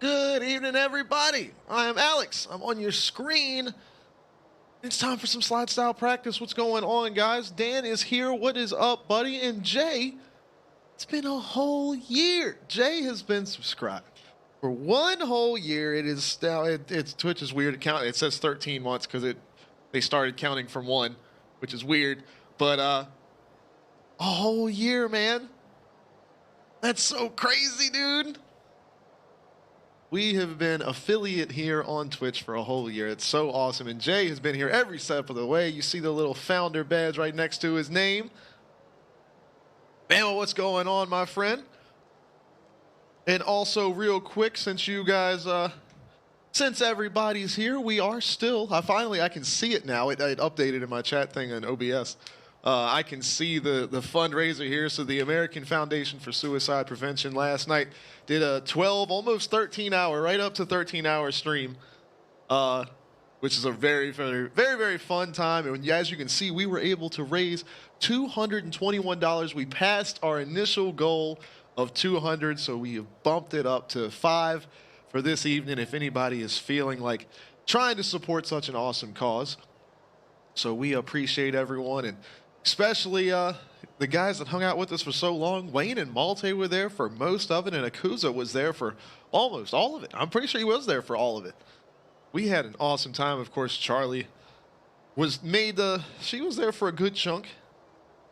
Good evening, everybody. I am Alex. I'm on your screen. It's time for some slide style practice. What's going on, guys? Dan is here. What is up, buddy? And Jay, it's been a whole year. Jay has been subscribed for 1 whole year. It is now, it's Twitch is weird to count. It says 13 months because they started counting from 1, which is weird. But a whole year, man. That's so crazy, dude. We have been affiliate here on Twitch for a whole year. It's so awesome. And Jay has been here every step of the way. You see the little founder badge right next to his name. Man, what's going on, my friend? And also, real quick, since you guys, since everybody's here, we are still, I can see it now. It updated in my chat thing on OBS. I can see the fundraiser here. So the American Foundation for Suicide Prevention last night did a 12, almost 13-hour, right up to 13-hour stream, which is a very, very fun time. And as you can see, we were able to raise $221. We passed our initial goal of 200, so we have bumped it up to 5 for this evening if anybody is feeling like trying to support such an awesome cause. So we appreciate everyone, and especially the guys that hung out with us for so long. Wayne and Malte were there for most of it, and Akuza was there for almost all of it. I'm pretty sure he was there for all of it. We had an awesome time. Of course, Charlie was she was there for a good chunk,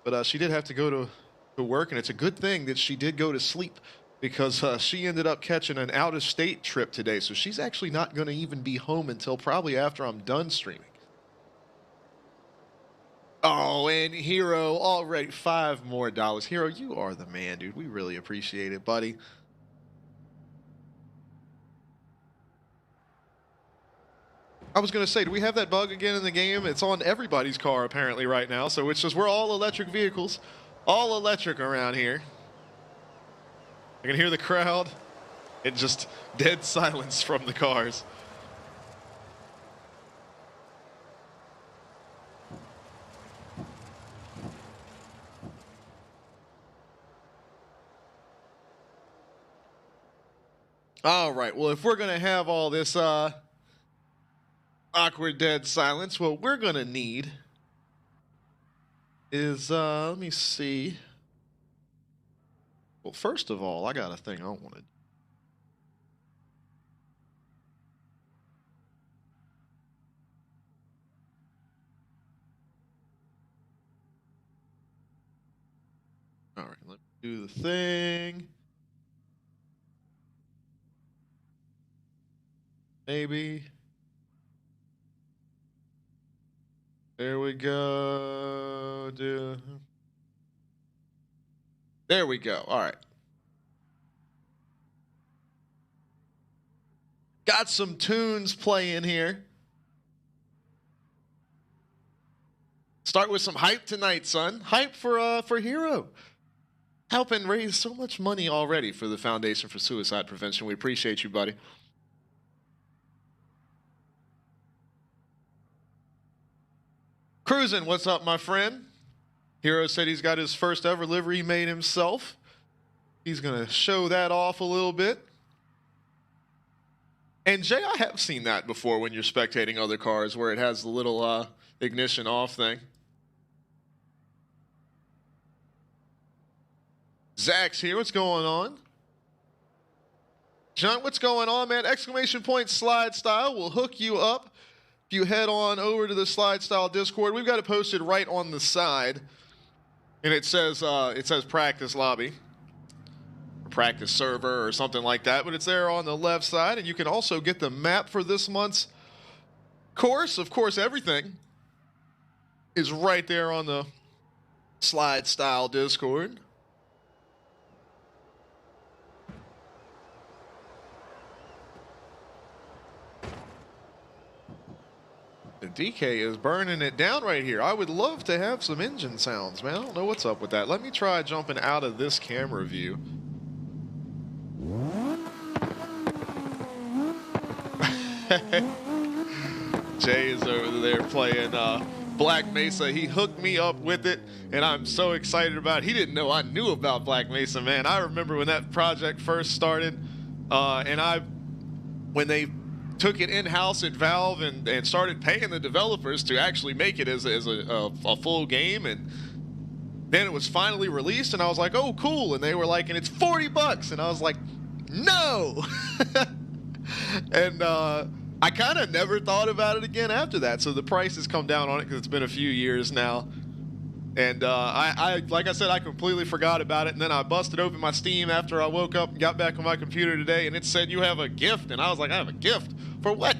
but she did have to go to work, and it's a good thing that she did go to sleep because she ended up catching an out-of-state trip today, so she's actually not going to even be home until probably after I'm done streaming. Oh, and Hero, already $5 more. Hero, you are the man, dude. We really appreciate it, buddy. I was going to say, do we have that bug again in the game? It's on everybody's car, apparently, right now. So it's just, we're all electric vehicles. All electric around here. I can hear the crowd. It's just dead silence from the cars. All right, well, if we're going to have all this awkward dead silence, what we're going to need is, let me see. Well, first of all, I got a thing I wanted. All right, let me do the thing. Maybe. There we go. There we go. All right. Got some tunes playing here. Start with some hype tonight, son. Hype for Hero. Helping raise so much money already for the Foundation for Suicide Prevention. We appreciate you, buddy. Cruising, what's up, my friend? Hero said he's got his first ever livery he made himself. He's going to show that off a little bit. And Jay, I have seen that before when you're spectating other cars where it has the little ignition off thing. Zach's here. What's going on? John, what's going on, man? Exclamation point Slide Style will hook you up. If you head on over to the Slide Style Discord, we've got it posted right on the side. And it says practice lobby. Practice server or something like that, but it's there on the left side, and you can also get the map for this month's course. Of course, everything is right there on the Slide Style Discord. The DK is burning it down right here. I would love to have some engine sounds, man. I don't know what's up with that. Let me try jumping out of this camera view. Jay is over there playing Black Mesa. He hooked me up with it, and I'm so excited about it. He didn't know I knew about Black Mesa, man. I remember when that project first started, when they took it in-house at Valve and started paying the developers to actually make it as a full game, and then it was finally released, and I was like, oh, cool. And they were like, and it's $40. And I was like, no. And I kind of never thought about it again after that. So the price has come down on it because it's been a few years now. And I like I said, I completely forgot about it. And then I busted open my Steam after I woke up and got back on my computer today, and it said you have a gift. And I was like, I have a gift? For what?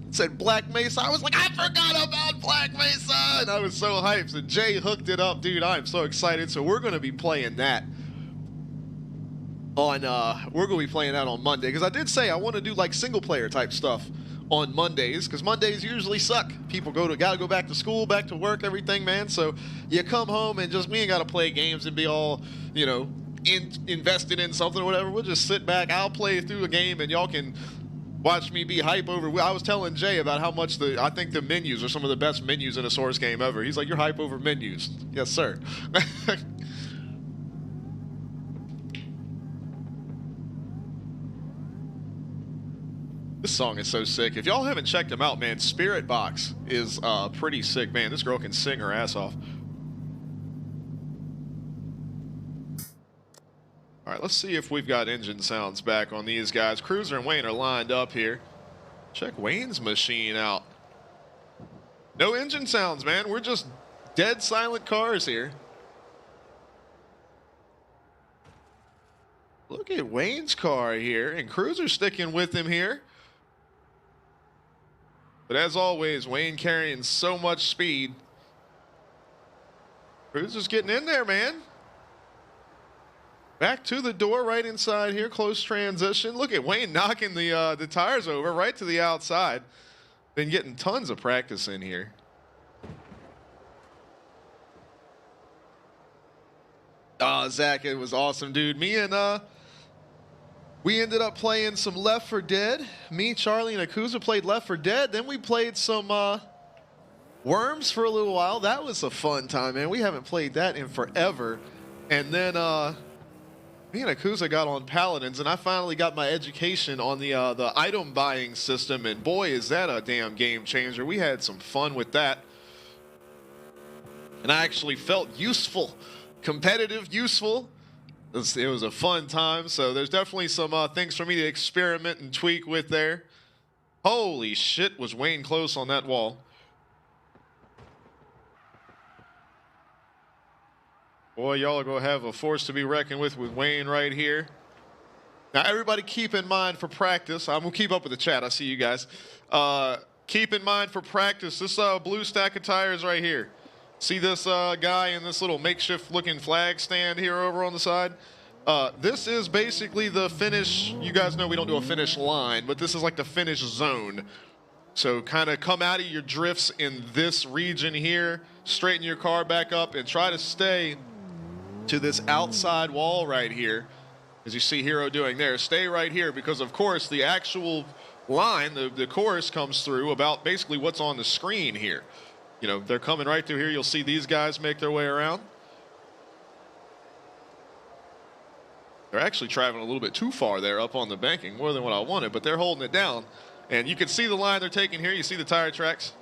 It said Black Mesa. I was like, I forgot about Black Mesa. And I was so hyped. So Jay hooked it up. Dude, I'm so excited. So we're going to be playing that on Monday, because I did say I want to do like single player type stuff on Mondays, because Mondays usually suck. People gotta go back to school, back to work, everything, man. So you come home and just we ain't gotta play games and be all, you know, invested in something or whatever. We'll just sit back. I'll play through a game and y'all can watch me be hype over. I was telling Jay about how much I think the menus are some of the best menus in a Source game ever. He's like, you're hype over menus. Yes, sir. This song is so sick. If y'all haven't checked him out, man, Spirit Box is pretty sick, man. This girl can sing her ass off. All right, let's see if we've got engine sounds back on these guys. Cruiser and Wayne are lined up here. Check Wayne's machine out. No engine sounds, man. We're just dead silent cars here. Look at Wayne's car here, and Cruiser sticking with him here. But as always, Wayne carrying so much speed. Cruiser's getting in there, man. Back to the door right inside here. Close transition. Look at Wayne knocking the tires over right to the outside. Been getting tons of practice in here. Zach, it was awesome, dude. Me and we ended up playing some Left 4 Dead. Me, Charlie, and Akuza played Left 4 Dead. Then we played some Worms for a little while. That was a fun time, man. We haven't played that in forever. And then me and Akuza got on Paladins, and I finally got my education on the item buying system. And boy, is that a damn game changer. We had some fun with that. And I actually felt useful, competitive, useful. It was a fun time, so there's definitely some things for me to experiment and tweak with there. Holy shit, was Wayne close on that wall. Boy, y'all are going to have a force to be reckoned with Wayne right here. Now, everybody keep in mind for practice. I'm going to keep up with the chat. I see you guys. Keep in mind for practice, this blue stack of tires right here. See this guy in this little makeshift looking flag stand here over on the side? This is basically the finish. You guys know we don't do a finish line, but this is like the finish zone. So kind of come out of your drifts in this region here, straighten your car back up, and try to stay to this outside wall right here, as you see Hero doing there. Stay right here because, of course, the actual line, the course comes through about basically what's on the screen here. You know, they're coming right through here. You'll see these guys make their way around. They're actually traveling a little bit too far there up on the banking, more than what I wanted, but they're holding it down. And you can see the line they're taking here. You see the tire tracks.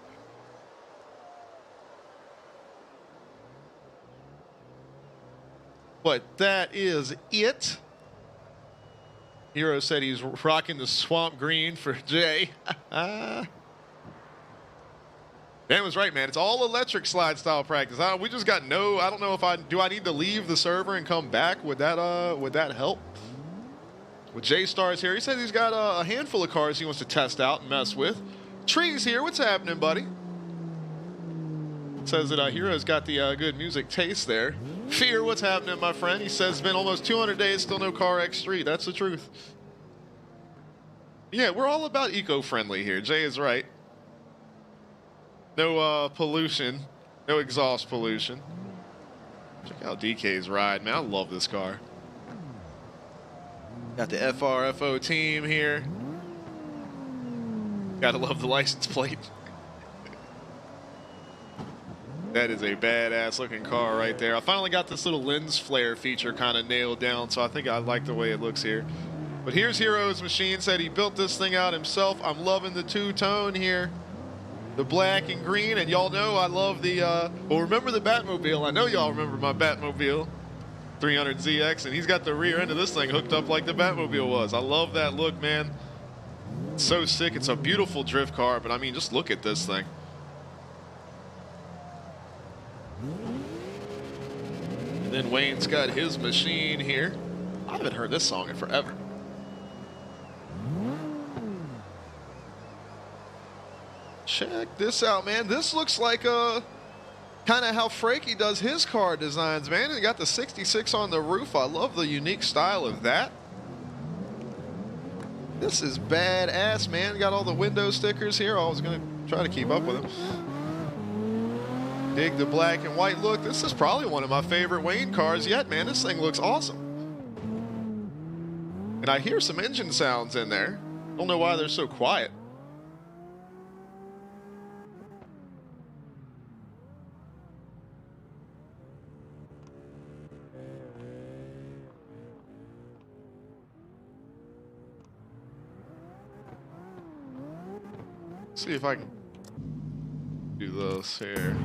But that is it. Hero said he's rocking the swamp green for Jay. Dan was right, man. It's all electric slide style practice. We just got no. I don't know if I need to leave the server and come back. Would that help? With J-Stars here, he said he's got a handful of cars he wants to test out and mess with. Trees here, what's happening, buddy? Says that Hero's got the good music taste there. Fear, what's happening, my friend? He says it's been almost 200 days, still no car X3. That's the truth. Yeah, we're all about eco-friendly here. Jay is right. No pollution, no exhaust pollution. Check out DK's ride, man. I love this car. Got the FRFO team here. Gotta love the license plate. That is a badass looking car right there. I finally got this little lens flare feature kind of nailed down, so I think I like the way it looks here. But here's Hero's machine. Said he built this thing out himself. I'm loving the two-tone here. The black and green, and y'all know I love the, well, remember the Batmobile. I know y'all remember my Batmobile 300ZX, and he's got the rear end of this thing hooked up like the Batmobile was. I love that look, man. It's so sick. It's a beautiful drift car, but I mean, just look at this thing. And then Wayne's got his machine here. I haven't heard this song in forever. Check this out, man. This looks like kind of how Frankie does his car designs, man. He got the 66 on the roof. I love the unique style of that. This is badass, man. Got all the window stickers here. I was going to try to keep up with them. Dig the black and white look. This is probably one of my favorite Wayne cars yet, man. This thing looks awesome. And I hear some engine sounds in there. Don't know why they're so quiet. See if I can do this here.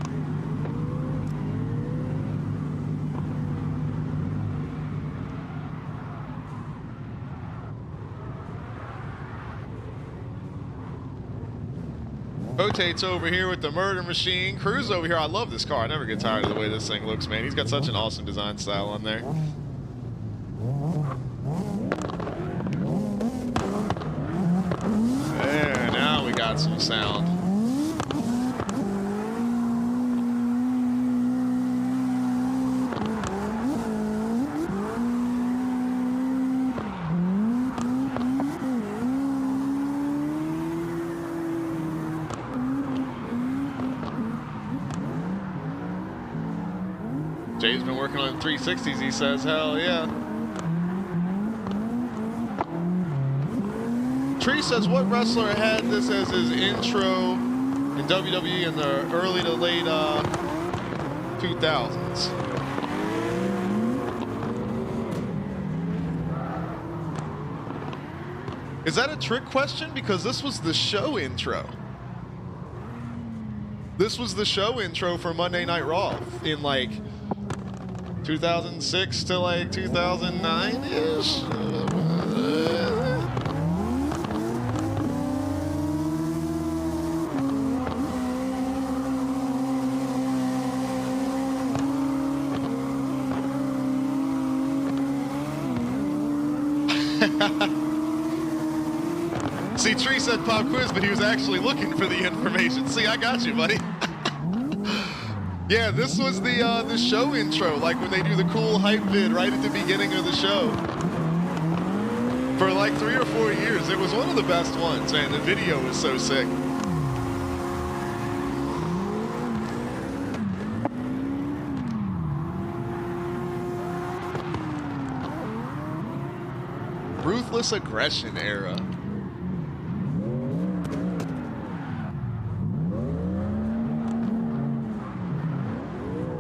Rotates over here with the murder machine. Cruz over here. I love this car. I never get tired of the way this thing looks, man. He's got such an awesome design style on there. There, now we got some sound. Jay's been working on 360s, he says. Hell yeah. Tree says, what wrestler had this as his intro in WWE in the early to late 2000s? Is that a trick question? Because this was the show intro. This was the show intro for Monday Night Raw in like 2006 to like 2009-ish. See, Tree said pop quiz, but he was actually looking for the information. See, I got you, buddy. Yeah, this was the show intro, like when they do the cool hype vid right at the beginning of the show. For like 3 or 4 years, it was one of the best ones, man. The video was so sick. Ruthless Aggression era.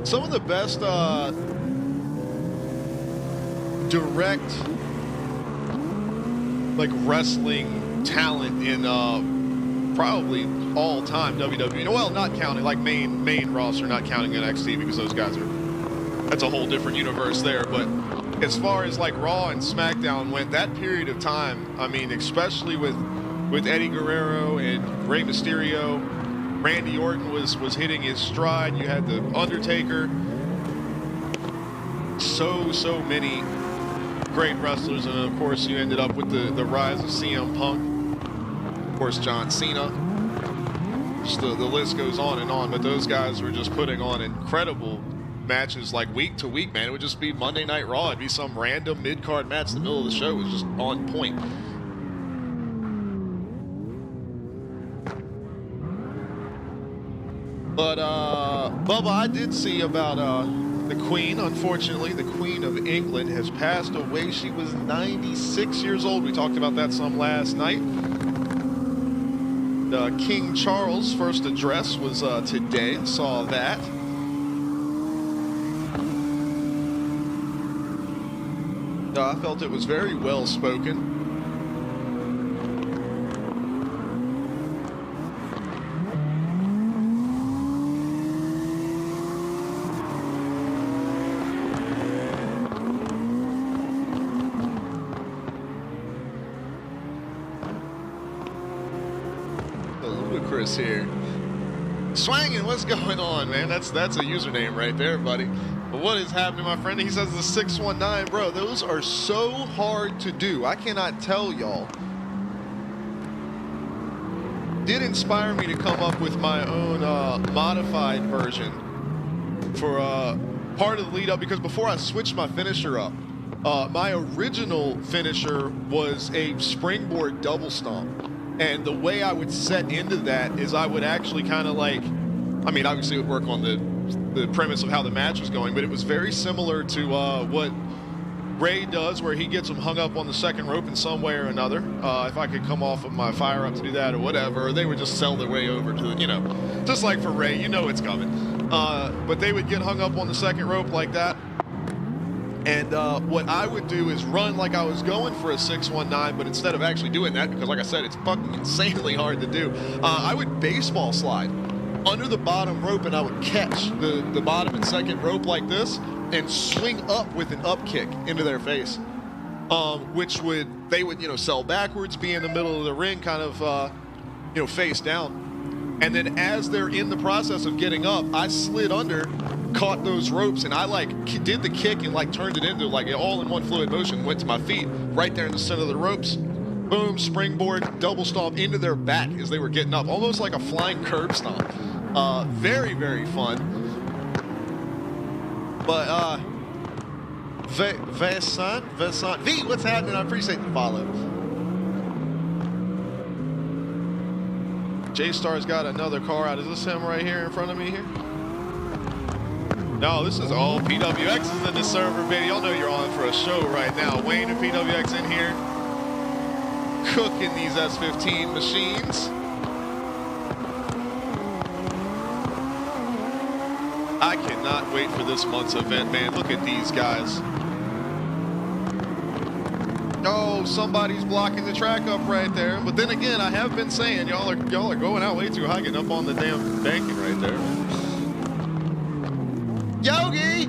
Some of the best direct like wrestling talent in probably all time WWE. Well, not counting like main roster, not counting NXT because those guys that's a whole different universe there. But as far as like Raw and SmackDown went, that period of time, I mean, especially with Eddie Guerrero and Rey Mysterio, Randy Orton was hitting his stride. You had the Undertaker. So many great wrestlers, and of course you ended up with the rise of CM Punk, of course John Cena. Just the list goes on and on, but those guys were just putting on incredible matches like week to week, man. It would just be Monday Night Raw. It'd be some random mid-card match in the middle of the show. It was just on point. But Bubba, I did see about the Queen. Unfortunately, the Queen of England has passed away. She was 96 years old. We talked about that some last night. King Charles' first address was today. Saw that. I felt it was very well spoken. Ludicrous here. Swangin', what's going on, man? That's a username right there, buddy. But what is happening, my friend? He says the 619, bro. Those are so hard to do. I cannot tell y'all. Did inspire me to come up with my own modified version for part of the lead up, because before I switched my finisher up, my original finisher was a springboard double stomp. And the way I would set into that is I would actually kind of like, I mean, obviously it would work on the premise of how the match was going, but it was very similar to what Ray does, where he gets him hung up on the second rope in some way or another. If I could come off of my fire up to do that or whatever, or they would just sell their way over to, you know, just like for Ray, you know it's coming. But they would get hung up on the second rope like that. And what I would do is run like I was going for a 619, but instead of actually doing that, because like I said, it's fucking insanely hard to do, I would baseball slide under the bottom rope, and I would catch the bottom and second rope like this and swing up with an up kick into their face, which they would, you know, sell backwards, be in the middle of the ring, kind of, you know, face down. And then as they're in the process of getting up, I slid under, caught those ropes, and I like did the kick and like turned it into like all in one fluid motion, went to my feet right there in the center of the ropes, boom, springboard, double stomp into their back as they were getting up, almost like a flying curb stomp. Very, very fun. But Vincent, V, what's happening? I appreciate the follow. J-Star's got another car out. Is this him right here in front of me here? No, this is all PWX is in the server, baby. Y'all know you're on for a show right now. Wayne and PWX in here, cooking these S15 machines. I cannot wait for this month's event, man. Look at these guys. Oh, somebody's blocking the track up right there. But then again, I have been saying y'all are going out way too high, getting up on the damn banking right there. Yogi!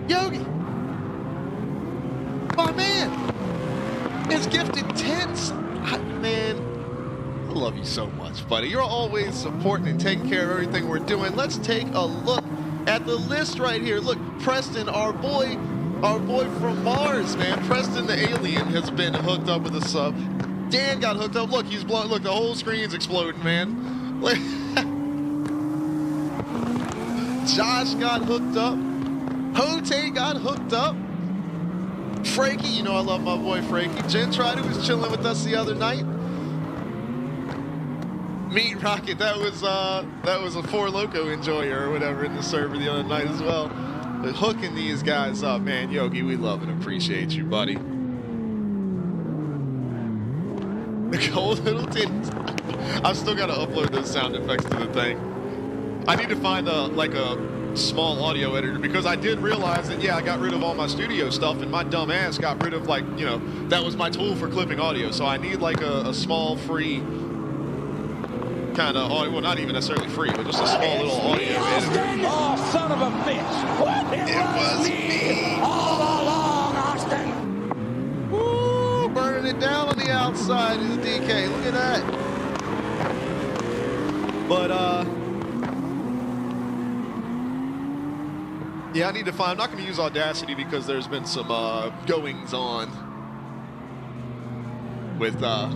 Yogi! My man! It's gifted 10. Man, I love you so much, buddy. You're always supporting and taking care of everything we're doing. Let's take a look at the list right here. Look, Preston, our boy from Mars, man. Preston the alien has been hooked up with a sub. Dan got hooked up. Look, he's blown. Look, the whole screen's exploding, man. Josh got hooked up. Hote got hooked up. Frankie, you know I love my boy Frankie. Jen Trotter was chilling with us the other night. Meat Rocket, that was a Four Loco enjoyer or whatever in the server the other night as well. But hooking these guys up, man. Yogi, we love and appreciate you, buddy. The cold little titties. I've still got to upload those sound effects to the thing. I need to find like a small audio editor because I did realize that, yeah, I got rid of all my studio stuff and my dumb ass got rid of, like, you know, that was my tool for clipping audio. So I need like a small free kind of audio, well, not even necessarily free, but just a small little audio editor. Oh, son of a bitch. It was me. All along, Austin. Woo, burning it down on the outside is DK. Look at that. But, yeah, I need to find, I'm not going to use Audacity because there's been some goings on with the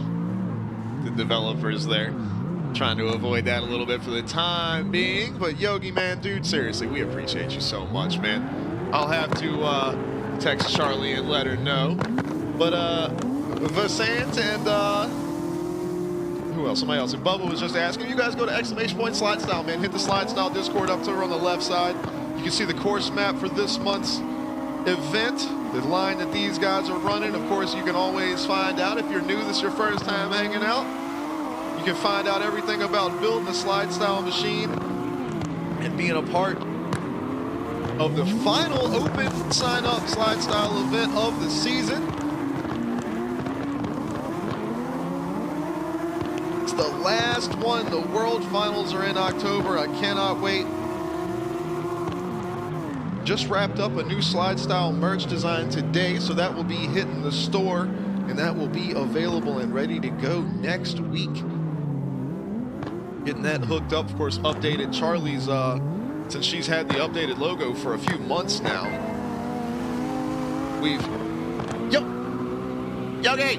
developers there. Trying to avoid that a little bit for the time being. But Yogi, man, dude, seriously, we appreciate you so much, man. I'll have to text Charlie and let her know. But Vasant and who else? Somebody else. And Bubba was just asking. You guys go to ! SLIDESTYLE, man. Hit the SLIDESTYLE Discord up over on the left side. You can see the course map for this month's event, the line that these guys are running. Of course, you can always find out if you're new, this is your first time hanging out. You can find out everything about building a SLIDESTYLE machine and being a part of the final open sign-up SLIDESTYLE event of the season. It's the last one. The World Finals are in October. I cannot wait. Just wrapped up a new SLIDESTYLE merch design today, so that will be hitting the store, and that will be available and ready to go next week. Getting that hooked up, of course, updated Charlie's, since she's had the updated logo for a few months now. We've, Yogi!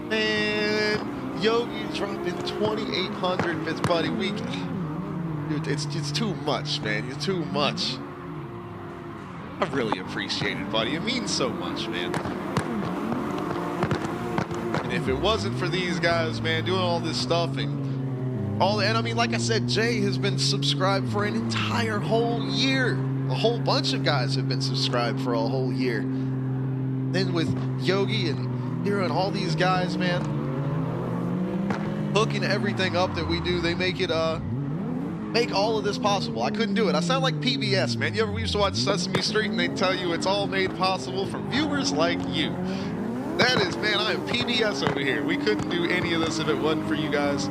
And Yogi dropping 2,800 bits, buddy. Dude, it's too much, man. It's too much. I really appreciate it, buddy. It means so much, man. And if it wasn't for these guys, man, doing all this stuff and I mean, like I said, Jay has been subscribed for an entire whole year. A whole bunch of guys have been subscribed for a whole year. Then with Yogi and hearing all these guys, man, hooking everything up that we do, they make it, make all of this possible. I couldn't do it. I sound like PBS, man. We used to watch Sesame Street and they tell you it's all made possible from viewers like you. That is, man, I am PBS over here. We couldn't do any of this if it wasn't for you guys.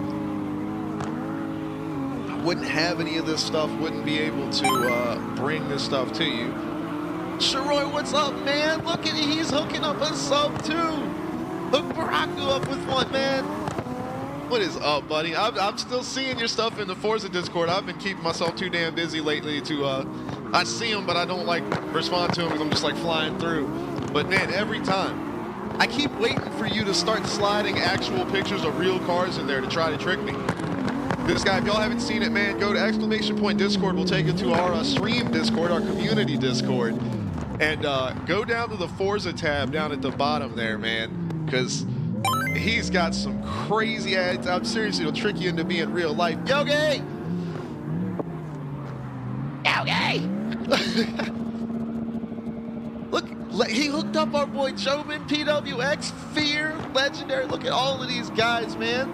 I wouldn't have any of this stuff, wouldn't be able to bring this stuff to you. Sharoy, what's up, man? Look at he's hooking up a sub too. Hook Baraku up with one, man. What is up, buddy? I'm still seeing your stuff in the Forza Discord. I've been keeping myself too damn busy lately to, I see them, but I don't, like, respond to them because I'm just, like, flying through. But, man, every time. I keep waiting for you to start sliding actual pictures of real cars in there to try to trick me. This guy, if y'all haven't seen it, man, go to ! Discord. We'll take you to our stream Discord, our community Discord. And go down to the Forza tab down at the bottom there, man, because he's got some crazy ads. I'm seriously, it'll trick you into being real life. Yogi! Yogi! Look, he hooked up our boy Jobin, PWX, Fear, Legendary. Look at all of these guys, man.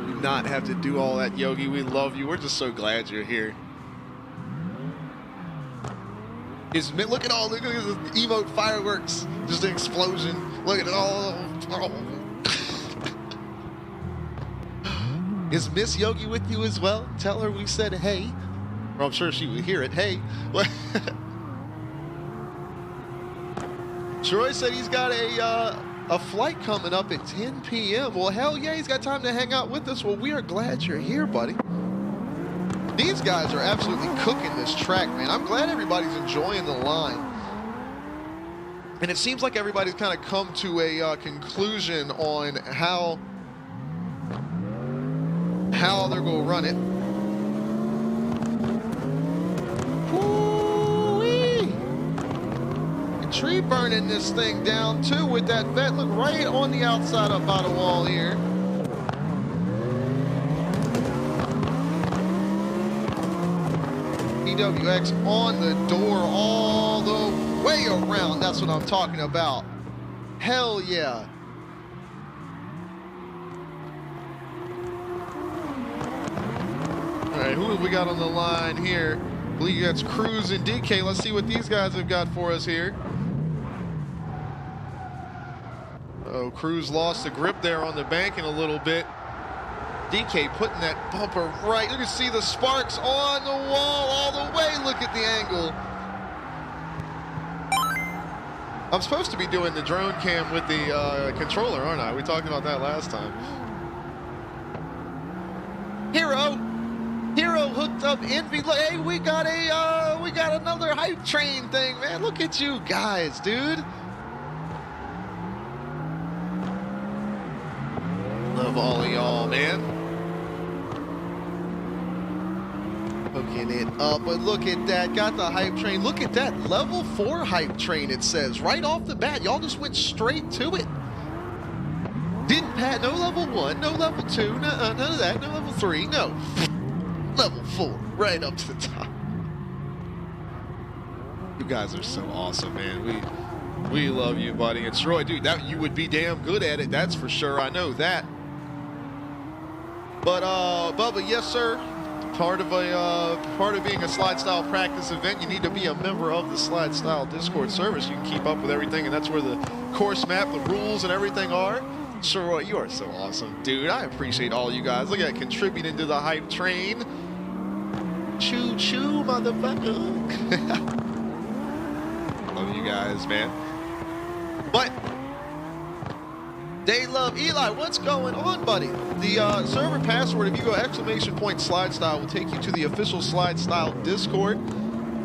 Do not have to do all that, Yogi. We love you. We're just so glad you're here. Look at all, look at the emote fireworks, just an explosion. Look at it all. Oh. Is Miss Yogi with you as well? Tell her we said hey. Or I'm sure she would hear it. Hey. Troy said he's got a flight coming up at 10 p.m. Well, hell yeah, he's got time to hang out with us. Well, we are glad you're here, buddy. These guys are absolutely cooking this track, man. I'm glad everybody's enjoying the line. And it seems like everybody's kind of come to a conclusion on how they're going to run it. Woo-wee! Tree burning this thing down too with that vent. Look, right on the outside up by the wall here. PWX on the door all the way around. That's what I'm talking about. Hell yeah. All right, who have we got on the line here? I believe that's Cruz and DK. Let's see what these guys have got for us here. Oh, Cruz lost the grip there on the banking a little bit. DK putting that bumper right. You can see the sparks on the wall all the way. Look at the angle. I'm supposed to be doing the drone cam with the controller, aren't I? We talked about that last time. Hero hooked up Envy. Look, hey, we got another hype train thing, man. Look at you guys, dude. Love all of y'all, man. Hooking it up, but look at that. Got the hype train. Look at that. Level 4 hype train, it says. Right off the bat. Y'all just went straight to it. Didn't pat. No level 1, no level 2, none of that. No level 3, no. Level 4, right up to the top. You guys are so awesome, man. We love you, buddy. And Troy, dude, that you would be damn good at it. That's for sure. I know that. But Bubba, yes, sir. Part of being a SLIDESTYLE practice event, you need to be a member of the SLIDESTYLE Discord service. You can keep up with everything, and that's where the course map, the rules, and everything are. Troy, you are so awesome, dude. I appreciate all you guys. Look at that, contributing to the hype train. Choo choo, motherfucker. Love you guys, man. But they love Eli. What's going on, buddy? The server password, if you go !SLIDESTYLE, will take you to the official SLIDESTYLE Discord.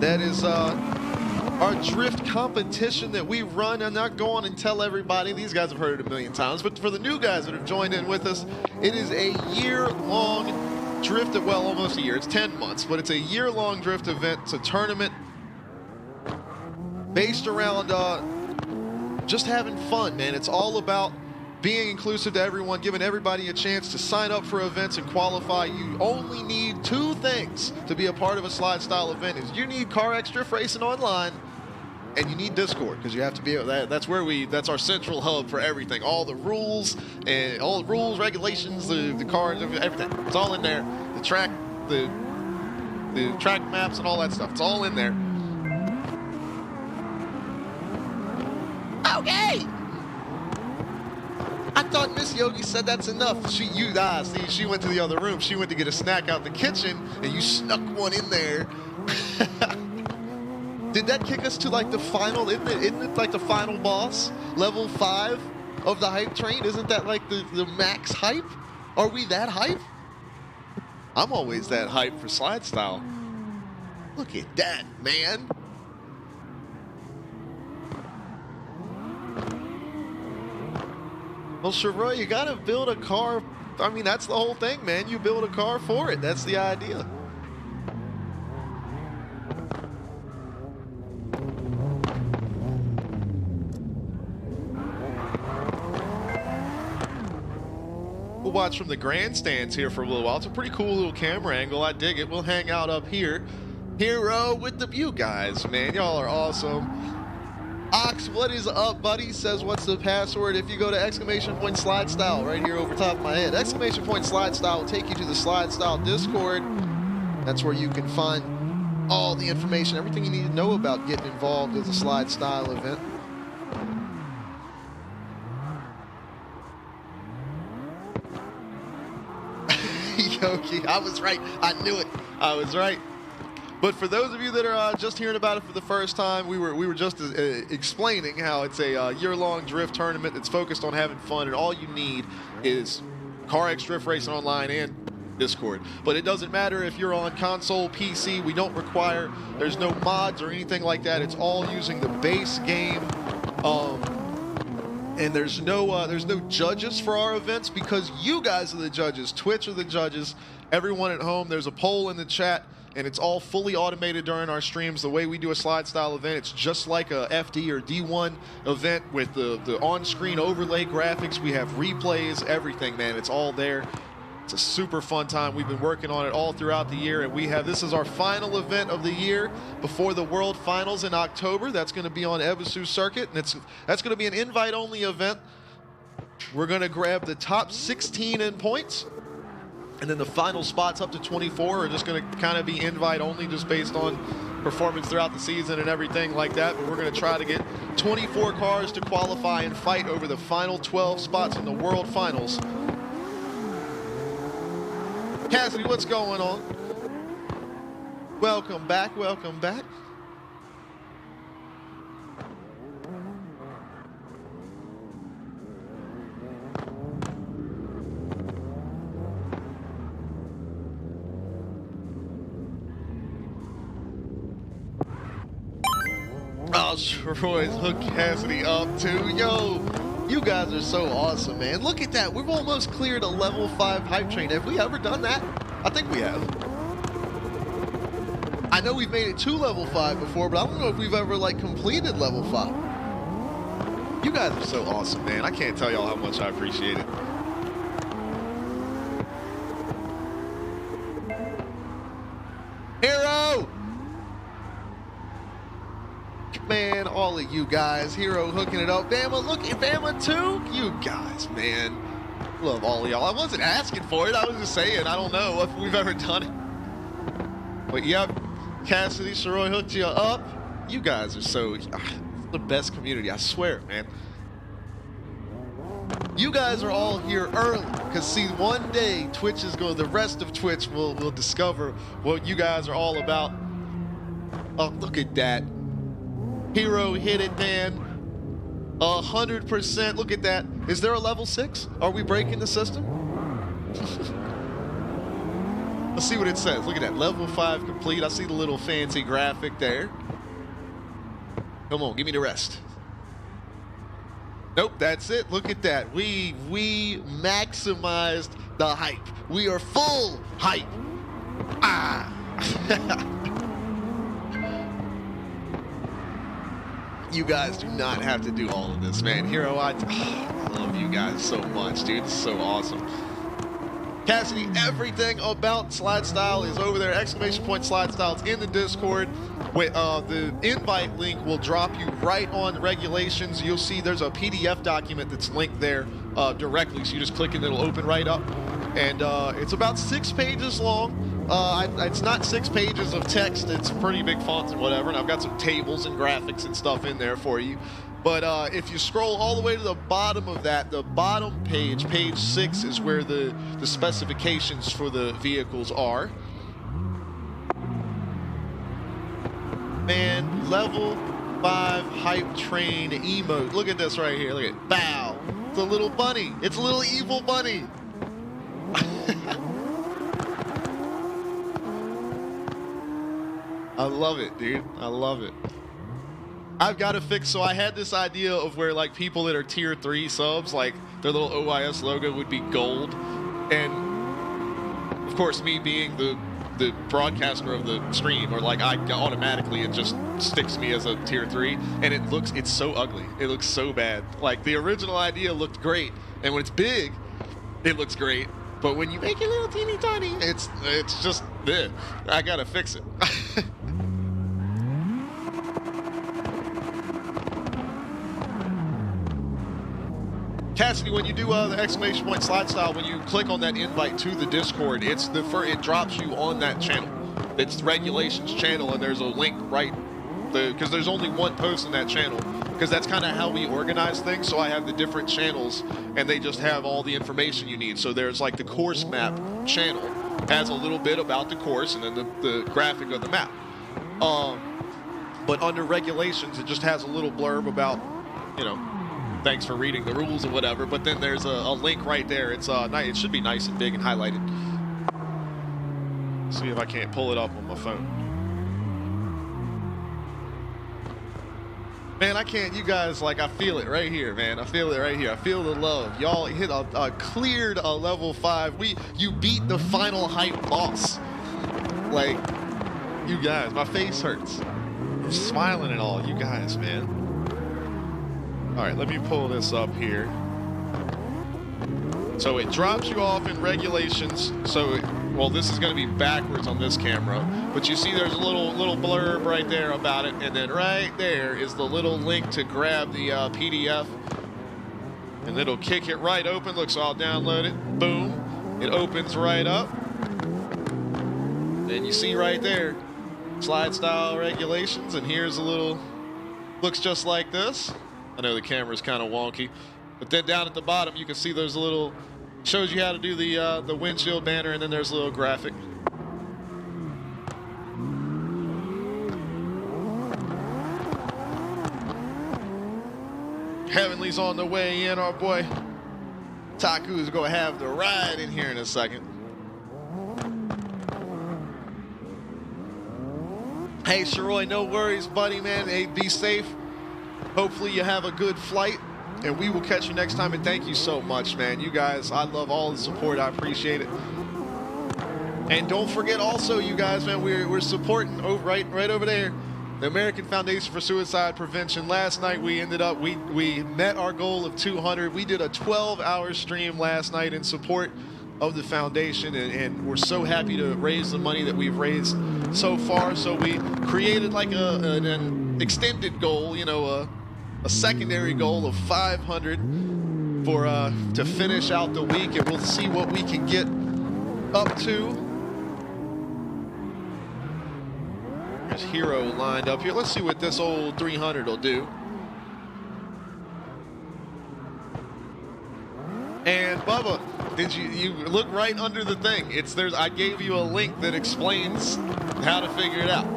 That is our drift competition that we run. I'm not going and tell everybody. These guys have heard it a million times. But for the new guys that have joined in with us, it is a year-long drift, well, almost a year. It's 10 months, but it's a year-long drift event. It's a tournament based around just having fun, man. It's all about being inclusive to everyone, giving everybody a chance to sign up for events and qualify. You only need 2 things to be a part of a SLIDESTYLE event. Is you need CarX Drift Racing Online, and you need Discord, because you have to be able, that's our central hub for everything. All the rules and all the rules, regulations, the cars, everything. It's all in there. The track maps and all that stuff. It's all in there. Okay. I thought Miss Yogi said that's enough. See, she went to the other room. She went to get a snack out the kitchen, and you snuck one in there. Did that kick us to like the final? Isn't it like the final boss? Level 5 of the hype train? Isn't that like the max hype? Are we that hype? I'm always that hype for SLIDESTYLE. Look at that, man. Well, Sharoy, you gotta build a car. I mean, that's the whole thing, man. You build a car for it. That's the idea. We'll watch from the grandstands here for a little while. It's a pretty cool little camera angle. I dig it. We'll hang out up here. Hero with the view, guys. Man, y'all are awesome. Ox, what is up, buddy? Says, what's the password? If you go to !SLIDESTYLE right here over top of my head. !SLIDESTYLE will take you to the SLIDESTYLE Discord. That's where you can find all the information, everything you need to know about getting involved with the SLIDESTYLE event. Yogi, I was right. I knew it. I was right. But for those of you that are just hearing about it for the first time, we were just explaining how it's a year-long drift tournament that's focused on having fun, and all you need is CarX Drift Racing Online and Discord. But it doesn't matter if you're on console, PC. We don't require, there's no mods or anything like that. It's all using the base game And there's no judges for our events because you guys are the judges. Twitch are the judges. Everyone at home, there's a poll in the chat, and it's all fully automated during our streams. The way we do a slide style event, it's just like a FD or D1 event with the on-screen overlay graphics. We have replays, everything, man. It's all there. It's a super fun time. We've been working on it all throughout the year, and this is our final event of the year before the World Finals in October. That's going to be on Ebisu Circuit, and that's going to be an invite-only event. We're going to grab the top 16 in points, and then the final spots up to 24 are just going to kind of be invite-only just based on performance throughout the season and everything like that. But we're going to try to get 24 cars to qualify and fight over the final 12 spots in the World Finals. Cassidy, what's going on? Welcome back, welcome back. Oh, Troy's hooked Cassidy up too. Yo, you guys are so awesome, man. Look at that. We've almost cleared a level 5 hype train. Have we ever done that? I think we have. I know we've made it to level 5 before, but I don't know if we've ever, like, completed level 5. You guys are so awesome, man. I can't tell y'all how much I appreciate it. Hero! Man, all of you guys. Hero hooking it up. Bama, look at Bama too. You guys, man. Love all of y'all. I wasn't asking for it. I was just saying. I don't know if we've ever done it. But yep, Cassidy, Sharoy hooked you up. You guys are so the best community. I swear, man. You guys are all here early because see, one day Twitch is going. The rest of Twitch will discover what you guys are all about. Oh, look at that. Hero hit it, man. 100%. Look at that. Is there a level 6? Are we breaking the system? Let's see what it says. Look at that. Level 5 complete. I see the little fancy graphic there. Come on, give me the rest. Nope, that's it. Look at that. We maximized the hype. We are full hype. Ah. You guys do not have to do all of this, man. Hero, I love you guys so much, dude. It's so awesome. Cassidy, everything about SLIDESTYLE is over there. Exclamation point SLIDESTYLE. It's in the Discord. The invite link will drop you right on regulations. You'll see there's a PDF document that's linked there directly. So you just click and it'll open right up. And it's about 6 pages long. It's not 6 pages of text. It's pretty big fonts and whatever, and I've got some tables and graphics and stuff in there for you. But if you scroll all the way to the bottom of that, the bottom page, page 6, is where the specifications for the vehicles are. Man, level 5 hype train emote. Look at this right here. Look at bow. It's a little bunny. It's a little evil bunny. I love it, dude. I love it. I've got to fix, so I had this idea of where like people that are tier 3 subs, like their little OIS logo would be gold. And of course, me being the broadcaster of the stream, or like I automatically, it just sticks me as a tier 3. And it's so ugly. It looks so bad. Like the original idea looked great. And when it's big, it looks great. But when you make it little teeny tiny, it's just, bleh. I got to fix it. Cassidy, when you do the exclamation point SLIDESTYLE, when you click on that invite to the Discord, it drops you on that channel. It's Regulations channel, and there's a link right, because there's only one post in that channel, because that's kind of how we organize things. So I have the different channels, and they just have all the information you need. So there's like the course map channel has a little bit about the course, and then the graphic of the map. But under Regulations, it just has a little blurb about, you know, thanks for reading the rules or whatever, but then there's a link right there. It's it should be nice and big and highlighted. See if I can't pull it up on my phone. Man, I can't, you guys, like, I feel it right here, man. I feel it right here. I feel the love. Y'all hit cleared a level 5. You beat the final hype boss. Like, you guys, my face hurts. I'm smiling and all, you guys, man. All right, let me pull this up here. So it drops you off in regulations. So, well, this is going to be backwards on this camera, but you see there's a little blurb right there about it, and then right there is the little link to grab the PDF, and it'll kick it right open. Look, so I'll download it. Boom. It opens right up. And you see right there, slide style regulations, and here's a little, looks just like this. I know the camera's kind of wonky, but then down at the bottom you can see there's a little, shows you how to do the windshield banner, and then there's a little graphic. Heavenly's on the way in. Our boy Taku's gonna have the ride in here in a second. Hey, Sharoy, no worries, buddy, man. Hey, be safe. Hopefully you have a good flight, and we will catch you next time. And thank you so much, man. You guys, I love all the support. I appreciate it. And don't forget also, you guys, man, we're supporting right over there, the American Foundation for Suicide Prevention. Last night we ended up, we met our goal of 200. We did a 12-hour stream last night in support of the foundation, and we're so happy to raise the money that we've raised so far. So we created like an extended goal, you know, a secondary goal of 500 for to finish out the week, and we'll see what we can get up to. There's Hero lined up here. Let's see what this old 300 will do. And Bubba, did you look right under the thing? I gave you a link that explains how to figure it out.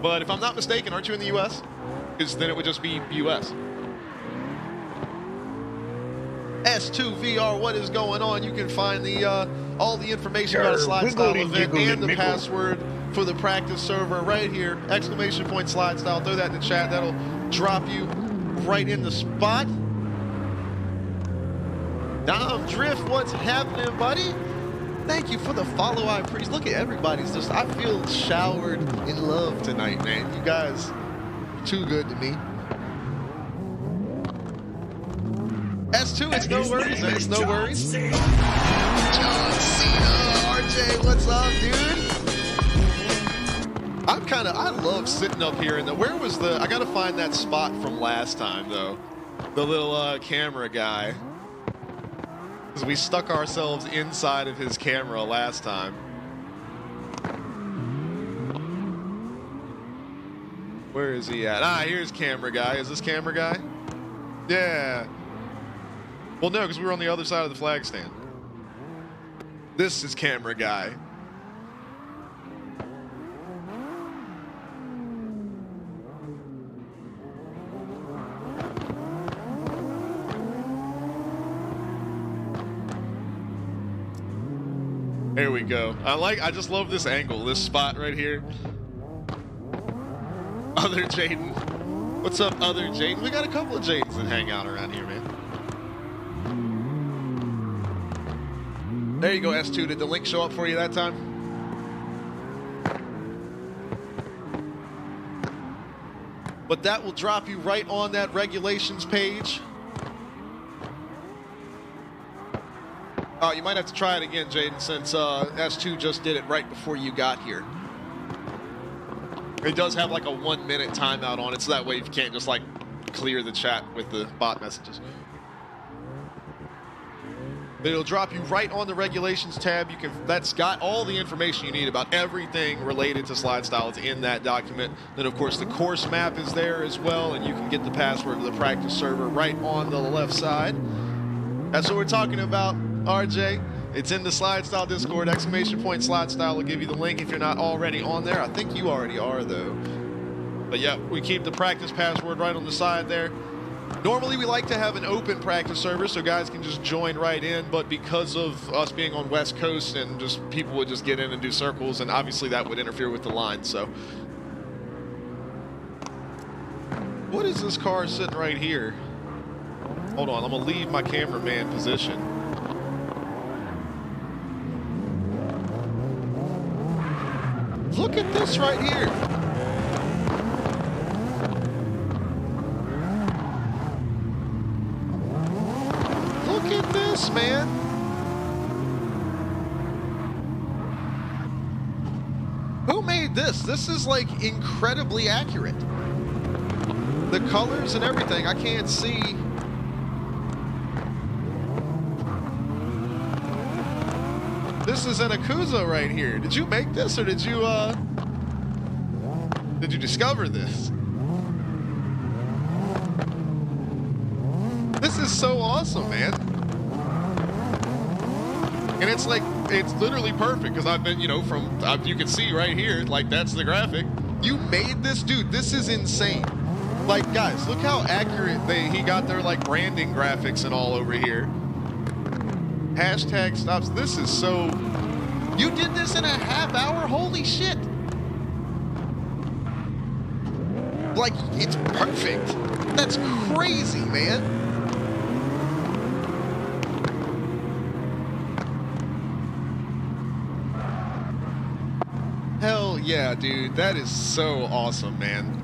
But if I'm not mistaken, aren't you in the US? Because then it would just be US. S2VR, what is going on? You can find the all the information about a SLIDESTYLE event and the password for the practice server right here. Exclamation point SLIDESTYLE. Throw that in the chat. That'll drop you right in the spot. Dom Drift, what's happening, buddy? Thank you for the follow. I appreciate. Look at everybody's just. I feel showered in love tonight, man. You guys are too good to me. S2, it's no worries. It's no worries. John Cena, RJ, what's up, dude? I love sitting up here in the. Where was the? I gotta find that spot from last time though. The little camera guy. Because we stuck ourselves inside of his camera last time. Where is he at? Ah, here's camera guy. Is this camera guy? Yeah. Well, no, because we were on the other side of the flag stand. This is camera guy. There we go. I just love this angle, this spot right here. Other Jaden. What's up, other Jaden? We got a couple of Jadens that hang out around here, man. There you go, S2. Did the link show up for you that time? But that will drop you right on that regulations page. You might have to try it again, Jaden, since S2 just did it right before you got here. It does have like a 1-minute timeout on it, so that way you can't just like clear the chat with the bot messages. But it'll drop you right on the regulations tab. That's got all the information you need about everything related to SLIDESTYLE. It's in that document. Then of course the course map is there as well, and you can get the password to the practice server right on the left side. That's what we're talking about, RJ. It's in the SLIDESTYLE Discord. Exclamation point SLIDESTYLE will give you the link if you're not already on there. I think you already are though. But yeah, we keep the practice password right on the side there. Normally we like to have an open practice server so guys can just join right in, but because of us being on West Coast and just people would just get in and do circles, and obviously that would interfere with the line, so. What is this car sitting right here? Hold on, I'm gonna leave my cameraman position. Look at this right here. Look at this, man. Who made this? This is like incredibly accurate. The colors and everything, I can't see. This is an Yakuza right here. Did you make this or did you discover this? This is so awesome, man. And it's like, it's literally perfect because I've been, you know, from, you can see right here, like that's the graphic. You made this, dude. This is insane. Like, guys, look how accurate he got their like branding graphics and all over here. Hashtag stops. This is so. You did this in a half hour? Holy shit. Like, it's perfect. That's crazy, man. Hell yeah, dude. That is so awesome, man.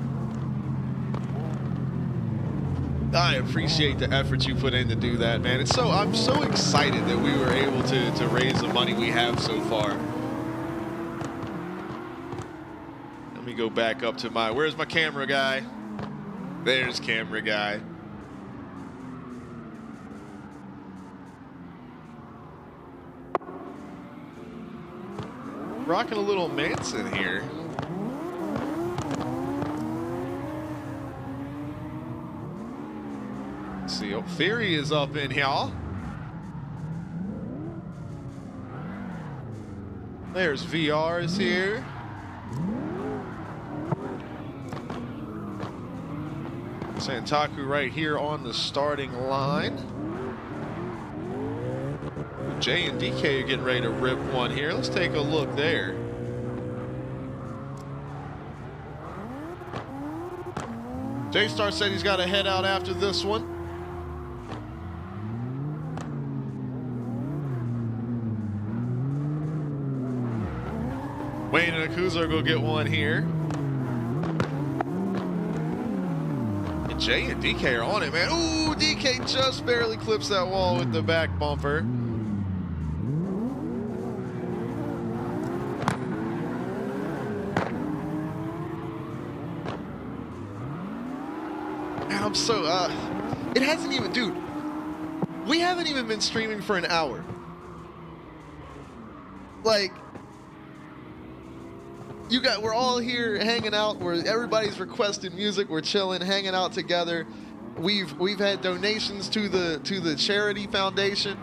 I appreciate the effort you put in to do that, man. It's so, I'm so excited that we were able to raise the money we have so far. Let me go back up to my, where's my camera guy? There's camera guy. Rocking a little Manson here. See, oh, Theory is up in here. There's VR's here. Santaku right here on the starting line. Jay and DK are getting ready to rip one here. Let's take a look there. J-Star said he's got to head out after this one. Wayne and Yakuza will get one here. And Jay and DK are on it, man. Ooh, DK just barely clips that wall with the back bumper. Man, I'm so, it hasn't even, dude, we haven't even been streaming for an hour. Like, we're all here hanging out. Everybody's requesting music. We're chilling, hanging out together. We've had donations to the charity foundation,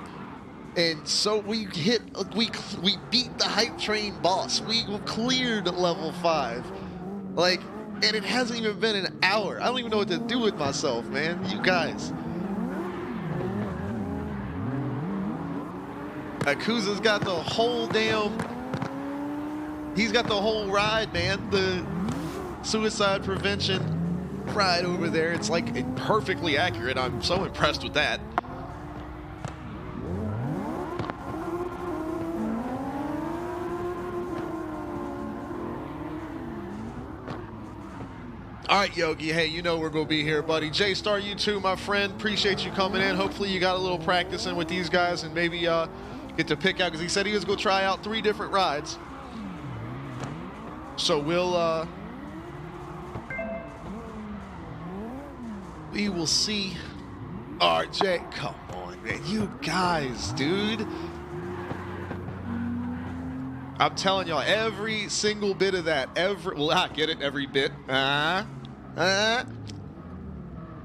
and so we beat the hype train boss. We cleared level 5, like, and it hasn't even been an hour. I don't even know what to do with myself, man. You guys. Yakuza's got the whole damn. He's got the whole ride, man. The suicide prevention ride over there. It's like perfectly accurate. I'm so impressed with that. All right, Yogi. Hey, you know we're going to be here, buddy. J-Star, you too, my friend. Appreciate you coming in. Hopefully you got a little practice in with these guys and maybe get to pick out, because he said he was going to try out 3 different rides. So we will see. RJ, come on, man. You guys, dude. I'm telling y'all, every single bit of that, get it, every bit.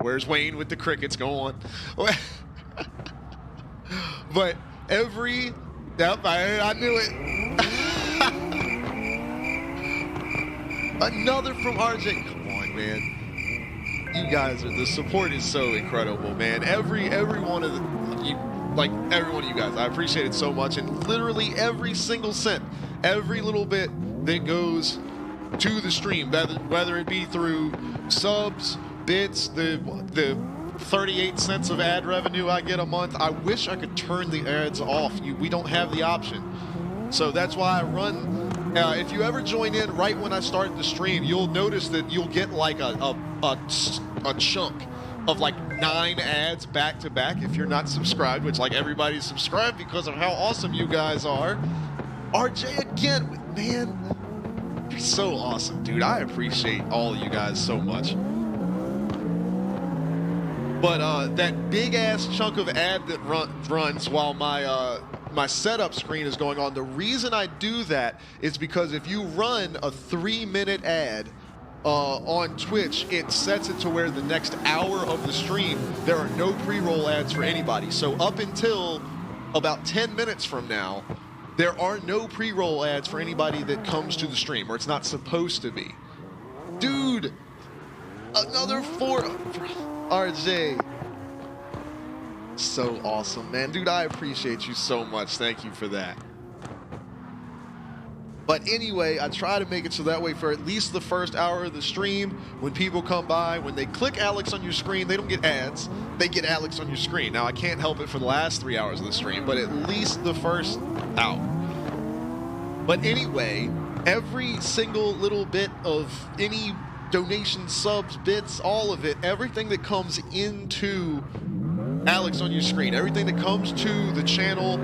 Where's Wayne with the crickets? Go on. But every, yep, I knew it. Another from RJ. Come on, man. You guys the support is so incredible, man. Every one of every one of you guys, I appreciate it so much. And literally every single cent, every little bit that goes to the stream, whether it be through subs bits, the 38 cents of ad revenue I get a month. I wish I could turn the ads off. We don't have the option. So that's why I run. If you ever join in right when I start the stream, you'll notice that you'll get like a chunk of like 9 ads back to back if you're not subscribed, which like everybody's subscribed because of how awesome you guys are. RJ again, man, you're so awesome, dude. I appreciate all of you guys so much. But that big ass chunk of ad that runs while my setup screen is going on, the reason I do that is because if you run a 3-minute ad on Twitch, it sets it to where the next hour of the stream, there are no pre-roll ads for anybody. So up until about 10 minutes from now, there are no pre-roll ads for anybody that comes to the stream, or it's not supposed to be. Dude, another 4... RJ. So awesome, man. Dude, I appreciate you so much. Thank you for that. But anyway, I try to make it so that way for at least the first hour of the stream, when people come by, when they click Alex on your screen, they don't get ads. They get Alex on your screen. Now, I can't help it for the last 3 hours of the stream, but at least the first hour. But anyway, every single little bit of any donation, subs, bits, all of it, everything that comes into Alex on your screen, everything that comes to the channel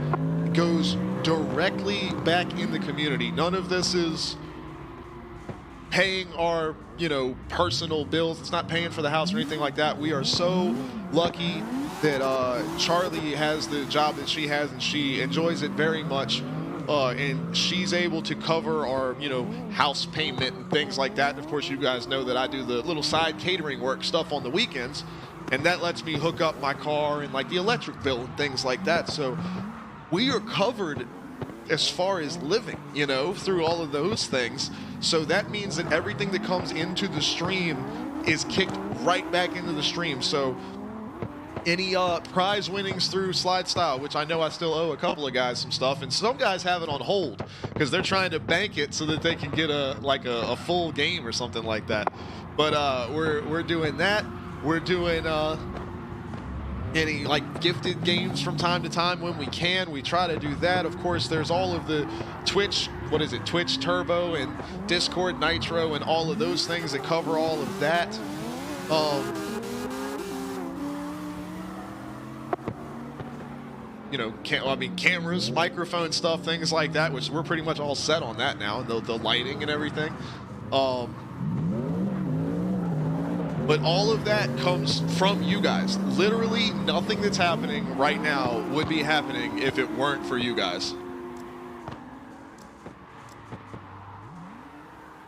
goes directly back in the community. None of this is paying our, personal bills. It's not paying for the house or anything like that. We are so lucky that Charlie has the job that she has, and she enjoys it very much. And she's able to cover our, house payment and things like that. And of course, you guys know that I do the little side catering work stuff on the weekends, and that lets me hook up my car and like the electric bill and things like that. So we are covered as far as living, through all of those things. So that means that everything that comes into the stream is kicked right back into the stream. So any prize winnings through SLIDESTYLE, which I know I still owe a couple of guys some stuff, and some guys have it on hold because they're trying to bank it so that they can get a full game or something like that. But we're doing that. We're doing any like gifted games from time to time when we can. We try to do that. Of course, there's all of the Twitch, Twitch Turbo and Discord Nitro and all of those things that cover all of that. Cameras, microphone stuff, things like that, which we're pretty much all set on that now, and the lighting and everything. But all of that comes from you guys. Literally nothing that's happening right now would be happening if it weren't for you guys.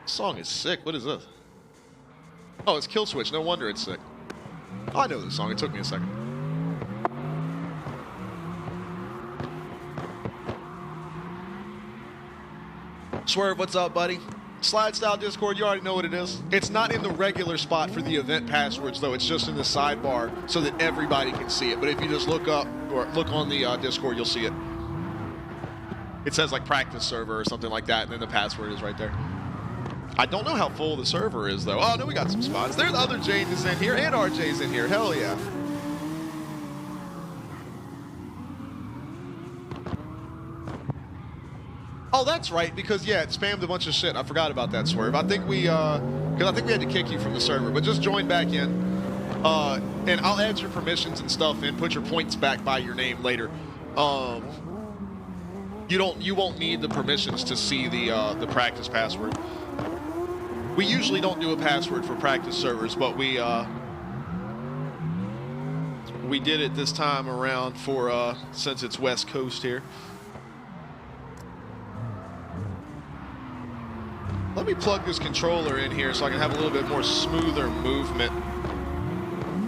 This song is sick. What is this? Oh, it's Kill Switch. No wonder it's sick. Oh, I know this song. It took me a second. Swerve, what's up, buddy? SLIDESTYLE Discord, you already know what it is. It's not in the regular spot for the event passwords, though. It's just in the sidebar so that everybody can see it. But if you just look up or look on the Discord, you'll see it. It says like practice server or something like that, and then the password is right there. I don't know how full the server is, though. Oh, no, we got some spots. There's other James in here, and RJ's in here. Hell yeah. Oh, that's right, because, yeah, it spammed a bunch of shit. I forgot about that, Swerve. I think we had to kick you from the server, but just join back in. And I'll add your permissions and stuff and put your points back by your name later. You won't need the permissions to see the practice password. We usually don't do a password for practice servers, but we did it this time around for since it's West Coast here. Let me plug this controller in here so I can have a little bit more smoother movement.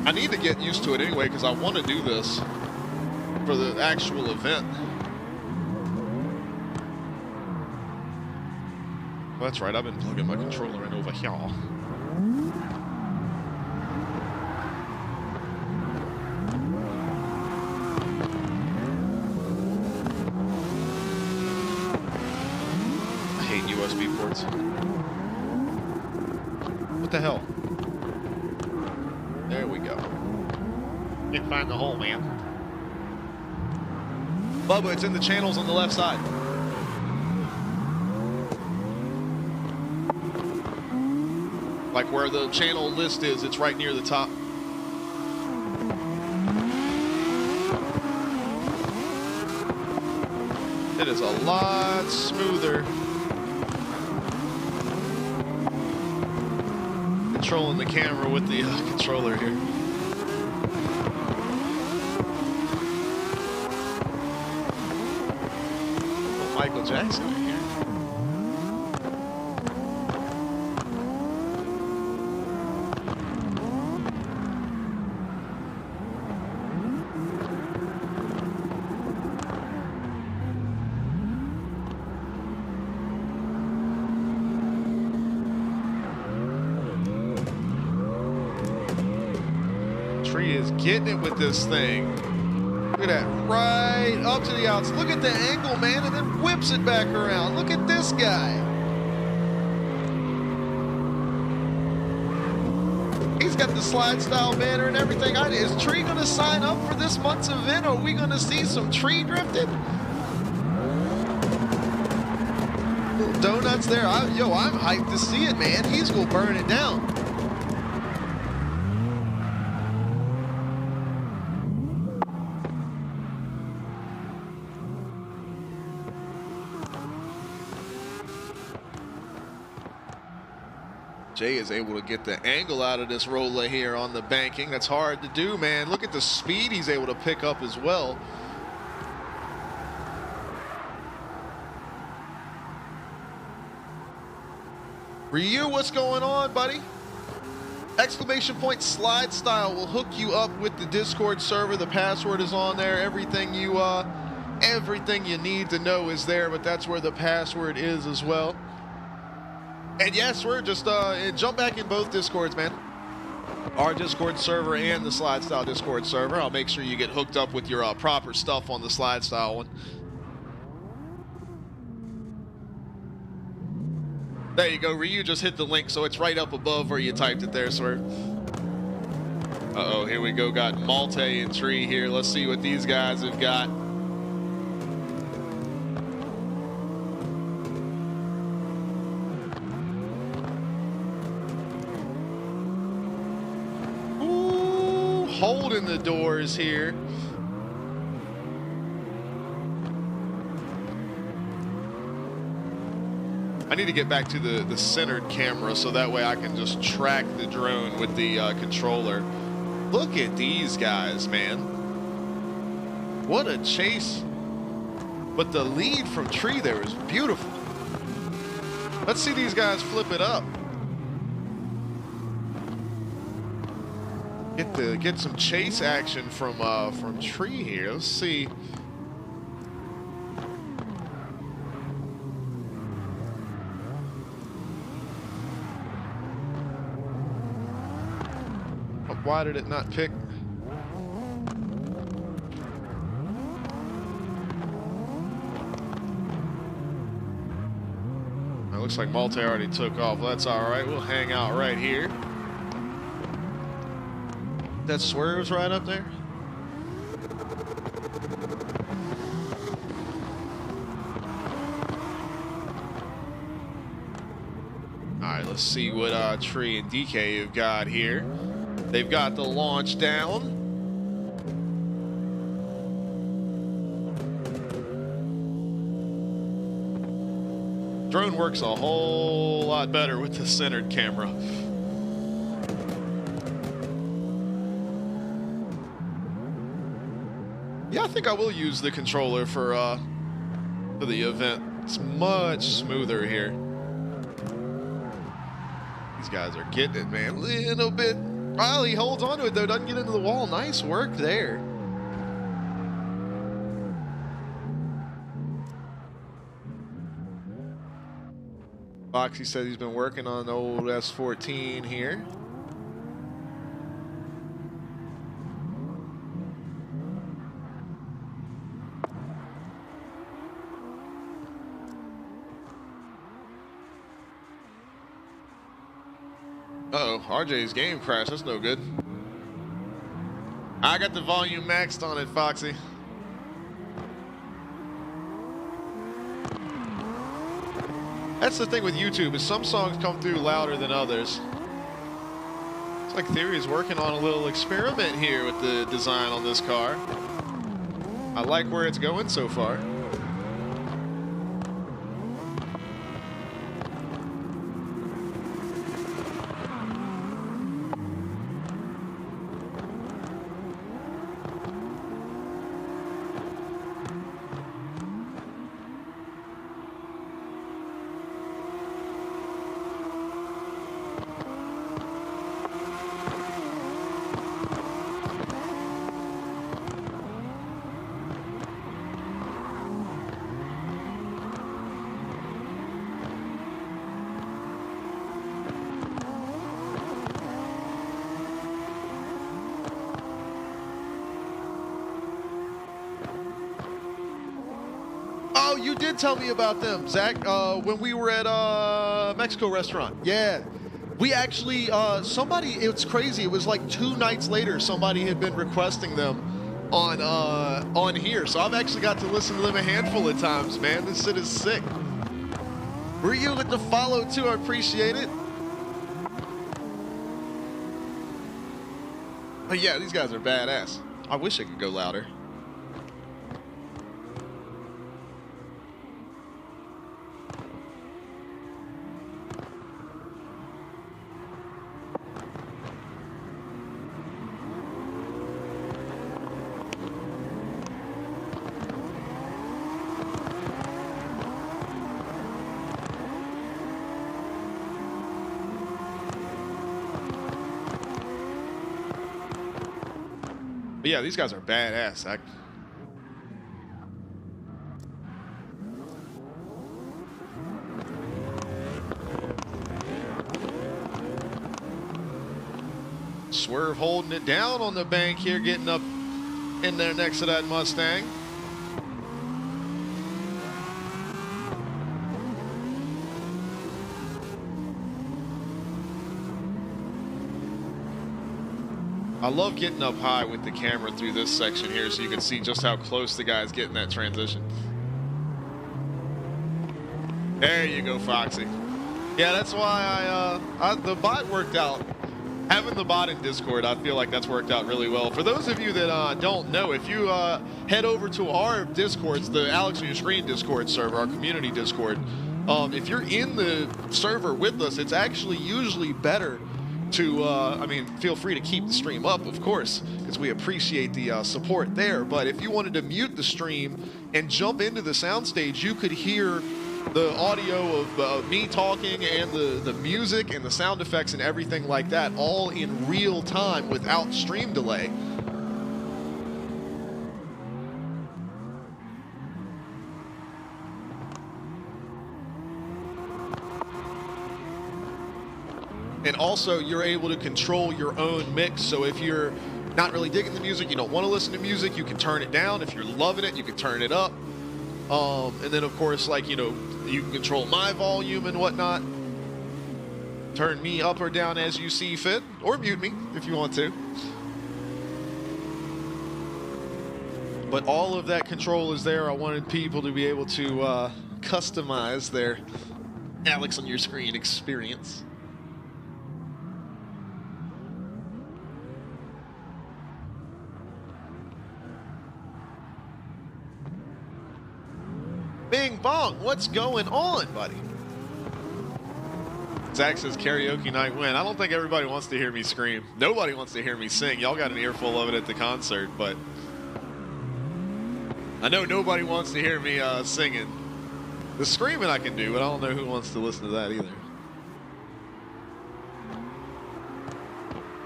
I need to get used to it anyway because I want to do this for the actual event. Well, that's right, I've been plugging my controller in over here. I hate USB ports. What the hell? Can't find the hole, man. Bubba, it's in the channels on the left side. Like where the channel list is, it's right near the top. It is a lot smoother controlling the camera with the controller here. Oh, Michael Jackson in here. Tree is getting it with this thing. Look at that, right up to the outside. Look at the angle, man, and then whips it back around. Look at this guy. He's got the slide style banner and everything. Is Tree gonna sign up for this month's event? Or are we gonna see some tree drifting? Little donuts there. I'm hyped to see it, man. He's gonna burn it down. Jay is able to get the angle out of this roller here on the banking. That's hard to do, man. Look at the speed he's able to pick up as well. Ryu, what's going on, buddy? Exclamation point slide style will hook you up with the Discord server. The password is on there. Everything you need to know is there, but that's where the password is as well. And yes, we're just jump back in both Discords, man. Our Discord server and the Slide Style Discord server. I'll make sure you get hooked up with your proper stuff on the Slide Style one. There you go, Ryu just hit the link, so it's right up above where you typed it there, sir. Uh-oh, here we go. Got Malte and Tree here. Let's see what these guys have got. Holding the doors here. I need to get back to the centered camera so that way I can just track the drone with the controller. Look at these guys, man. What a chase. But the lead from Tree there is beautiful. Let's see these guys flip it up. Get some chase action from Tree here. Let's see. Why did it not pick? It looks like Malte already took off. That's all right. We'll hang out right here. That swerves right up there. All right, let's see what Tree and DK have got here. They've got the launch down. Drone works a whole lot better with the centered camera. Yeah, I think I will use the controller for the event. It's much smoother here. These guys are getting it, man. A little bit. Well, he holds on to it, though. Doesn't get into the wall. Nice work there. Foxy said he's been working on the old S14 here. Uh-oh, RJ's game crashed. That's no good. I got the volume maxed on it, Foxy. That's the thing with YouTube, is some songs come through louder than others. It's like Theory is working on a little experiment here with the design on this car. I like where it's going so far. Oh, you did tell me about them, Zach, when we were at Mexico restaurant. Yeah. We actually, somebody, it's crazy. It was like 2 nights later, somebody had been requesting them on here. So I've actually got to listen to them a handful of times, man. This shit is sick. Ryu with the follow, too. I appreciate it. But yeah, these guys are badass. I wish I could go louder. But yeah, these guys are badass. Swerve holding it down on the bank here, getting up in there next to that Mustang. I love getting up high with the camera through this section here so you can see just how close the guy's getting that transition. There you go, Foxy. Yeah, that's why the bot worked out. Having the bot in Discord, I feel like that's worked out really well. For those of you that don't know, if you head over to our Discords, the Alex on Your Screen Discord server, our community Discord, if you're in the server with us, it's actually usually better to, I mean, feel free to keep the stream up, of course, because we appreciate the support there. But if you wanted to mute the stream and jump into the soundstage, you could hear the audio of me talking and the music and the sound effects and everything like that all in real time without stream delay. And also, you're able to control your own mix. So if you're not really digging the music, you don't want to listen to music, you can turn it down. If you're loving it, you can turn it up. And then, of course, like, you know, you can control my volume and whatnot. Turn me up or down as you see fit, or mute me if you want to. But all of that control is there. I wanted people to be able to customize their Alex on Your Screen experience. Bing bong, what's going on, buddy? Zach says karaoke night win. I don't think everybody wants to hear me scream. Nobody wants to hear me sing. Y'all got an earful of it at the concert, but I know nobody wants to hear me singing. The screaming I can do, but I don't know who wants to listen to that either.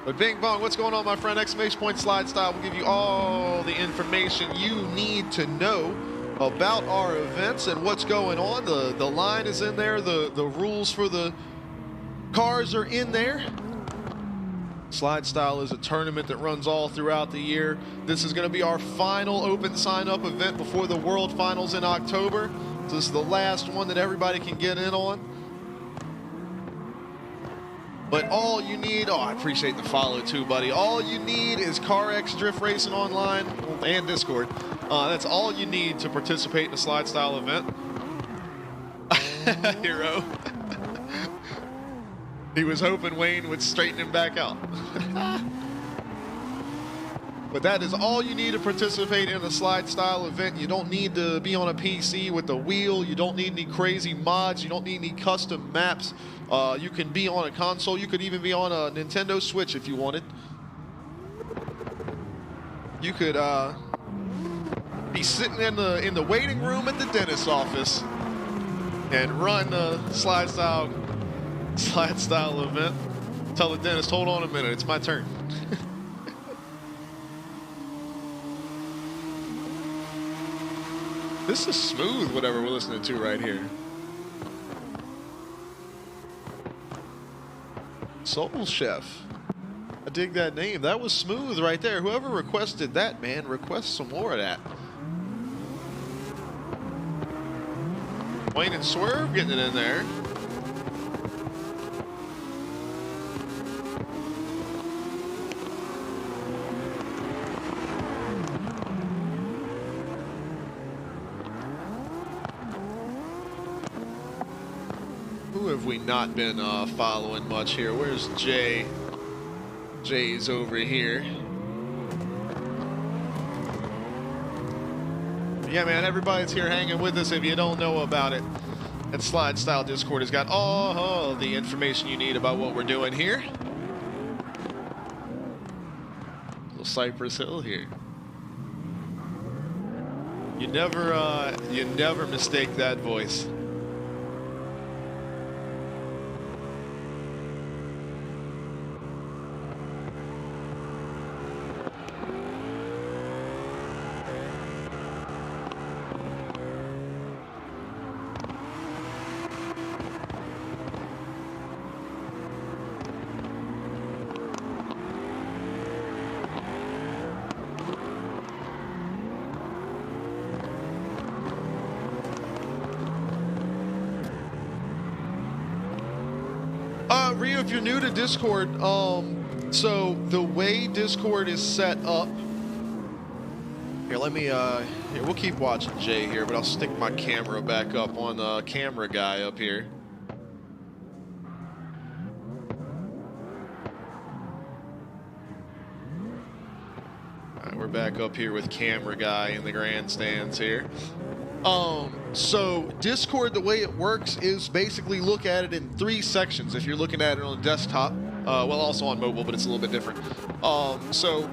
But Bing Bong, what's going on, my friend? Exclamation point slide style will give you all the information you need to know about our events and what's going on. The line is in there. The rules for the cars are in there. Slide Style is a tournament that runs all throughout the year. This is going to be our final open sign-up event before the World Finals in October. So this is the last one that everybody can get in on. But all you need, oh, I appreciate the follow too, buddy. All you need is CarX Drift Racing Online and Discord. That's all you need to participate in a slide style event. Hero. He was hoping Wayne would straighten him back out. But that is all you need to participate in a slide style event. You don't need to be on a PC with a wheel. You don't need any crazy mods. You don't need any custom maps. You can be on a console. You could even be on a Nintendo Switch if you wanted. You could be sitting in the waiting room at the dentist's office and run a slide style event. Tell the dentist, hold on a minute, it's my turn. This is smooth, whatever we're listening to right here. Soul Chef. I dig that name. That was smooth right there. Whoever requested that, man, request some more of that. Wayne and Swerve getting it in there. Who have we not been following much here? Where's Jay? Jay's over here. Yeah, man, everybody's here hanging with us. If you don't know about it, that Slide Style Discord has got all the information you need about what we're doing here. Little Cypress Hill here. You never mistake that voice. Rio, if you're new to Discord, so the way Discord is set up, here, let me, here, we'll keep watching Jay here, but I'll stick my camera back up on the camera guy up here. All right, we're back up here with camera guy in the grandstands here. So Discord, the way it works is basically look at it in 3 sections. If you're looking at it on a desktop, well, also on mobile, but it's a little bit different. So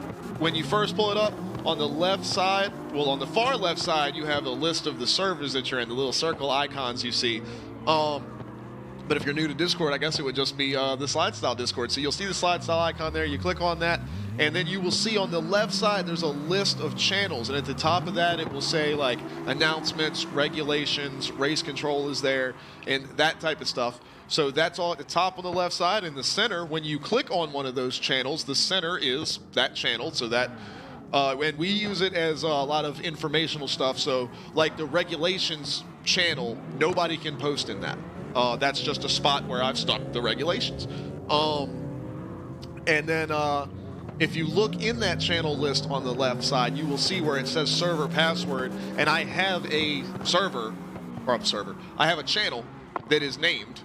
when you first pull it up, on the left side, well, on the far left side, you have a list of the servers that you're in, the little circle icons you see. But if you're new to Discord, I guess it would just be the Slide Style Discord. So you'll see the Slide Style icon there. You click on that, and then you will see on the left side there's a list of channels. And at the top of that, it will say, like, announcements, regulations, race control is there, and that type of stuff. So that's all at the top on the left side. In the center, when you click on one of those channels, the center is that channel. So that, and we use it as a lot of informational stuff. So, like the regulations channel, nobody can post in that. That's just a spot where I've stuck the regulations. And then if you look in that channel list on the left side, you will see where it says server password. And I have a server, I have a channel that is named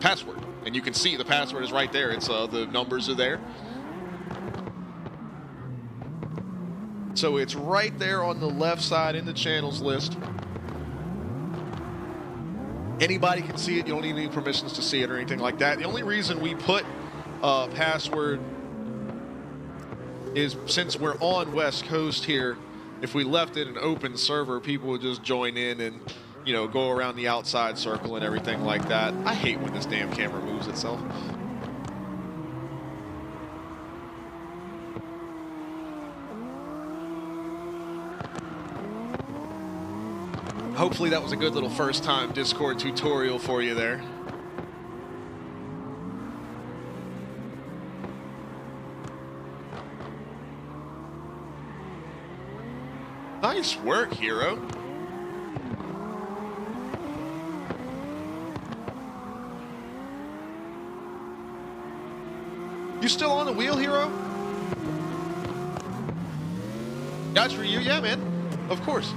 password. And you can see the password is right there. It's the numbers are there. So it's right there on the left side in the channels list. Anybody can see it. You don't need any permissions to see it or anything like that. The only reason we put password is since we're on West Coast here, if we left it an open server, people would just join in and, you know, go around the outside circle and everything like that. I hate when this damn camera moves itself. Hopefully that was a good little first time Discord tutorial for you there. Nice work, Hero. You still on the wheel, Hero? That's for you, yeah, man. Of course.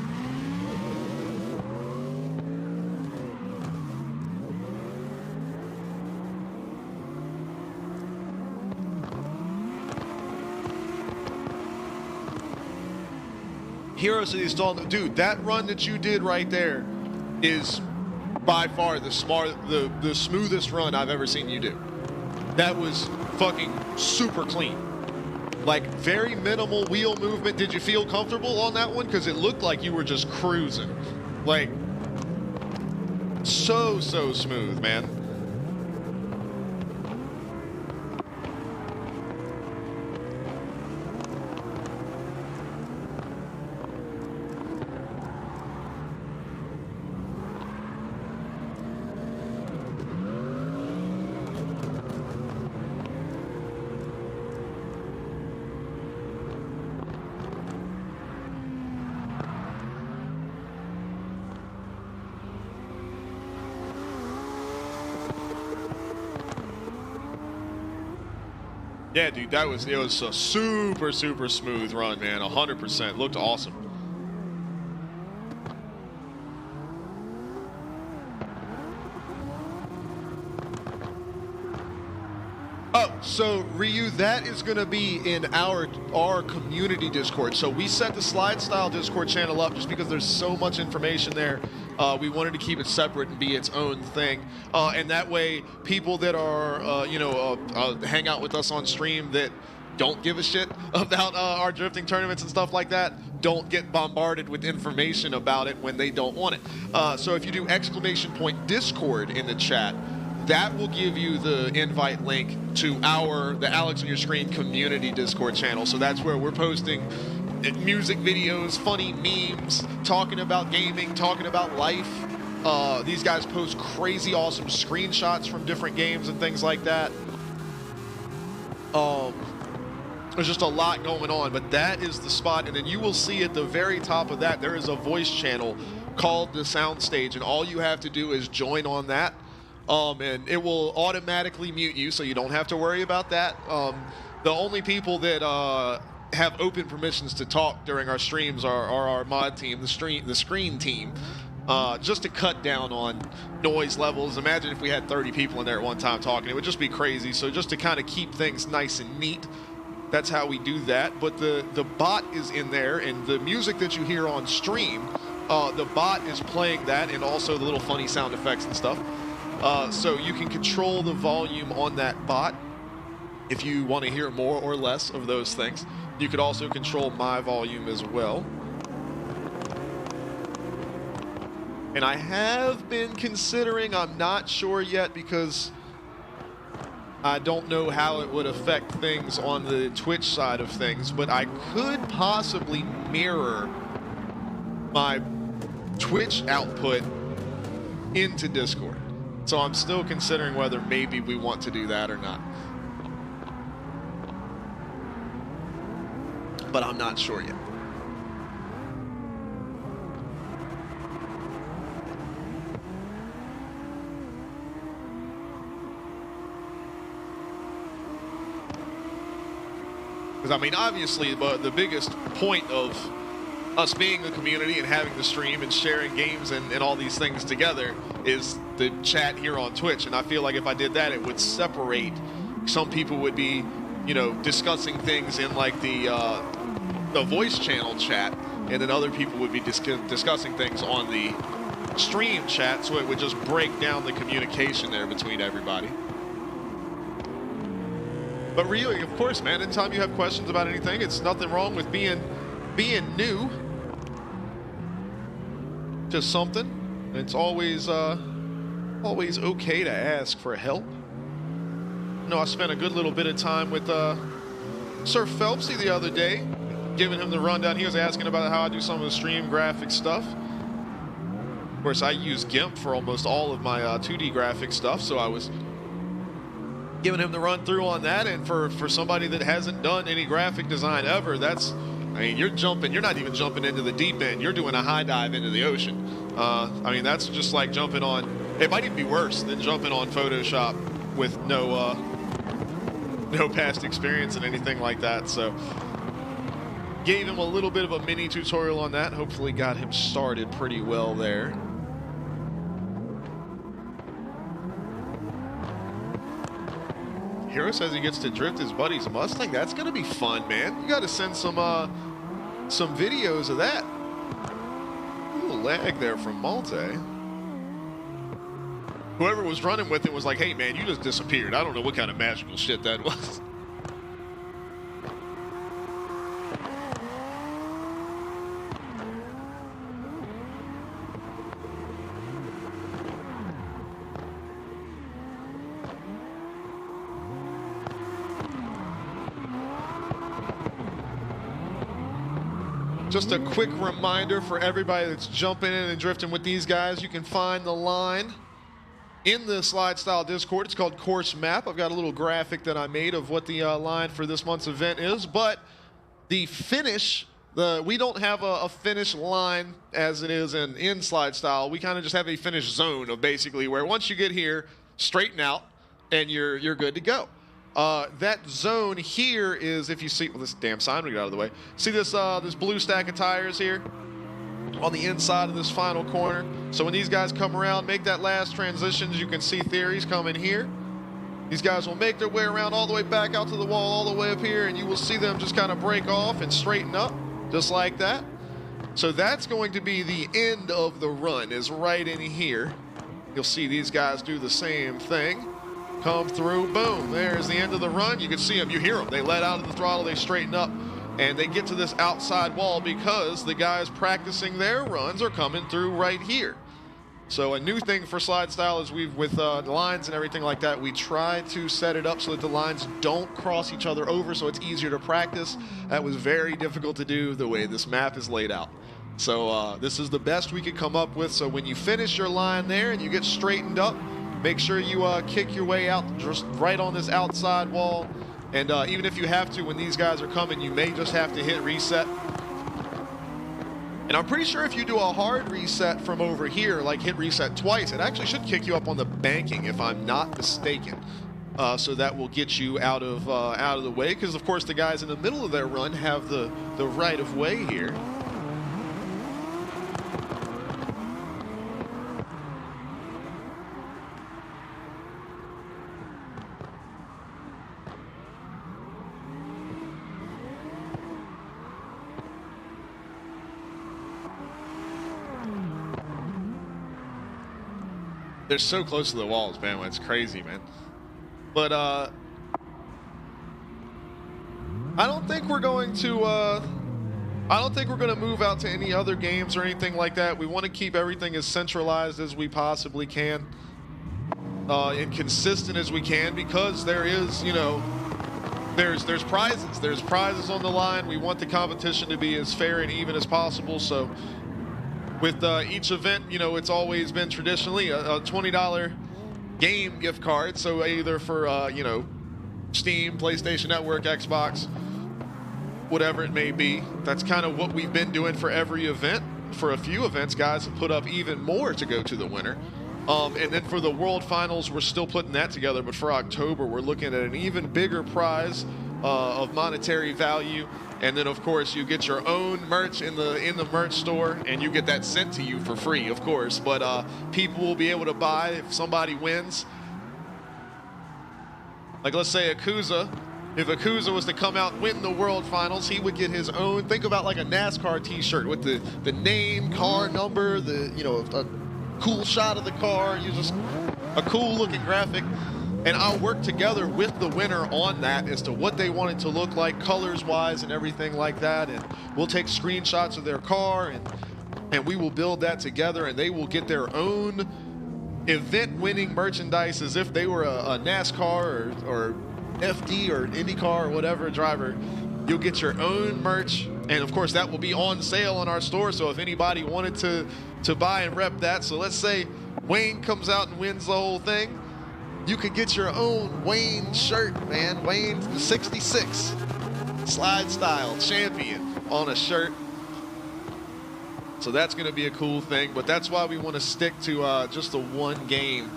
Hero said he's still on the... Dude, that run that you did right there is by far the smoothest run I've ever seen you do. That was fucking super clean. Like, very minimal wheel movement. Did you feel comfortable on that one? Because it looked like you were just cruising. Like, so smooth, man. Yeah, dude, it was a super smooth run, man. 100%. Looked awesome. Oh, so Ryu, that is going to be in our community Discord. So we set the SLIDESTYLE Discord channel up just because there's so much information there. We wanted to keep it separate and be its own thing. And that way, people that are, hang out with us on stream that don't give a shit about our drifting tournaments and stuff like that don't get bombarded with information about it when they don't want it. So if you do !Discord in the chat, that will give you the invite link to the Alex on Your Screen community Discord channel. So that's where we're posting music videos, funny memes, talking about gaming, talking about life. These guys post crazy awesome screenshots from different games and things like that. There's just a lot going on, but that is the spot. And then you will see at the very top of that, there is a voice channel called the Soundstage, and all you have to do is join on that. And it will automatically mute you, so you don't have to worry about that. The only people that have open permissions to talk during our streams are our mod team, the screen team, just to cut down on noise levels. Imagine if we had 30 people in there at one time talking. It would just be crazy. So just to kind of keep things nice and neat, that's how we do that. But the bot is in there, and the music that you hear on stream, the bot is playing that, and also the little funny sound effects and stuff. So you can control the volume on that bot if you want to hear more or less of those things. You could also control my volume as well. And I have been considering, I'm not sure yet because I don't know how it would affect things on the Twitch side of things, but I could possibly mirror my Twitch output into Discord. So I'm still considering whether maybe we want to do that or not. But I'm not sure yet. Because, I mean, obviously, the biggest point of us being a community and having the stream and sharing games and all these things together is the chat here on Twitch. And I feel like if I did that, it would separate. Some people would be, you know, discussing things in, like, the voice channel chat, and then other people would be discussing things on the stream chat, so it would just break down the communication there between everybody. But really, of course, man, anytime you have questions about anything, it's nothing wrong with being new to something. It's always okay to ask for help. You know, I spent a good little bit of time with Sir Phelpsy the other day, giving him the rundown. He was asking about how I do some of the stream graphic stuff. Of course, I use GIMP for almost all of my 2D graphic stuff, so I was giving him the run through on that. And for somebody that hasn't done any graphic design ever, that's, I mean, you're not even jumping into the deep end. You're doing a high dive into the ocean. I mean, that's just like jumping on, it might even be worse than jumping on Photoshop with no no past experience in anything like that. So gave him a little bit of a mini tutorial on that. Hopefully got him started pretty well there. Hero says he gets to drift his buddy's Mustang. That's gonna be fun, man. You got to send some videos of that. A little lag there from Malte. Whoever was running with him was like, "Hey, man, you just disappeared." I don't know what kind of magical shit that was. Just a quick reminder for everybody that's jumping in and drifting with these guys, you can find the line in the SLIDESTYLE Discord. It's called Course Map. I've got a little graphic that I made of what the line for this month's event is, but the finish, we don't have a finish line as it is in SLIDESTYLE. We kind of just have a finish zone of basically where once you get here, straighten out, and you're good to go. That zone here is, if you see, well, this damn sign we got out of the way. See this this blue stack of tires here on the inside of this final corner. So when these guys come around, make that last transition, you can see Theory's coming here. These guys will make their way around all the way back out to the wall, all the way up here, and you will see them just kind of break off and straighten up, just like that. So that's going to be the end of the run, is right in here. You'll see these guys do the same thing. Come through, boom, there's the end of the run. You can see them, you hear them. They let out of the throttle, they straighten up, and they get to this outside wall because the guys practicing their runs are coming through right here. So a new thing for SLIDESTYLE is with lines and everything like that, we try to set it up so that the lines don't cross each other over, so it's easier to practice. That was very difficult to do the way this map is laid out. So this is the best we could come up with. So when you finish your line there and you get straightened up, make sure you kick your way out just right on this outside wall. And even if you have to, when these guys are coming, you may just have to hit reset. And I'm pretty sure if you do a hard reset from over here, like hit reset twice, it actually should kick you up on the banking, if I'm not mistaken. So that will get you out of the way, because of course the guys in the middle of their run have the right of way here. They're so close to the walls, man. It's crazy, man. But I don't think we're going to move out to any other games or anything like that. We want to keep everything as centralized as we possibly can, and consistent as we can, because there is, you know, there's prizes. There's prizes on the line. We want the competition to be as fair and even as possible. So with each event, you know, it's always been traditionally a $20 game gift card. So either for, you know, Steam, PlayStation Network, Xbox, whatever it may be. That's kind of what we've been doing for every event. For a few events, guys have put up even more to go to the winner. And then for the World Finals, we're still putting that together. But for October, we're looking at an even bigger prize of monetary value. And then, of course, you get your own merch in the merch store, and you get that sent to you for free, of course. But people will be able to buy if somebody wins. Like, let's say Akuza. If Akuza was to come out and win the World Finals, he would get his own. Think about like a NASCAR T-shirt with the name, car number, you know, a cool shot of the car, just a cool looking graphic. And I'll work together with the winner on that as to what they want it to look like, colors-wise and everything like that. And we'll take screenshots of their car, and we will build that together, and they will get their own event-winning merchandise as if they were a NASCAR or FD or IndyCar or whatever driver. You'll get your own merch, and of course that will be on sale on our store. So if anybody wanted to buy and rep that, so let's say Wayne comes out and wins the whole thing, you could get your own Wayne shirt, man. Wayne the 66 SLIDESTYLE champion on a shirt. So that's going to be a cool thing, but that's why we want to stick to just the one game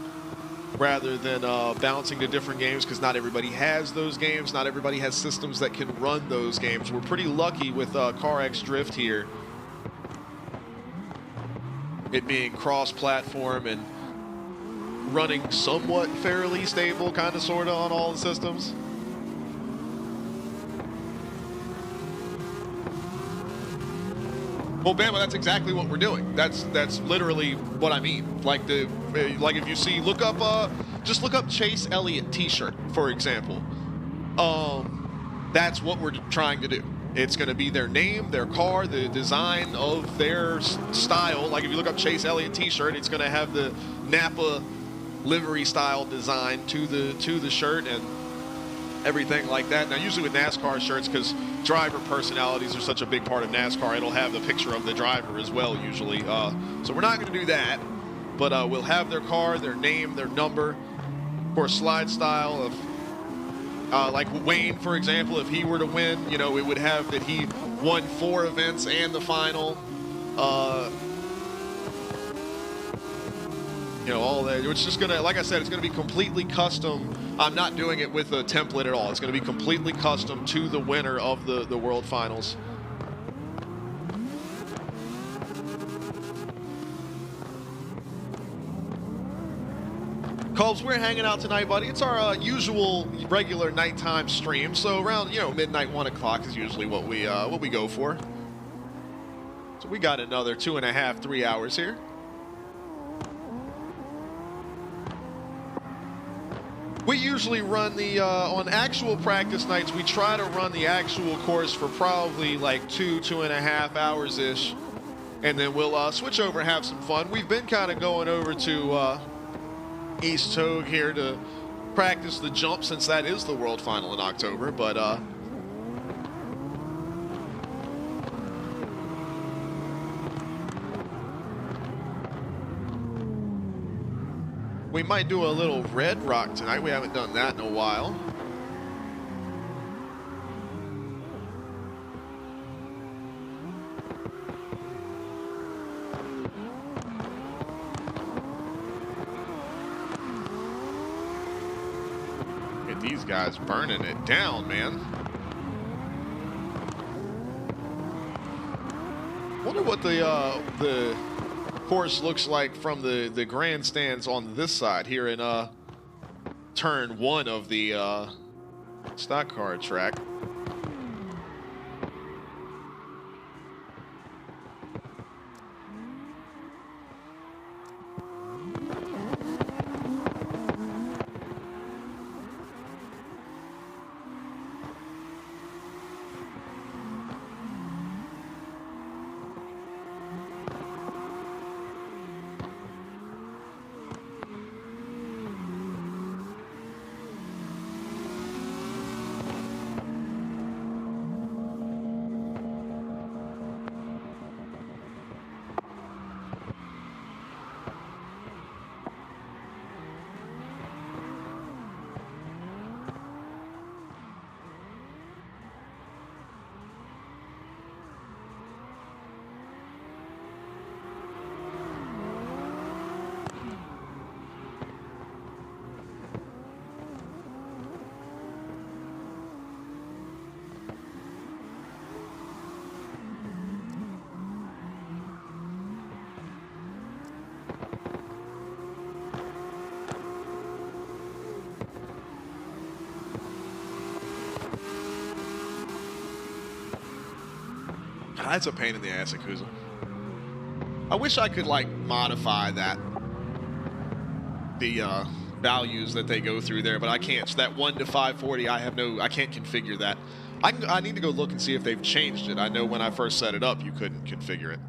rather than bouncing to different games, because not everybody has those games. Not everybody has systems that can run those games. We're pretty lucky with CarX Drift here, it being cross-platform and running somewhat fairly stable, kind of, sort of, on all the systems. Well, Bama, that's exactly what we're doing. That's literally what I mean. Like if you see, just look up Chase Elliott T-shirt, for example. That's what we're trying to do. It's going to be their name, their car, the design of their style. Like if you look up Chase Elliott T-shirt, it's going to have the Napa livery style design to the shirt and everything like that. Now, usually with NASCAR shirts, because driver personalities are such a big part of NASCAR, it'll have the picture of the driver as well, usually. So we're not going to do that, but we'll have their car, their name, their number. Of course, slide style of, like Wayne, for example, if he were to win, you know, it would have that he won 4 events and the final. You know, all that. It's just gonna, like I said, it's gonna be completely custom. I'm not doing it with a template at all. It's gonna be completely custom to the winner of the World Finals. Cubs, we're hanging out tonight, buddy. It's our usual regular nighttime stream. So around, you know, midnight, 1 o'clock is usually what we go for. So we got another 2.5, 3 hours here. We usually run the, on actual practice nights, we try to run the actual course for probably like 2.5 hours-ish. And then we'll switch over and have some fun. We've been kind of going over to East Togue here to practice the jump, since that is the World Final in October. But we might do a little Red Rock tonight. We haven't done that in a while. Get these guys burning it down, man. Wonder what the course looks like from the grandstands on this side here in turn 1 of the stock car track. That's a pain in the ass, Yakuza. I wish I could, like, modify that, the values that they go through there, but I can't. So that 1 to 540, I can't configure that. I need to go look and see if they've changed it. I know when I first set it up, you couldn't configure it.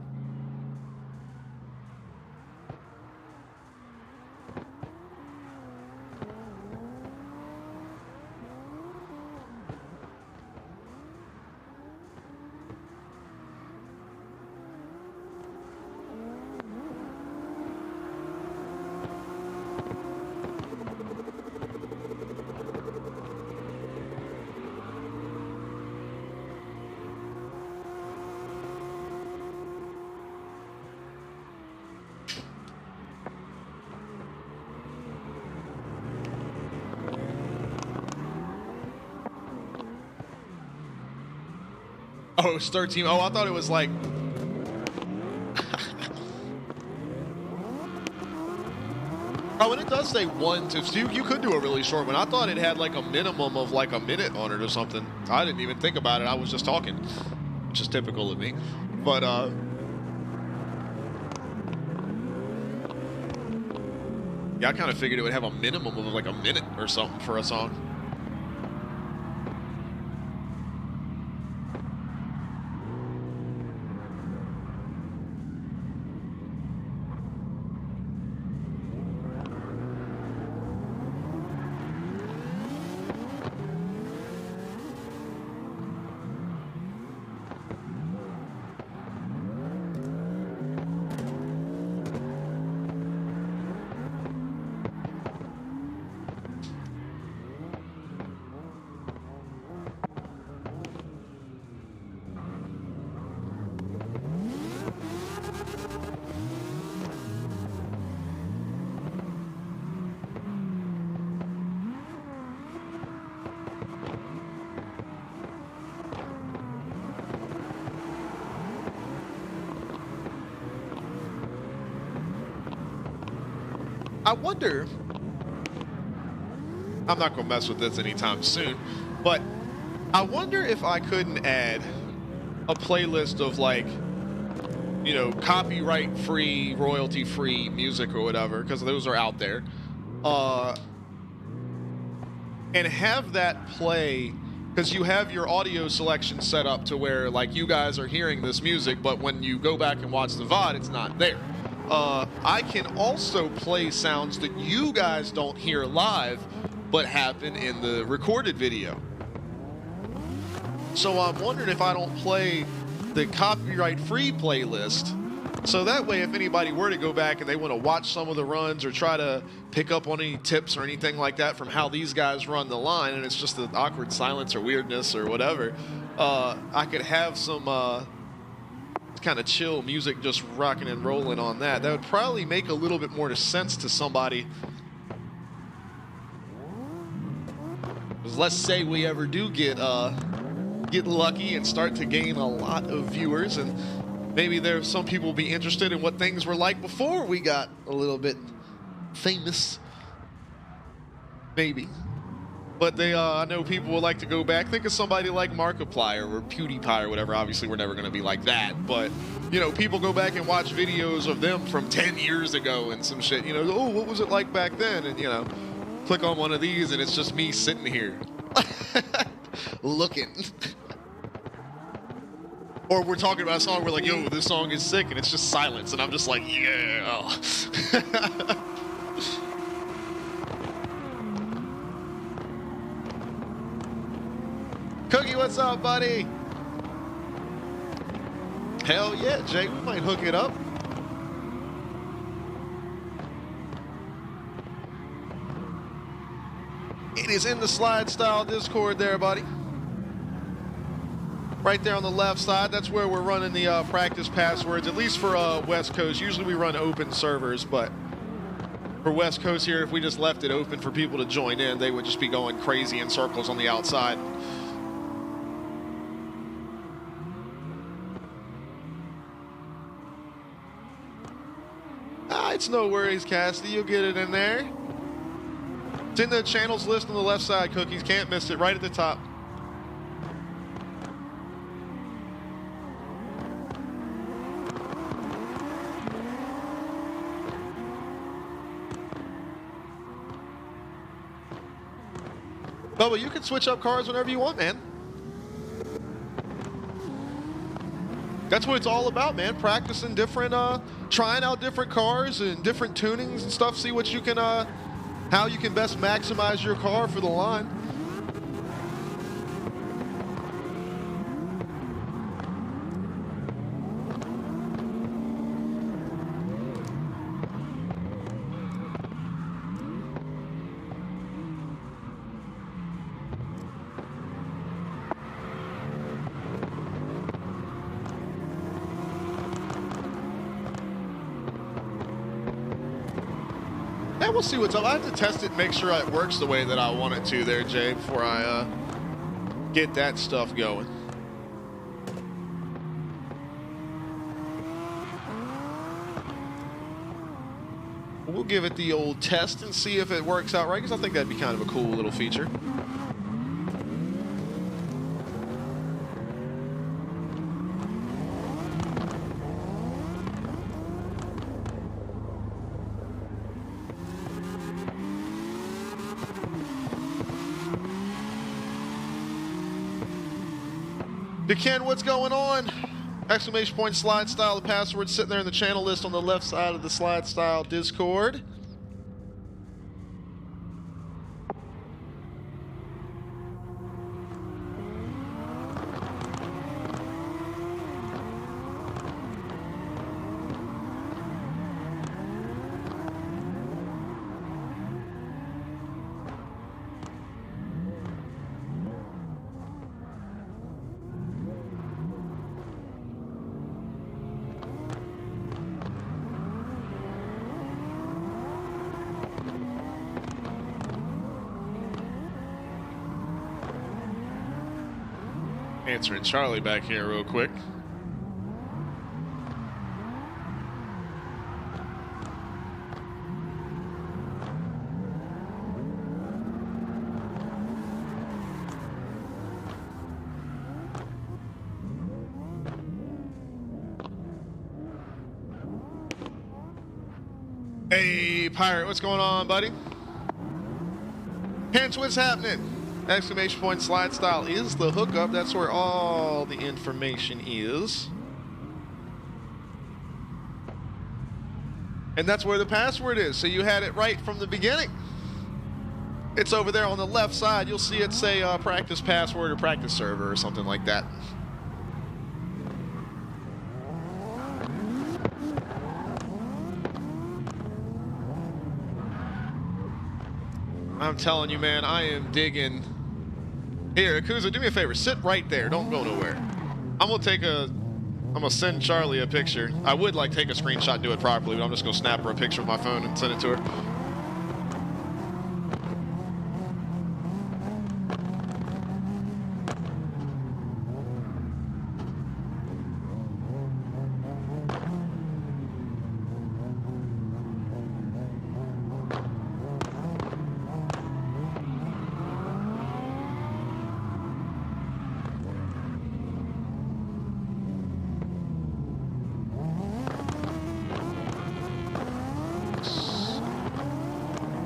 Oh, it was 13. Oh, I thought it was like... Oh, and it does say 1 to... So you could do a really short one. I thought it had like a minimum of like a minute on it or something. I didn't even think about it. I was just talking, which is typical of me. But, yeah, I kind of figured it would have a minimum of like a minute or something for a song. I wonder, I'm not going to mess with this anytime soon, but I wonder if I couldn't add a playlist of like, you know, copyright-free, royalty-free music or whatever, because those are out there, and have that play, because you have your audio selection set up to where like you guys are hearing this music, but when you go back and watch the VOD, it's not there. I can also play sounds that you guys don't hear live, but happen in the recorded video. So I'm wondering if I don't play the copyright-free playlist, so that way if anybody were to go back and they want to watch some of the runs or try to pick up on any tips or anything like that from how these guys run the line, and it's just an awkward silence or weirdness or whatever, I could have some... kind of chill music just rocking and rolling on that. That would probably make a little bit more sense to somebody. Because let's say we ever do get lucky and start to gain a lot of viewers, and maybe there's some people will be interested in what things were like before we got a little bit famous. Maybe. But they, I know people would like to go back. Think of somebody like Markiplier or PewDiePie or whatever. Obviously, we're never going to be like that. But, you know, people go back and watch videos of them from 10 years ago and some shit. You know, oh, what was it like back then? And, you know, click on one of these and it's just me sitting here looking. Or we're talking about a song, we're like, yo, this song is sick. And it's just silence. And I'm just like, yeah. Cookie, what's up, buddy? Hell yeah, Jay, we might hook it up. It is in the SLIDESTYLE Discord there, buddy. Right there on the left side, that's where we're running the practice passwords, at least for West Coast. Usually we run open servers, but for West Coast here, if we just left it open for people to join in, they would just be going crazy in circles on the outside. It's no worries, Cassidy. You'll get it in there. It's in the channels list on the left side, Cookies. Can't miss it. Right at the top. Bubba, you can switch up cars whenever you want, man. That's what it's all about, man. Practicing different, trying out different cars and different tunings and stuff. See what you can, how you can best maximize your car for the line. We'll see what's up. I have to test it, make sure it works the way that I want it to there, Jay, before I get that stuff going. we'll give it the old test and see if it works out right, because I think that'd be kind of a cool little feature. Ken, what's going on? Exclamation point slide style, the password sitting there in the channel list on the left side of the slide style Discord. Answering Charlie back here real quick. Hey, Pirate, what's going on, buddy? Hence, what's happening? Exclamation point slide style is the hookup. That's where all the information is. And that's where the password is. So you had it right from the beginning. It's over there on the left side. You'll see it say practice password or practice server or something like that. I'm telling you, man, I am digging. Here, Akuza, do me a favor. Sit right there. Don't go nowhere. I'm gonna send Charlie a picture. I would like take a screenshot and do it properly, but I'm just gonna snap her a picture with my phone and send it to her.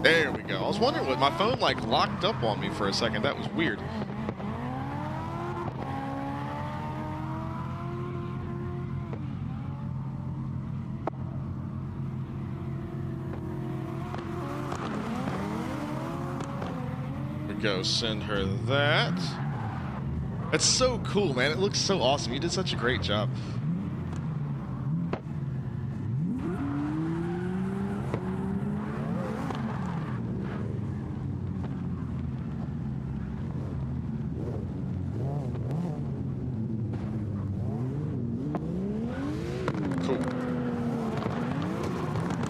There we go. I was wondering what my phone like locked up on me for a second. That was weird. There we go. Send her that. That's so cool, man. It looks so awesome. You did such a great job.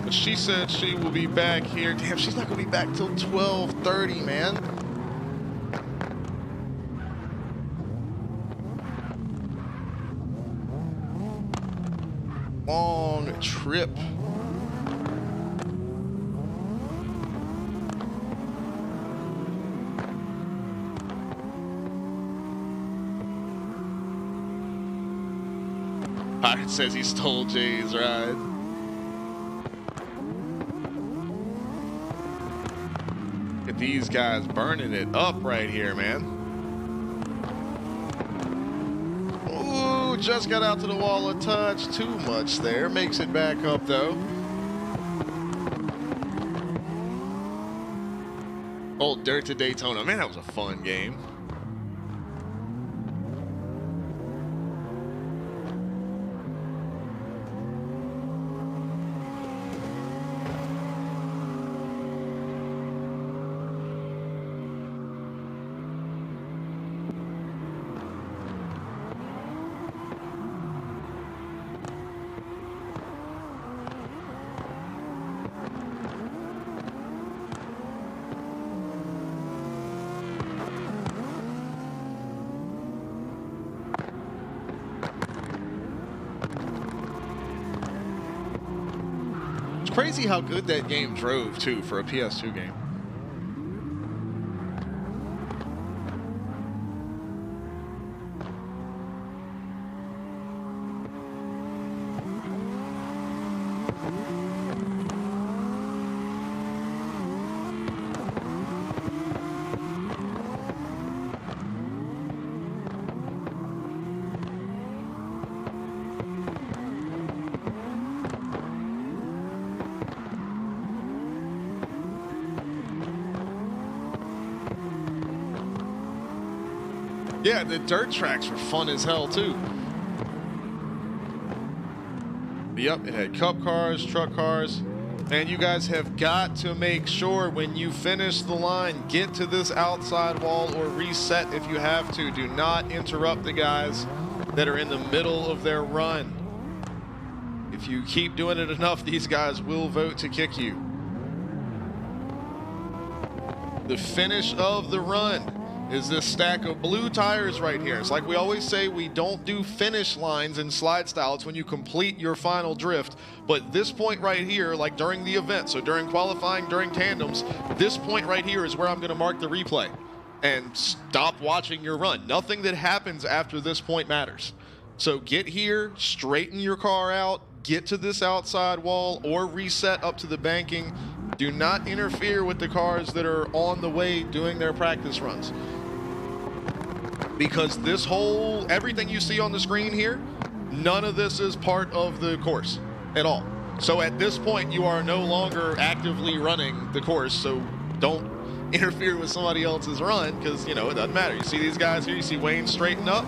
She said she will be back here. Damn, she's not going to be back till 12:30, man. Long trip. Pirate says he stole Jay's ride. These guys burning it up right here, man. Ooh, just got out to the wall of touch. Too much there. Makes it back up, though. Old Dirt to Daytona. Man, that was a fun game. Crazy how good that game drove, too, for a PS2 game. Yeah, the dirt tracks were fun as hell, too. Yep, it had cup cars, truck cars. And you guys have got to make sure when you finish the line, get to this outside wall or reset if you have to. Do not interrupt the guys that are in the middle of their run. If you keep doing it enough, these guys will vote to kick you. The finish of the run is this stack of blue tires right here. It's like we always say, we don't do finish lines in slide style. It's when you complete your final drift. But this point right here, like during the event, so during qualifying, during tandems, this point right here is where I'm going to mark the replay and stop watching your run. Nothing that happens after this point matters. So get here, straighten your car out, get to this outside wall or reset up to the banking. Do not interfere with the cars that are on the way doing their practice runs. Because this whole, everything you see on the screen here, none of this is part of the course at all. So at this point, you are no longer actively running the course, so don't interfere with somebody else's run, because, you know, it doesn't matter. You see these guys here, you see Wayne straighten up,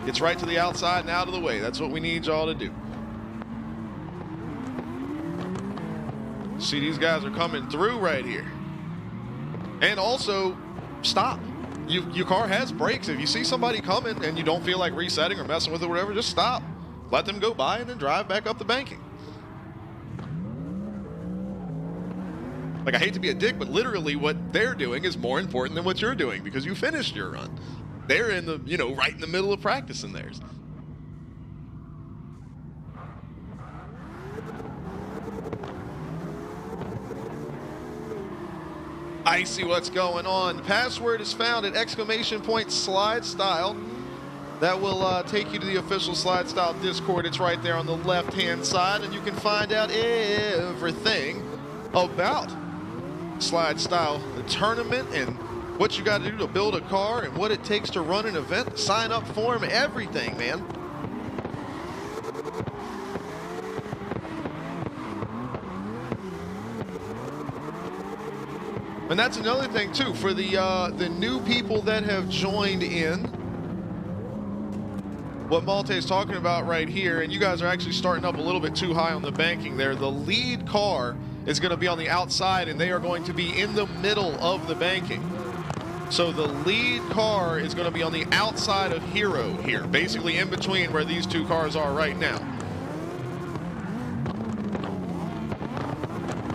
gets right to the outside and out of the way. That's what we need y'all to do. See, these guys are coming through right here. And also, stop. Your car has brakes. If you see somebody coming and you don't feel like resetting or messing with it or whatever, just stop. Let them go by and then drive back up the banking. Like, I hate to be a dick, but literally what they're doing is more important than what you're doing because you finished your run. They're in the, you know, right in the middle of practicing theirs. I see what's going on. The password is found at !SLIDESTYLE. That will take you to the official SLIDESTYLE Discord. It's right there on the left-hand side, and you can find out everything about SLIDESTYLE, the tournament, and what you got to do to build a car, and what it takes to run an event, sign up for them, everything, man. And that's another thing too, for the new people that have joined in, what Malte is talking about right here, and you guys are actually starting up a little bit too high on the banking there. The lead car is going to be on the outside, and they are going to be in the middle of the banking. So the lead car is going to be on the outside of Hero here, basically in between where these two cars are right now.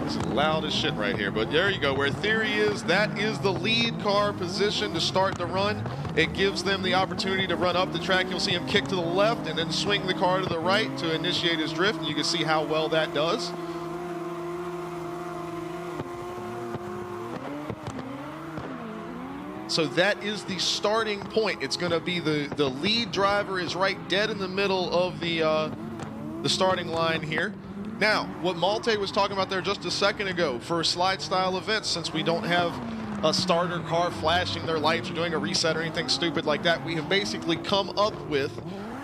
It's loud as shit right here, but there you go. Where Theory is, that is the lead car position to start the run. It gives them the opportunity to run up the track. You'll see him kick to the left and then swing the car to the right to initiate his drift, and you can see how well that does. So that is the starting point. It's going to be the lead driver is right dead in the middle of the starting line here. Now, what Malte was talking about there just a second ago, for SLIDESTYLE events, since we don't have a starter car flashing their lights or doing a reset or anything stupid like that, we have basically come up with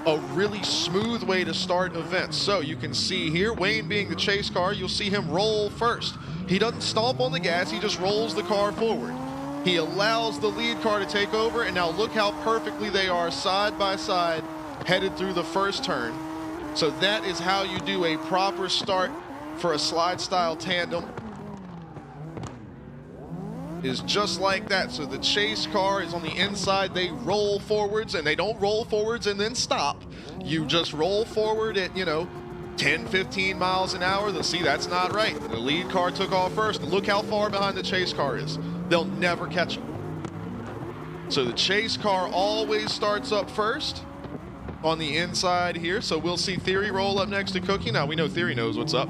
a really smooth way to start events. So you can see here, Wayne being the chase car, you'll see him roll first. He doesn't stomp on the gas, he just rolls the car forward. He allows the lead car to take over, and now look how perfectly they are side by side headed through the first turn. So that is how you do a proper start for a SLIDESTYLE tandem. Is just like that. So the chase car is on the inside. They roll forwards, and they don't roll forwards and then stop. You just roll forward at, you know, 10, 15 miles an hour. They'll see that's not right. The lead car took off first. And look how far behind the chase car is. They'll never catch him. So the chase car always starts up first on the inside here. So we'll see Theory roll up next to Cookie. Now we know Theory knows what's up.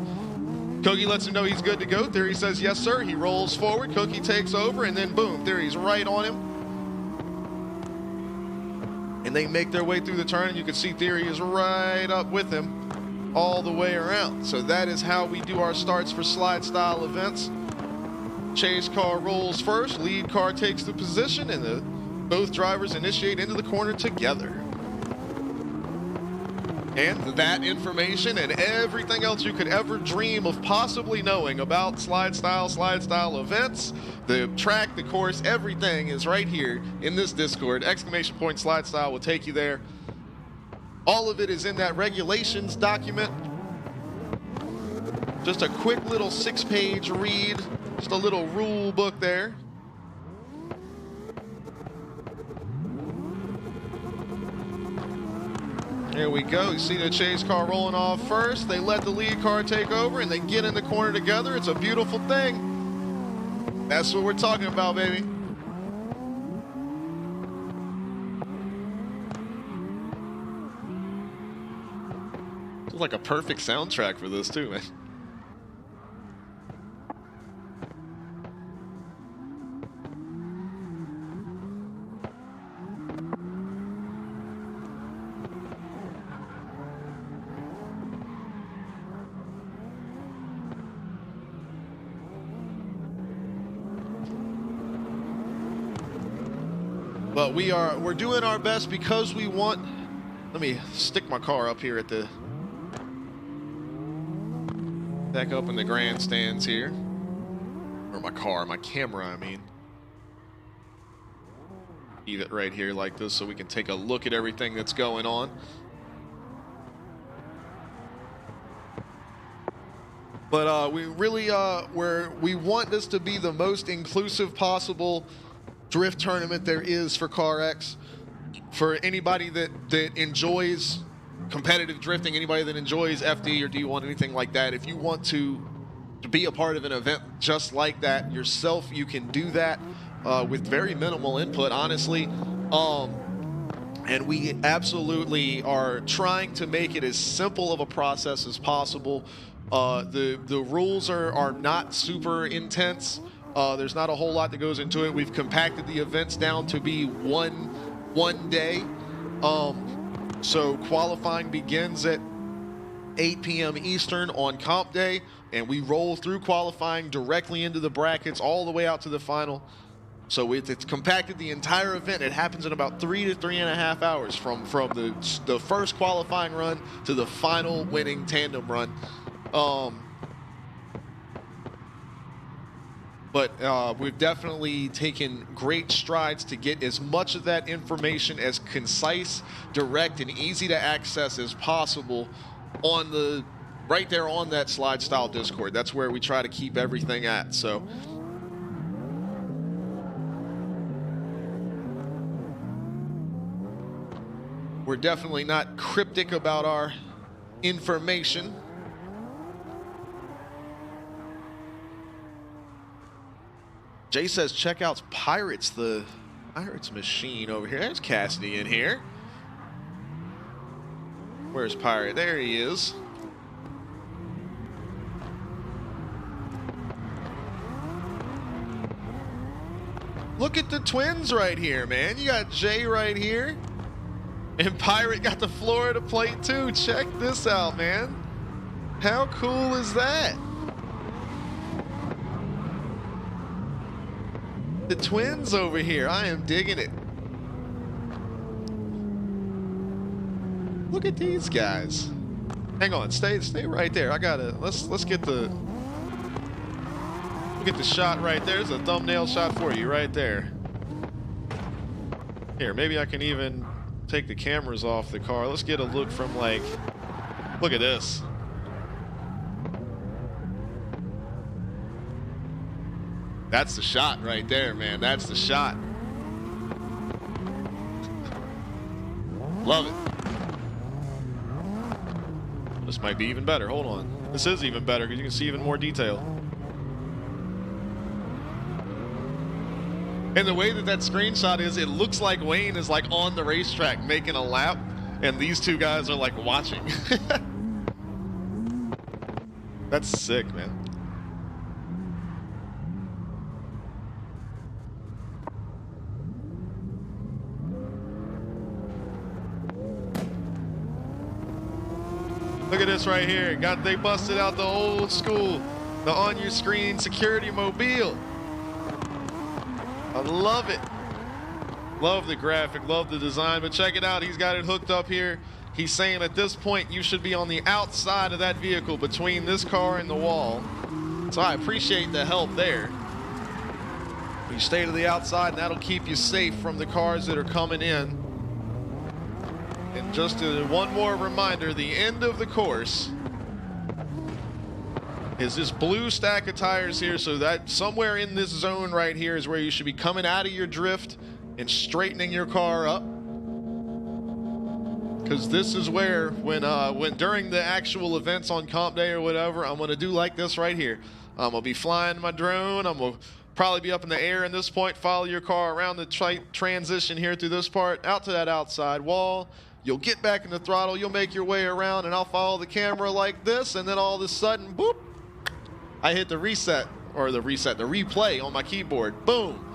Cookie lets him know he's good to go. Theory says yes, sir. He rolls forward. Cookie takes over, and then boom, Theory's right on him. And they make their way through the turn, and you can see Theory is right up with him all the way around. So that is how we do our starts for slide style events. Chase car rolls first, lead car takes the position, and both drivers initiate into the corner together. And that information and everything else you could ever dream of possibly knowing about slide style events, the track, the course, everything is right here in this Discord. !slide style will take you there. All of it is in that regulations document. Just a quick little 6-page read, just a little rule book there. There we go. You see the chase car rolling off first. They let the lead car take over, and they get in the corner together. It's a beautiful thing. That's what we're talking about, baby. It's like a perfect soundtrack for this, too, man. But we're doing our best because we want. Let me stick my car up here at the back up in the grandstands here, or my camera, I mean. Leave it right here like this so we can take a look at everything that's going on. But we really we want this to be the most inclusive possible drift tournament there is for CarX. For anybody that enjoys competitive drifting, anybody that enjoys FD or D1, anything like that, if you want to be a part of an event just like that yourself, you can do that with very minimal input, honestly. And we absolutely are trying to make it as simple of a process as possible. The rules are not super intense. There's not a whole lot that goes into it. We've compacted the events down to be one day. So qualifying begins at 8 p.m. Eastern on comp day, and we roll through qualifying directly into the brackets all the way out to the final. So it's compacted the entire event. It happens in about 3 to 3.5 hours from the first qualifying run to the final winning tandem run. But we've definitely taken great strides to get as much of that information as concise, direct, and easy to access as possible on right there on that Slide Style Discord. That's where we try to keep everything at. So we're definitely not cryptic about our information. Jay says, check out Pirates, the Pirates machine over here. There's Cassidy in here. Where's Pirate? There he is. Look at the twins right here, man. You got Jay right here. And Pirate got the Florida plate too. Check this out, man. How cool is that? The twins over here. I am digging it. Look at these guys. Hang on, stay right there. I gotta let's get the shot right there. There's a thumbnail shot for you right there. Here, maybe I can even take the cameras off the car. Let's get a look from like, look at this. That's the shot right there, man. That's the shot. Love it. This might be even better. Hold on. This is even better because you can see even more detail. And the way that screenshot is, it looks like Wayne is like on the racetrack making a lap, and these two guys are like watching. That's sick, man. Look at this right here. They busted out the old school, the on-your-screen security mobile. I love it. Love the graphic, love the design, but check it out. He's got it hooked up here. He's saying at this point you should be on the outside of that vehicle between this car and the wall. So I appreciate the help there. You stay to the outside and that'll keep you safe from the cars that are coming in. And just one more reminder, the end of the course is this blue stack of tires here, so that somewhere in this zone right here is where you should be coming out of your drift and straightening your car up. Because this is where, when during the actual events on comp day or whatever, I'm going to do like this right here. I'm going to be flying my drone. I'm going to probably be up in the air in this point, follow your car around the transition here through this part, out to that outside wall. You'll get back in the throttle, you'll make your way around, and I'll follow the camera like this, and then all of a sudden, boop, I hit the replay on my keyboard. Boom.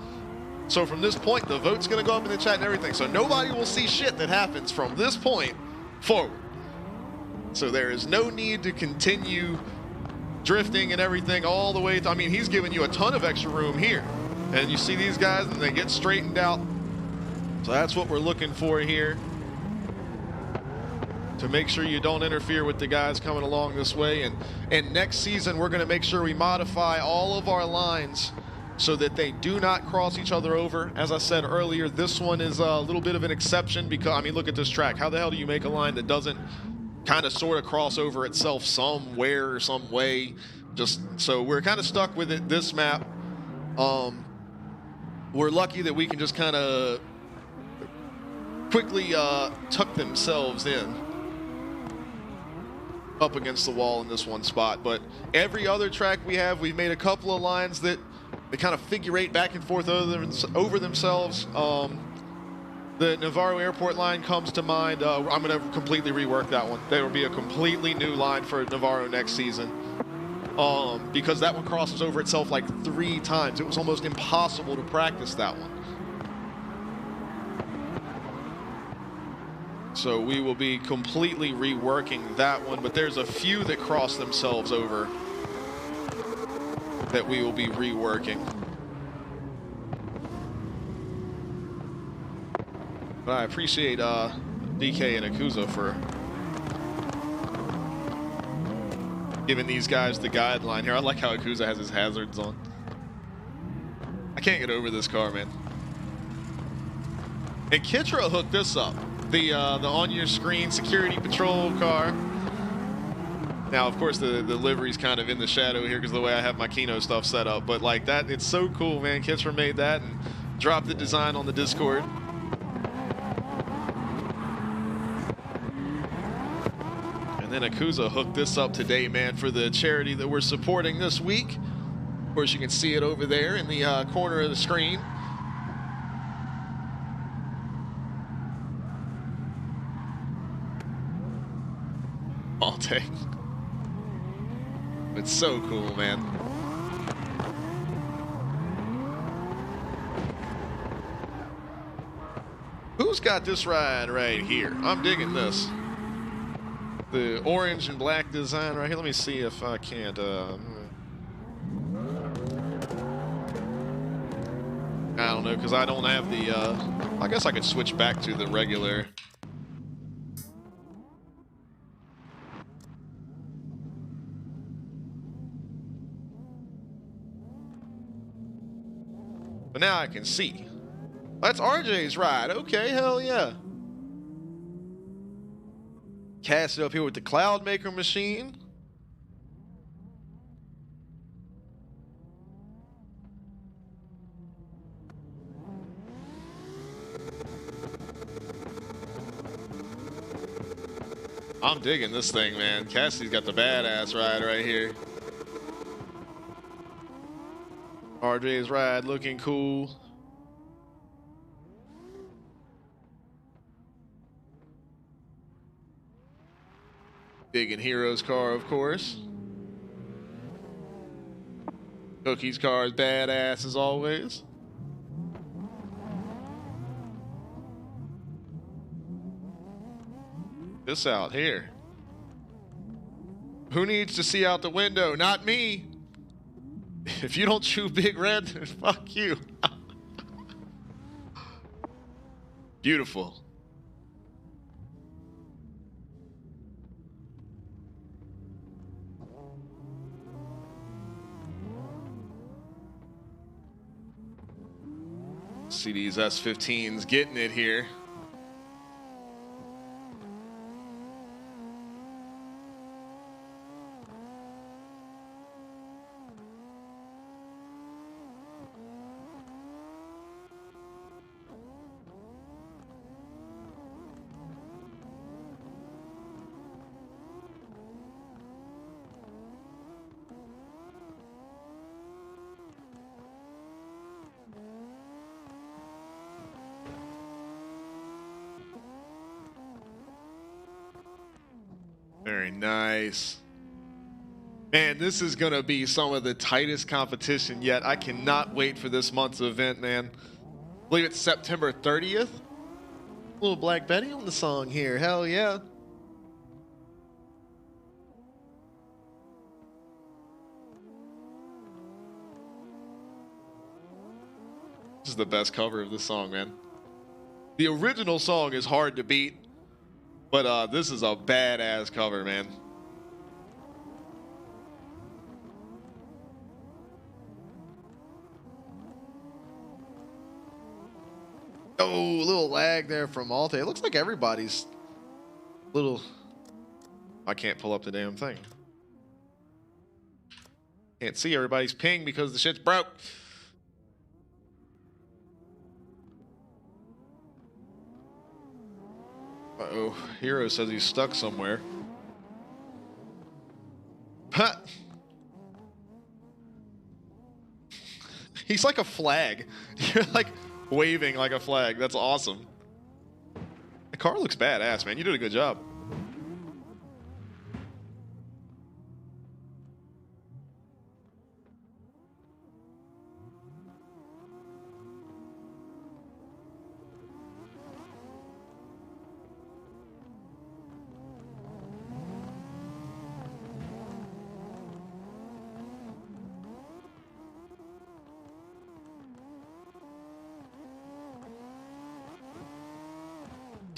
So from this point, the vote's going to go up in the chat and everything. So nobody will see shit that happens from this point forward. So there is no need to continue drifting and everything all the way. I mean, he's giving you a ton of extra room here. And you see these guys, and they get straightened out. So that's what we're looking for here, to make sure you don't interfere with the guys coming along this way. And next season, we're going to make sure we modify all of our lines so that they do not cross each other over. As I said earlier, this one is a little bit of an exception because, I mean, look at this track. How the hell do you make a line that doesn't kind of sort of cross over itself somewhere or some way? Just so we're kind of stuck with it this map. We're lucky that we can just kind of quickly tuck themselves in up against the wall in this one spot. But every other track we have, we've made a couple of lines that they kind of figure eight back and forth over themselves. The Navarro Airport line comes to mind. I'm going to completely rework that one. There will be a completely new line for Navarro next season, because that one crosses over itself like 3 times. It was almost impossible to practice that one. So we will be completely reworking that one, but there's a few that cross themselves over that we will be reworking. But I appreciate DK and Akuza for giving these guys the guideline here. I like how Akuza has his hazards on. I can't get over this car, man. And Kitra hooked this up. The on-your-screen security patrol car. Now, of course, the livery's kind of in the shadow here because of the way I have my Kino stuff set up. But like that, it's so cool, man. Kitra made that and dropped the design on the Discord. And then Akuza hooked this up today, man, for the charity that we're supporting this week. Of course, you can see it over there in the corner of the screen. All day. It's so cool, man. Who's got this ride right here? I'm digging this. The orange and black design right here. Let me see if I can't. I don't know, because I don't have the. I guess I could switch back to the regular. But now I can see. That's RJ's ride. Okay, hell yeah. Cast it up here with the Cloud Maker machine. I'm digging this thing, man. Cassie's got the badass ride right here. RJ's ride looking cool. Digging Hero's car, of course. Cookie's car is badass as always. This out here. Who needs to see out the window? Not me. If you don't chew Big Red, then fuck you. Beautiful. See these S15s getting it here. Very nice. Man, this is going to be some of the tightest competition yet. I cannot wait for this month's event, man. I believe it's September 30th. Little Black Betty on the song here. Hell yeah. This is the best cover of this song, man. The original song is hard to beat. But this is a badass cover, man. Oh, a little lag there from Alte. It looks like everybody's little... I can't pull up the damn thing. Can't see everybody's ping because the shit's broke. Uh-oh, Hero says he's stuck somewhere. Huh. He's like a flag. You're like waving like a flag. That's awesome. The car looks badass, man. You did a good job.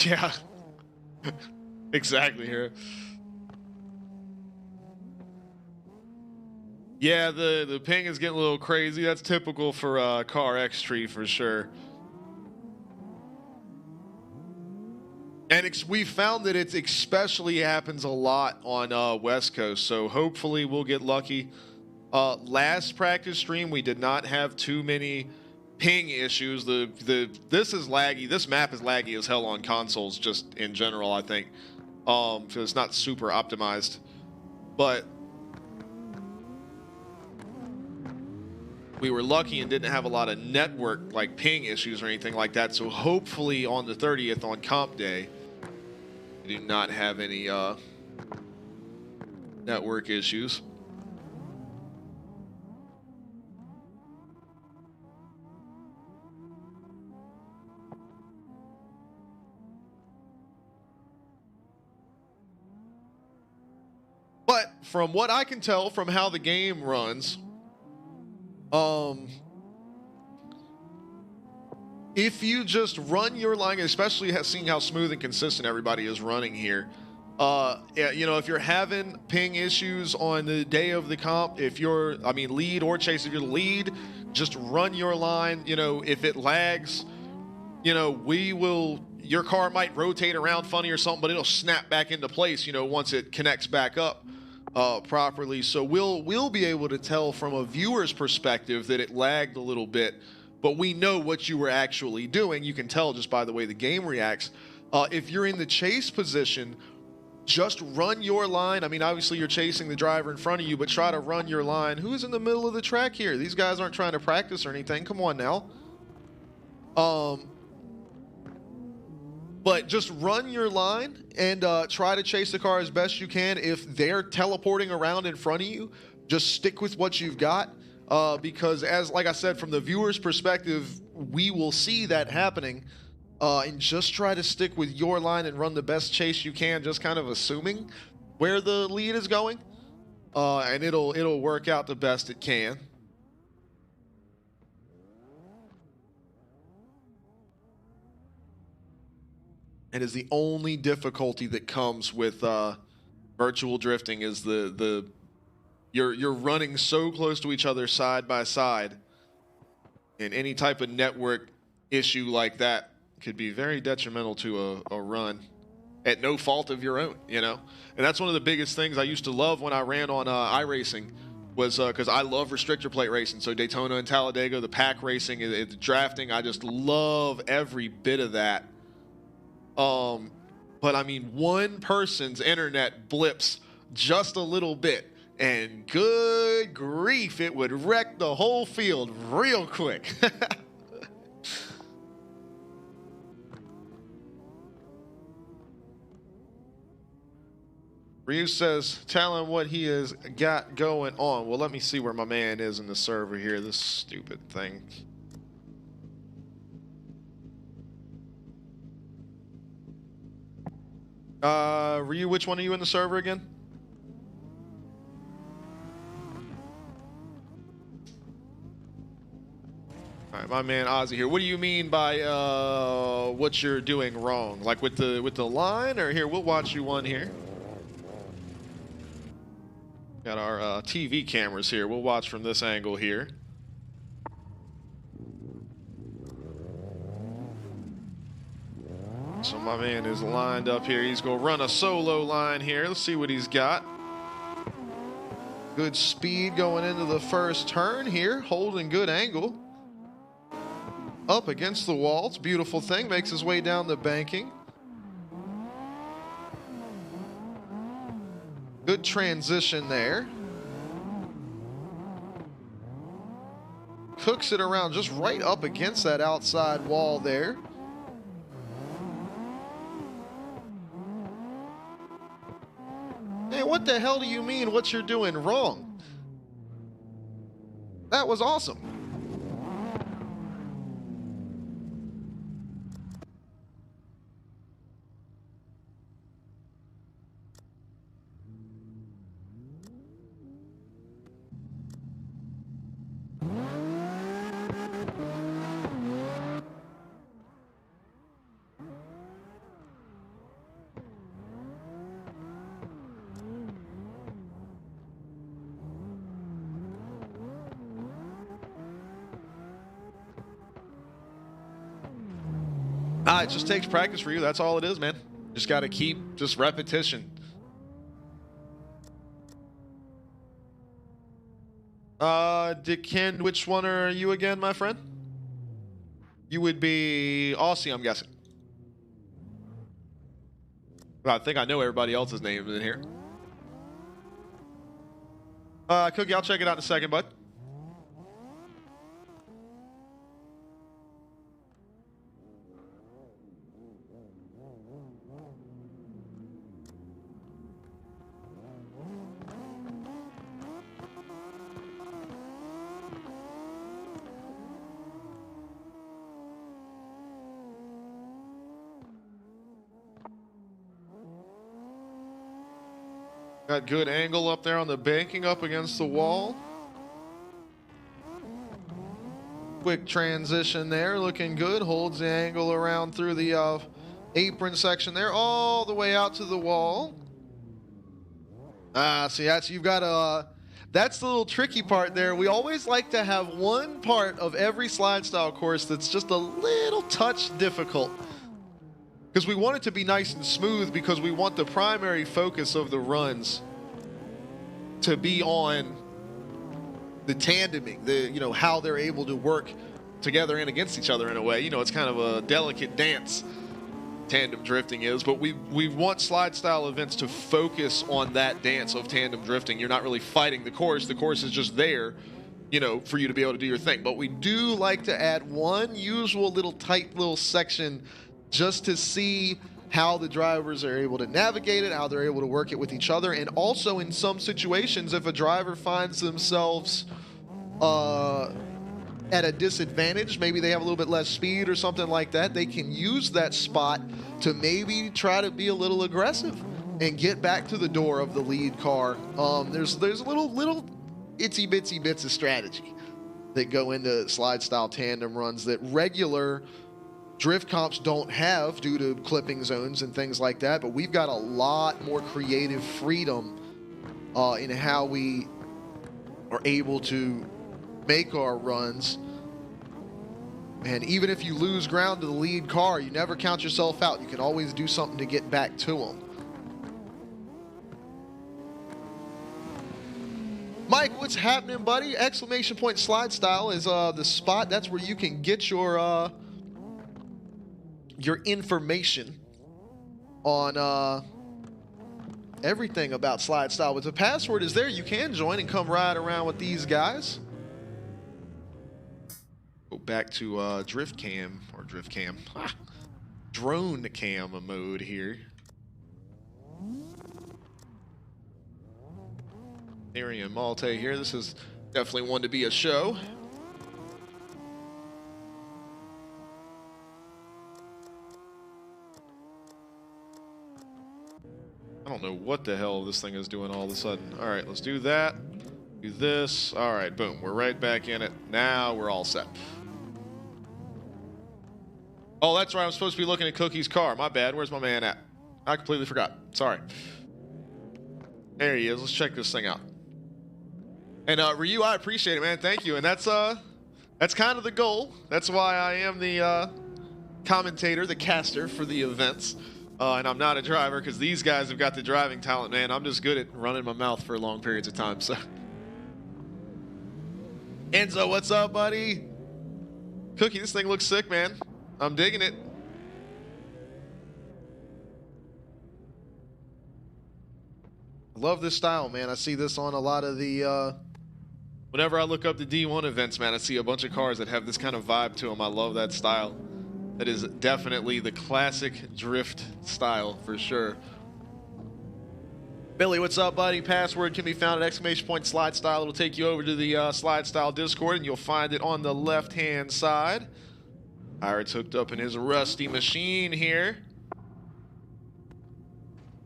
Yeah, exactly here. Yeah, the ping is getting a little crazy. That's typical for Car X Tree for sure. And we found that it especially happens a lot on West Coast. So hopefully we'll get lucky. Last practice stream we did not have too many ping issues. This is laggy. This map is laggy as hell on consoles just in general, I think. Because it's not super optimized. But we were lucky and didn't have a lot of network like ping issues or anything like that. So hopefully on the 30th on comp day, we do not have any network issues. But from what I can tell from how the game runs, if you just run your line, especially seeing how smooth and consistent everybody is running here, you know, if you're having ping issues on the day of the comp, if you're, I mean, lead or chase, if you're the lead, just run your line. You know, if it lags, you know, your car might rotate around funny or something, but it'll snap back into place, you know, once it connects back up properly. So we'll be able to tell from a viewer's perspective that it lagged a little bit, but we know what you were actually doing. You can tell just by the way the game reacts. If you're in the chase position, just run your line. I mean, obviously you're chasing the driver in front of you, but try to run your line. Who's in the middle of the track here? These guys aren't trying to practice or anything. Come on now. But just run your line and try to chase the car as best you can. If they're teleporting around in front of you, just stick with what you've got. because like I said, from the viewer's perspective, we will see that happening, and just try to stick with your line and run the best chase you can, just kind of assuming where the lead is going, and it'll work out the best it can. And is the only difficulty that comes with virtual drifting is you're running so close to each other side by side, and any type of network issue like that could be very detrimental to a run at no fault of your own, you know? And that's one of the biggest things I used to love when I ran on iRacing, was because I love restrictor plate racing. So Daytona and Talladega, the pack racing, the drafting, I just love every bit of that. But I mean, one person's internet blips just a little bit, and good grief, it would wreck the whole field real quick. Ryu says, tell him what he has got going on. Well, let me see where my man is in the server here, this stupid thing. Ryu, which one are you in the server again? All right, my man Ozzy here. What do you mean by what you're doing wrong? Like with the line, or here, we'll watch you one here. Got our TV cameras here. We'll watch from this angle here. So my man is lined up here. He's going to run a solo line here. Let's see what he's got. Good speed going into the first turn here. Holding good angle. Up against the wall. It's a beautiful thing. Makes his way down the banking. Good transition there. Cooks it around just right up against that outside wall there. Hey, what the hell do you mean what you're doing wrong? That was awesome. It just takes practice for you. That's all it is, man. Just got to keep just repetition. Ken, which one are you again, my friend? You would be Aussie, I'm guessing. I think I know everybody else's names in here. Cookie, I'll check it out in a second, bud. Got good angle up there on the banking up against the wall. Quick transition there, looking good. Holds the angle around through the apron section there, all the way out to the wall. See, you've got that's the little tricky part there. We always like to have one part of every slide style course that's just a little touch difficult, because we want it to be nice and smooth, because we want the primary focus of the runs to be on the tandeming, how they're able to work together and against each other in a way. It's kind of a delicate dance, tandem drifting is, but we want slide style events to focus on that dance of tandem drifting. You're not really fighting the course is just there, for you to be able to do your thing. But we do like to add one usual tight little section just to see how the drivers are able to navigate it, how they're able to work it with each other, and also in some situations, if a driver finds themselves at a disadvantage, maybe they have a little bit less speed or something like that, they can use that spot to maybe try to be a little aggressive and get back to the door of the lead car. There's little itsy bitsy bits of strategy that go into slide style tandem runs that regular drift comps don't have due to clipping zones and things like that, but we've got a lot more creative freedom in how we are able to make our runs. And even if you lose ground to the lead car, you never count yourself out. You can always do something to get back to them. Mike, what's happening, buddy? Exclamation point slide style is the spot. That's where you can get your information on everything about slide style. But the password is there. You can join and come ride around with these guys. Go back to drone cam mode here. Arian Malte here. This is definitely one to be a show. I don't know what the hell this thing is doing all of a sudden. All right, let's do that. Do this. All right, boom. We're right back in it. Now we're all set. Oh, that's right. I'm supposed to be looking at Cookie's car. My bad. Where's my man at? I completely forgot. Sorry. There he is. Let's check this thing out. And Ryu, I appreciate it, man. Thank you. And that's kind of the goal. That's why I am the commentator, the caster for the events. And I'm not a driver because these guys have got the driving talent, man. I'm just good at running my mouth for long periods of time. So, Enzo, what's up, buddy? Cookie, this thing looks sick, man. I'm digging it. Love this style, man. I see this on a lot of the whenever I look up the D1 events, man, I see a bunch of cars that have this kind of vibe to them. I love that style. That is definitely the classic drift style for sure. Billy, what's up, buddy? Password can be found at exclamation point slide style. It'll take you over to the slide style Discord, and you'll find it on the left-hand side. Pirate's hooked up in his rusty machine here.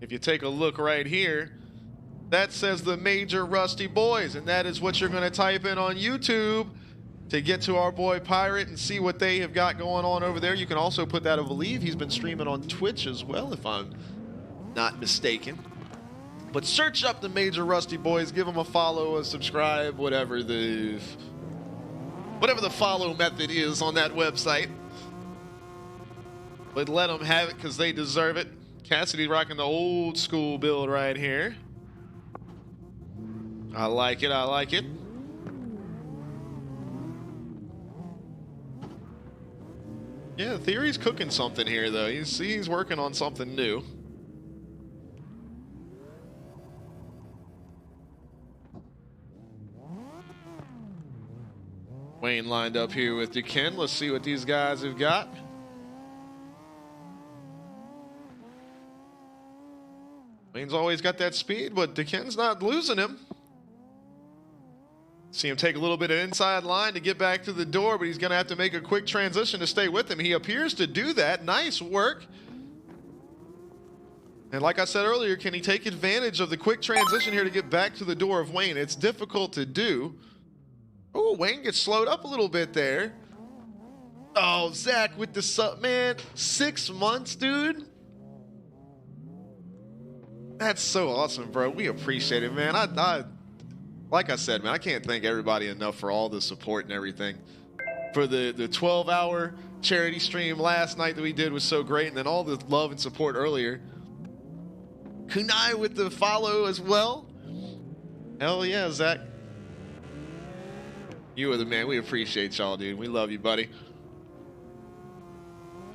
If you take a look right here, that says the Major Rusty Boys, and that is what you're going to type in on YouTube to get to our boy Pirate and see what they have got going on over there. You can also put that, I believe he's been streaming on Twitch as well, if I'm not mistaken. But search up the Major Rusty Boys, give them a follow, a subscribe, whatever the follow method is on that website. But let them have it because they deserve it. Cassidy rocking the old school build right here. I like it, I like it. Yeah, Theory's cooking something here, though. He's working on something new. Wayne lined up here with Duquesne. Let's see what these guys have got. Wayne's always got that speed, but Duquesne's not losing him. See him take a little bit of inside line to get back to the door, but he's going to have to make a quick transition to stay with him. He appears to do that. Nice work. And like I said earlier, can he take advantage of the quick transition here to get back to the door of Wayne? It's difficult to do. Oh, Wayne gets slowed up a little bit there. Oh, Zach with the sub, man. 6 months, dude. That's so awesome, bro. We appreciate it, man. Like I said, man, I can't thank everybody enough for all the support and everything. For the 12-hour charity stream last night that we did was so great, and then all the love and support earlier. Kunai with the follow as well. Hell yeah, Zach. You are the man. We appreciate y'all, dude. We love you, buddy.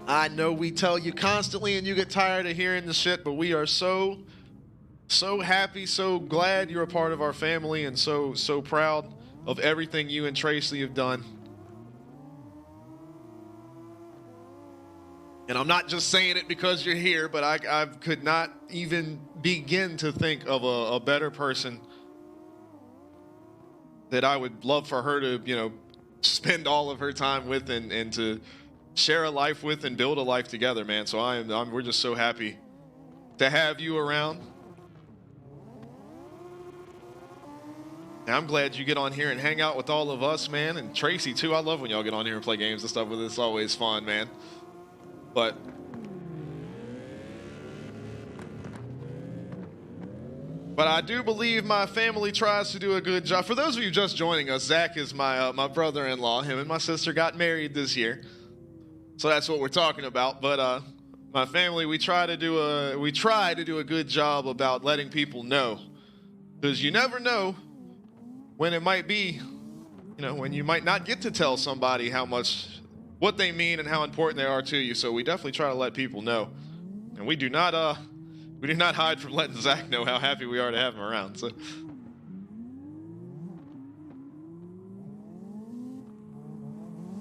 I know we tell you constantly and you get tired of hearing the shit, but we are so happy, so glad you're a part of our family, and so proud of everything you and Tracy have done. And I'm not just saying it because you're here, but I could not even begin to think of a better person that I would love for her to, you know, spend all of her time with and to share a life with and build a life together, man. So we're just so happy to have you around. And I'm glad you get on here and hang out with all of us, man. And Tracy too. I love when y'all get on here and play games and stuff with us. It's always fun, man. But I do believe my family tries to do a good job. For those of you just joining us, Zach is my brother-in-law. Him and my sister got married this year, so that's what we're talking about. But my family, we try to do a good job about letting people know, because you never know when it might be, you know, when you might not get to tell somebody what they mean and how important they are to you. So we definitely try to let people know, and we do not hide from letting Zach know how happy we are to have him around. So.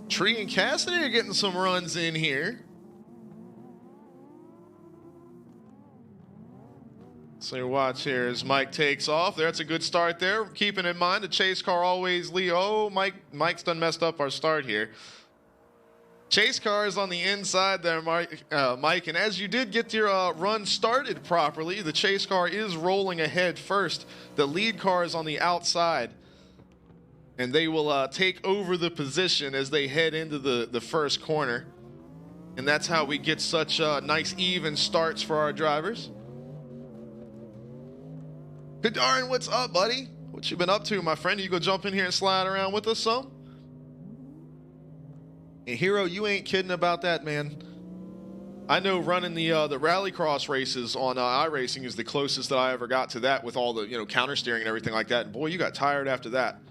Tree and Cassidy are getting some runs in here. So watch here as Mike takes off. That's a good start there. Keeping in mind the chase car always lead. Oh, Mike's done messed up our start here. Chase car is on the inside there, Mike, and as you did get your run started properly, the chase car is rolling ahead first. The lead car is on the outside, and they will take over the position as they head into the first corner. And that's how we get such nice even starts for our drivers. Good darn, what's up, buddy? What you been up to, my friend? You go jump in here and slide around with us some? And Hero, you ain't kidding about that, man. I know running the rallycross races on iRacing is the closest that I ever got to that, with all the, you know, counter steering and everything like that. And boy, you got tired after that.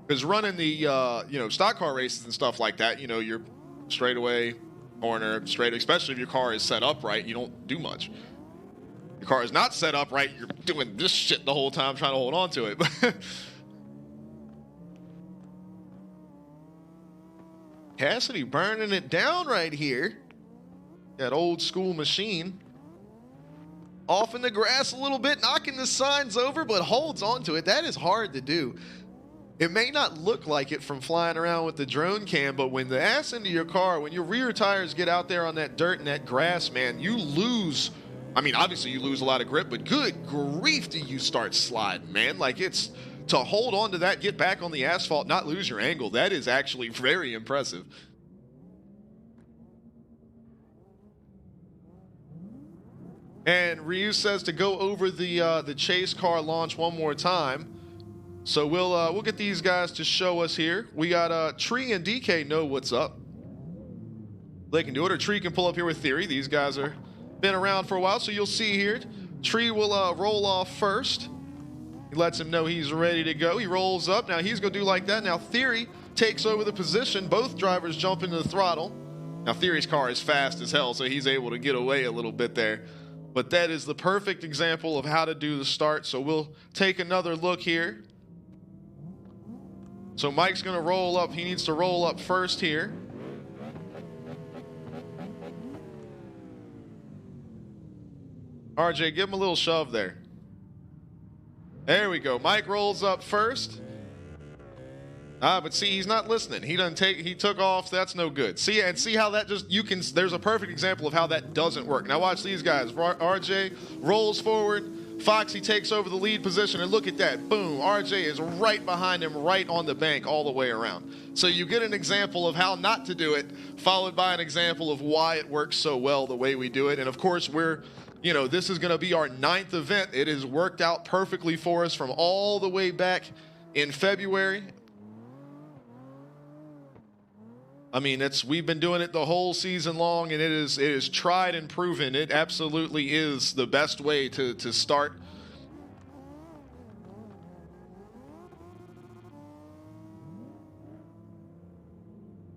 Because running the you know, stock car races and stuff like that, you know, you're straightaway, corner, straight, especially if your car is set up right, you don't do much. Your car is not set up right, you're doing this shit the whole time trying to hold on to it. Cassidy burning it down right here. That old school machine. Off in the grass a little bit, knocking the signs over, but holds on to it. That is hard to do. It may not look like it from flying around with the drone cam, but when the ass into your car, when your rear tires get out there on that dirt and that grass, man, you lose. I mean, obviously you lose a lot of grip, but good grief do you start sliding, man. Like, it's to hold on to that, get back on the asphalt, not lose your angle. That is actually very impressive. And Ryu says to go over the chase car launch one more time. So we'll get these guys to show us here. We got Tree and DK know what's up. They can do it, or Tree can pull up here with Theory. These guys are been around for a while, so you'll see here. Tree will roll off first. He lets him know he's ready to go. He rolls up. Now he's going to do like that. Now Theory takes over the position. Both drivers jump into the throttle. Now Theory's car is fast as hell, so he's able to get away a little bit there. But that is the perfect example of how to do the start. So we'll take another look here. So Mike's going to roll up. He needs to roll up first here. RJ, give him a little shove there. There we go. Mike rolls up first. But see, he's not listening. He took off. That's no good. See how that there's a perfect example of how that doesn't work. Now watch these guys. RJ rolls forward. Foxy takes over the lead position, and look at that. Boom. RJ is right behind him, right on the bank all the way around. So you get an example of how not to do it, followed by an example of why it works so well the way we do it. And of course, this is going to be our 9th event. It has worked out perfectly for us from all the way back in February. I mean, we've been doing it the whole season long, and it is tried and proven. It absolutely is the best way to start.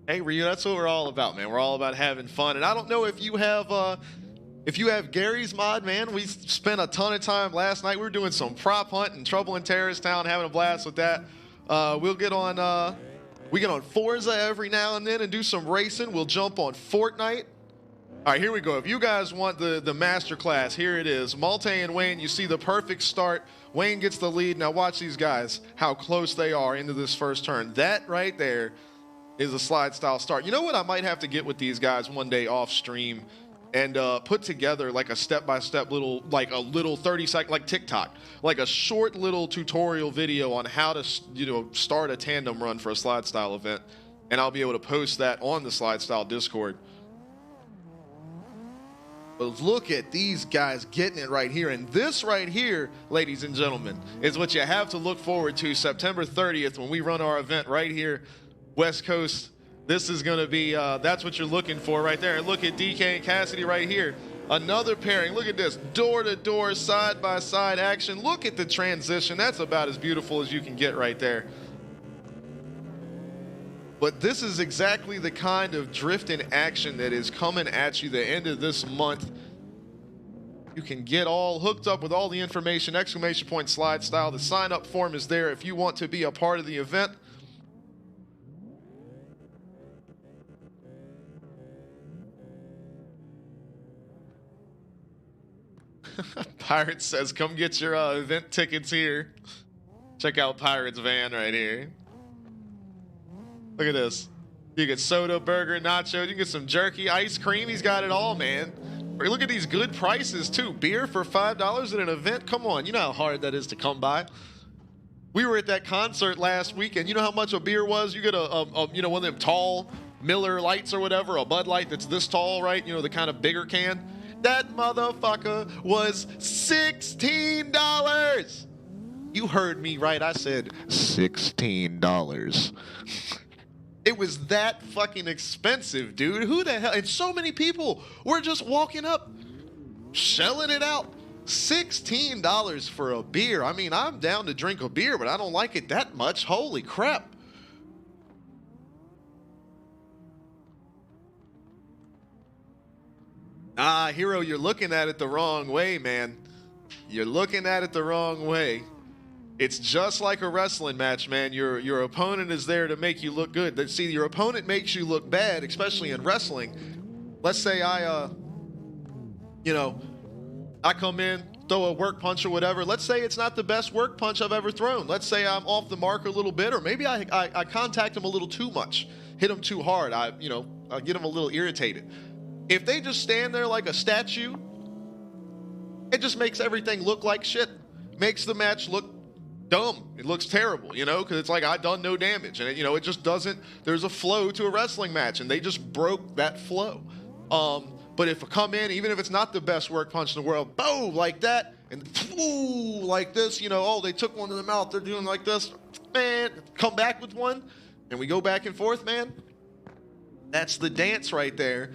Hey, Ryu, that's what we're all about, man. We're all about having fun. And I don't know if you have Gary's mod, man. We spent a ton of time last night. We were doing some prop hunt and Trouble in Terrorist Town, having a blast with that. We'll get on. We get on Forza every now and then and do some racing. We'll jump on Fortnite. All right, here we go. If you guys want the master class, here it is. Malte and Wayne, you see the perfect start. Wayne gets the lead. Now watch these guys, how close they are into this first turn. That right there is a slide style start. You know what I might have to get with these guys one day off stream and put together like a step-by-step little 30-second, like TikTok, like a short little tutorial video on how to, you know, start a tandem run for a slide style event. And I'll be able to post that on the slide style Discord. But look at these guys getting it right here. And this right here, ladies and gentlemen, is what you have to look forward to September 30th when we run our event right here, West Coast. This is going to be, that's what you're looking for right there. And look at DK and Cassidy right here. Another pairing. Look at this. Door-to-door, side-by-side action. Look at the transition. That's about as beautiful as you can get right there. But this is exactly the kind of drifting action that is coming at you the end of this month. You can get all hooked up with all the information, exclamation point slide style. The sign up form is there if you want to be a part of the event. Pirate says, come get your event tickets here. Check out Pirate's van right here. Look at this. You get soda, burger, nachos. You can get some jerky, ice cream. He's got it all, man. Look at these good prices, too. Beer for $5 at an event. Come on. You know how hard that is to come by. We were at that concert last weekend. You know how much a beer was? You get you know, one of them tall Miller Lights or whatever, a Bud Light that's this tall, right? You know, the kind of bigger can. That motherfucker was $16. You heard me right. I said $16. It was that fucking expensive, dude. Who the hell? And so many people were just walking up, shelling it out. $16 for a beer. I mean, I'm down to drink a beer, but I don't like it that much. Holy crap. Ah, Hero, you're looking at it the wrong way, man. You're looking at it the wrong way. It's just like a wrestling match, man. Your opponent is there to make you look good. See, your opponent makes you look bad, especially in wrestling. Let's say I come in, throw a work punch or whatever. Let's say it's not the best work punch I've ever thrown. Let's say I'm off the mark a little bit, or maybe I contact him a little too much, hit him too hard. I get him a little irritated. If they just stand there like a statue, it just makes everything look like shit. Makes the match look dumb. It looks terrible, you know, because it's like I've done no damage, and it just doesn't. There's a flow to a wrestling match, and they just broke that flow. But if I come in, even if it's not the best work punch in the world, boom, like that, and ooh, like this, oh, they took one to the mouth, they're doing like this, man, come back with one, and we go back and forth, man. That's the dance right there,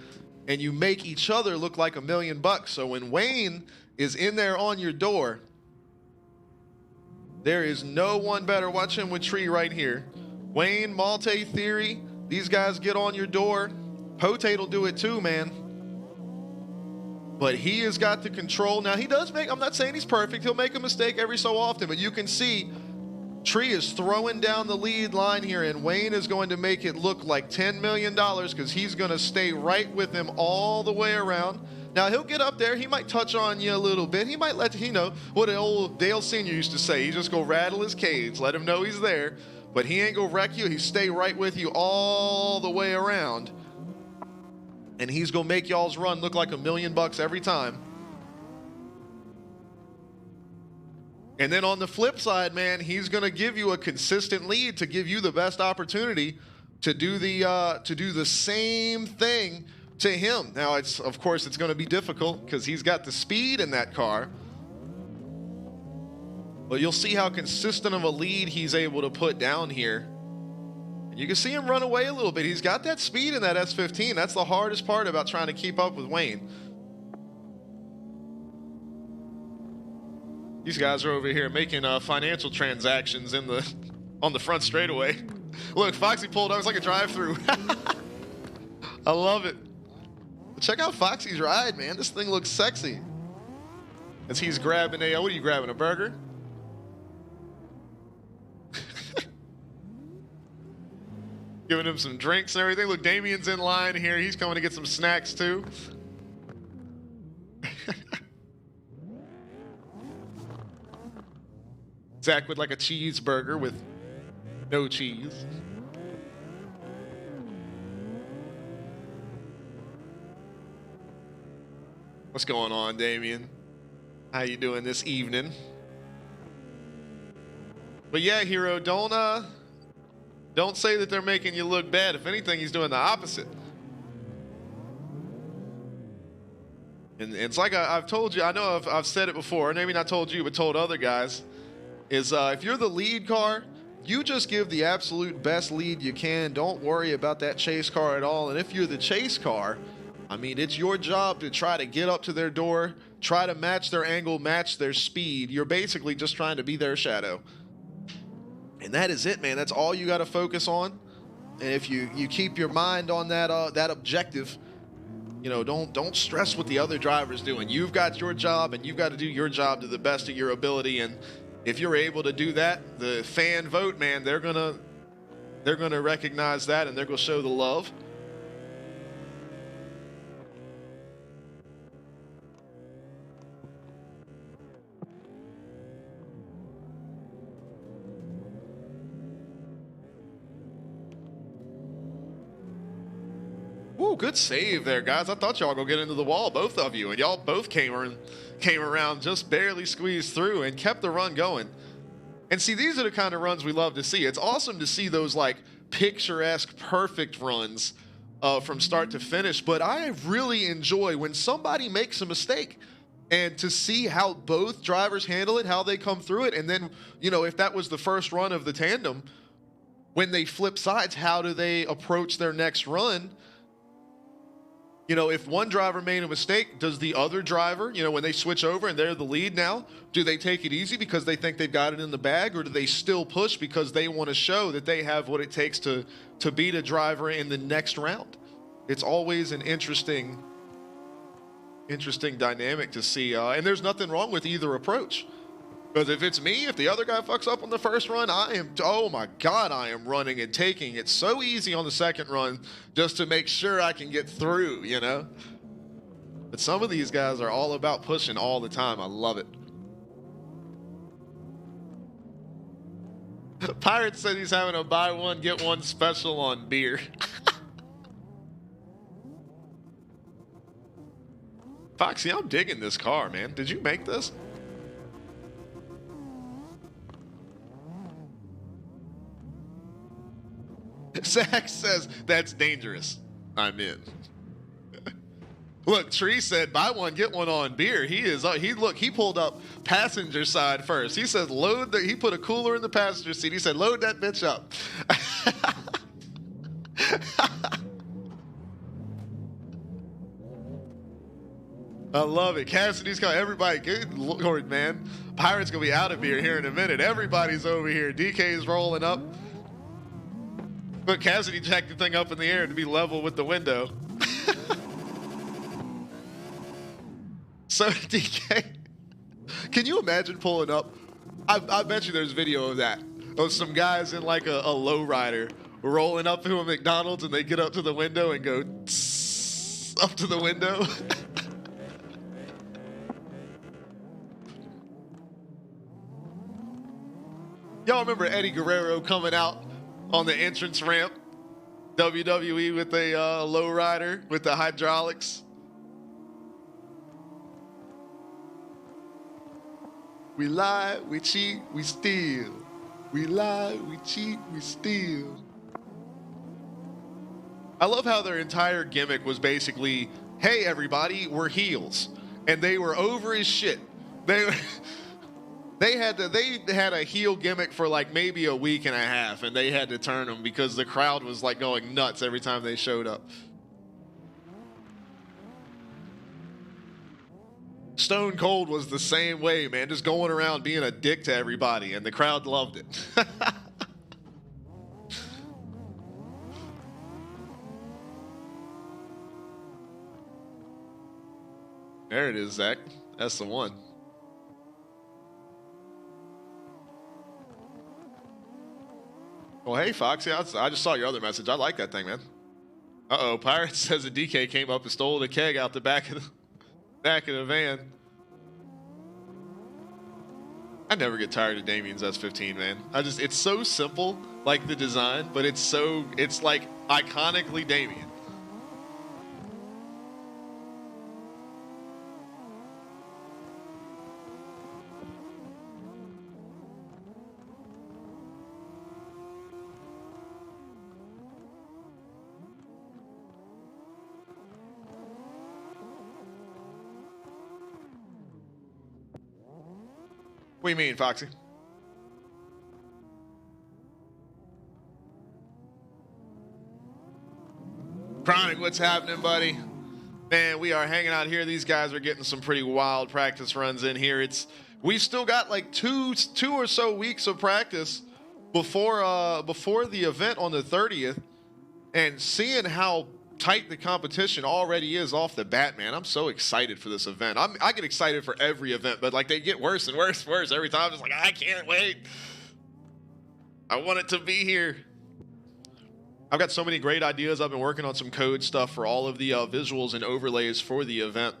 and you make each other look like $1 million. So when Wayne is in there on your door, there is no one better. Watch him with Tree right here. Wayne, Malte, Theory, these guys get on your door. Potate will do it too, man. But he has got the control. Now, he does make, I'm not saying he's perfect. He'll make a mistake every so often, but you can see Tree is throwing down the lead line here, and Wayne is going to make it look like $10 million because he's going to stay right with him all the way around. Now, he'll get up there. He might touch on you a little bit. He might let you know what the old Dale Sr. used to say. He just go rattle his cage, let him know he's there. But he ain't go wreck you. He stay right with you all the way around. And he's going to make y'all's run look like $1 million every time. And then on the flip side, man, he's going to give you a consistent lead to give you the best opportunity to do the same thing to him. Now, of course, it's going to be difficult because he's got the speed in that car. But you'll see how consistent of a lead he's able to put down here. And you can see him run away a little bit. He's got that speed in that S15. That's the hardest part about trying to keep up with Wayne. These guys are over here making financial transactions on the front straightaway. Look, Foxy pulled up. It's like a drive-through. I love it. Check out Foxy's ride, man. This thing looks sexy. As he's grabbing what are you grabbing, a burger? Giving him some drinks and everything. Look, Damien's in line here. He's coming to get some snacks too. Zach would like a cheeseburger with no cheese. What's going on, Damien? How you doing this evening? But yeah, Hero, don't say that they're making you look bad. If anything, he's doing the opposite. And it's like I've told you, I know I've said it before, maybe not told you, but told other guys, is if you're the lead car, you just give the absolute best lead you can. Don't worry about that chase car at all. And if you're the chase car, I mean, it's your job to try to get up to their door, try to match their angle, match their speed. You're basically just trying to be their shadow. And that is it, man. That's all you got to focus on. And if you keep your mind on that objective, you know, don't stress what the other driver's doing. You've got your job, and you've got to do your job to the best of your ability. And if you're able to do that, the fan vote, man, they're gonna recognize that, and they're gonna show the love. Ooh, good save there, guys. I thought y'all were going to get into the wall, both of you, and y'all both came around, just barely squeezed through and kept the run going. And see, these are the kind of runs we love to see. It's awesome to see those, like, picturesque, perfect runs from start to finish, but I really enjoy when somebody makes a mistake and to see how both drivers handle it, how they come through it, and then, you know, if that was the first run of the tandem, when they flip sides, how do they approach their next run? You know, if one driver made a mistake, does the other driver, you know, when they switch over and they're the lead now, do they take it easy because they think they've got it in the bag, or do they still push because they want to show that they have what it takes to beat a driver in the next round? It's always an interesting dynamic to see, and there's nothing wrong with either approach. Because if it's me, if the other guy fucks up on the first run, oh my God, I am running and taking it so easy on the second run just to make sure I can get through, you know? But some of these guys are all about pushing all the time. I love it. Pirate said he's having a buy one, get one special on beer. Foxy, I'm digging this car, man. Did you make this? Zach says, that's dangerous. I'm in. Look, Tree said, buy one, get one on beer. He pulled up passenger side first. He says, he put a cooler in the passenger seat. He said, load that bitch up. I love it. Cassidy's got everybody. Good Lord, man. Pirate's going to be out of beer here in a minute. Everybody's over here. DK's rolling up. But Cassidy jacked the thing up in the air to be level with the window. So, DK, can you imagine pulling up? I bet you there's video of that. Of some guys in like a lowrider rolling up to a McDonald's, and they get up to the window and go up to the window. Y'all remember Eddie Guerrero coming out on the entrance ramp, WWE with a lowrider with the hydraulics? We lie, we cheat, we steal. We lie, we cheat, we steal. I love how their entire gimmick was basically, hey everybody, we're heels. And they were over as shit. They had a heel gimmick for like maybe a week and a half, and they had to turn them because the crowd was like going nuts every time they showed up. Stone Cold was the same way, man, just going around being a dick to everybody, and the crowd loved it. There it is, Zach. That's the one. Well, hey, Foxy, I just saw your other message. I like that thing, man. Uh-oh, Pirate says a DK came up and stole the keg out the back of the van. I never get tired of Damien's S15, man. It's so simple, like the design, but it's like iconically Damien. What do you mean, Foxy? Chronic, what's happening, buddy? Man, we are hanging out here. These guys are getting some pretty wild practice runs in here. We've still got like two or so weeks of practice before the event on the 30th, and seeing how tight the competition already is off the bat, man. I'm so excited for this event. I get excited for every event, but like they get worse and worse and worse every time. I'm just like, I can't wait. I want it to be here. I've got so many great ideas. I've been working on some code stuff for all of the visuals and overlays for the event.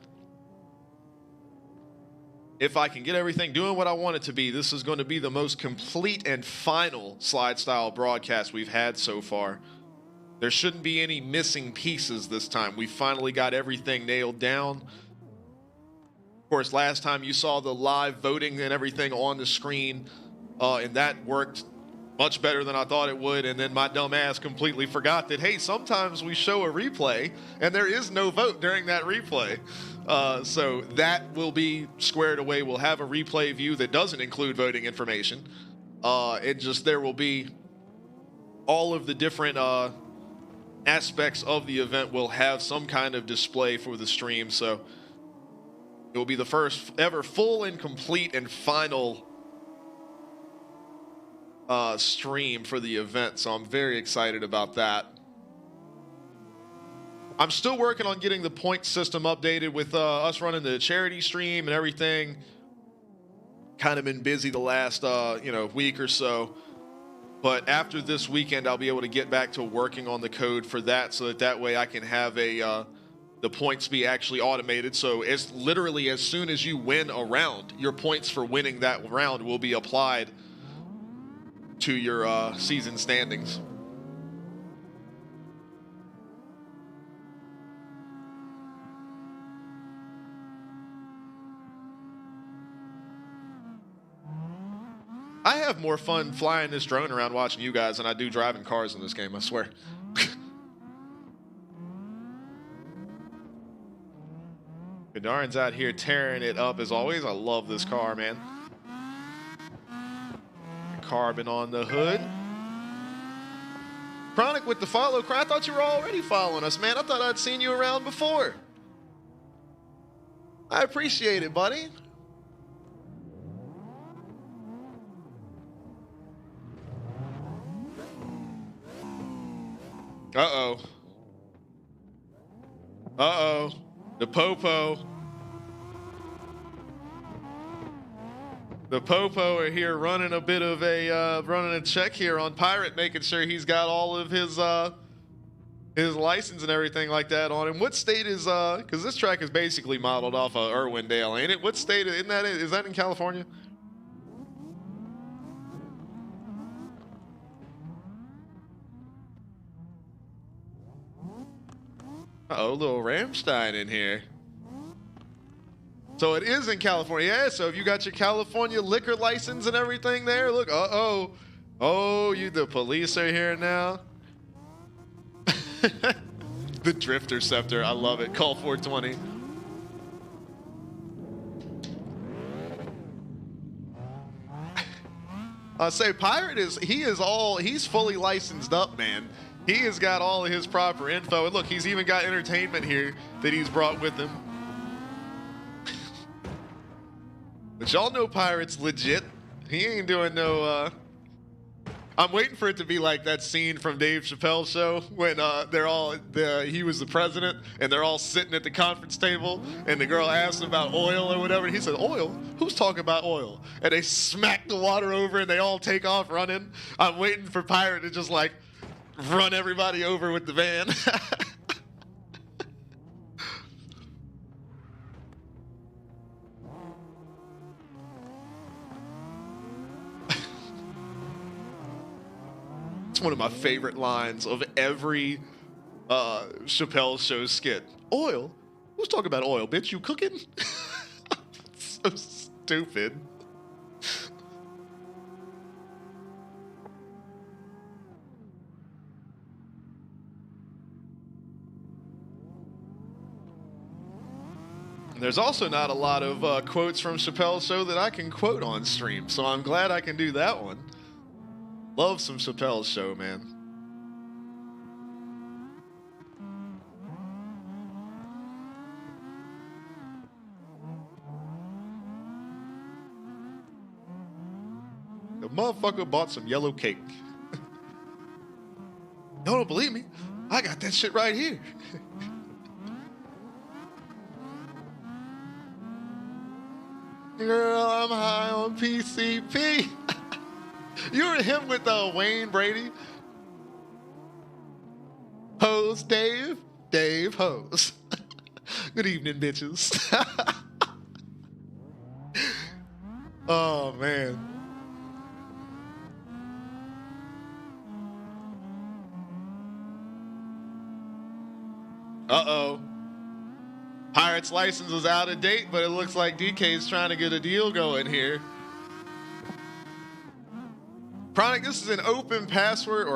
If I can get everything doing what I want it to be, this is going to be the most complete and final slide style broadcast we've had so far. There shouldn't be any missing pieces this time. We finally got everything nailed down. Of course, last time you saw the live voting and everything on the screen, and that worked much better than I thought it would. And then my dumb ass completely forgot that, hey, sometimes we show a replay and there is no vote during that replay. So that will be squared away. We'll have a replay view that doesn't include voting information. There will be all of the different aspects of the event will have some kind of display for the stream. So it will be the first ever full and complete and final stream for the event. So I'm very excited about that. I'm still working on getting the point system updated with us running the charity stream and everything. Kind of been busy the last week or so. But after this weekend, I'll be able to get back to working on the code for that, so that way I can have the points be actually automated. So it's literally as soon as you win a round, your points for winning that round will be applied to your season standings. I have more fun flying this drone around watching you guys than I do driving cars in this game, I swear. Godarn's out here tearing it up as always. I love this car, man. Carbon on the hood. Chronic with the follow. I thought you were already following us, man. I thought I'd seen you around before. I appreciate it, buddy. Uh-oh. Uh-oh. The Popo. The Popo are here running a bit of running a check here on Pirate, making sure he's got all of his license and everything like that on him. What state is, because this track is basically modeled off of Irwindale, ain't it? What state, is that in California? Uh-oh, little Rammstein in here. So it is in California. Yeah, so if you got your California liquor license and everything there, look, uh-oh. Oh, the police are here now. The Drifter Scepter, I love it. Call 420. I'll say Pirate he's fully licensed up, man. He has got all of his proper info. And look, he's even got entertainment here that he's brought with him. But y'all know Pirate's legit. He ain't doing no, I'm waiting for it to be like that scene from Dave Chappelle's show when he was the president and they're all sitting at the conference table and the girl asked him about oil or whatever. And he said, oil? Who's talking about oil? And they smack the water over and they all take off running. I'm waiting for Pirate to just like run everybody over with the van. It's one of my favorite lines of every Chappelle Show skit. Oil? Who's talking about oil, bitch? You cooking? So stupid. There's also not a lot of quotes from Chappelle's Show that I can quote on stream, so I'm glad I can do that one. Love some Chappelle's Show, man. The motherfucker bought some yellow cake. Y'all don't believe me? I got that shit right here. Girl, I'm high on PCP. You were him with Wayne Brady. Hose Dave. Dave Hose. Good evening, bitches. Oh, man. Uh-oh. Pirate's license was out of date, but it looks like DK's trying to get a deal going here. Chronic, this is an open password,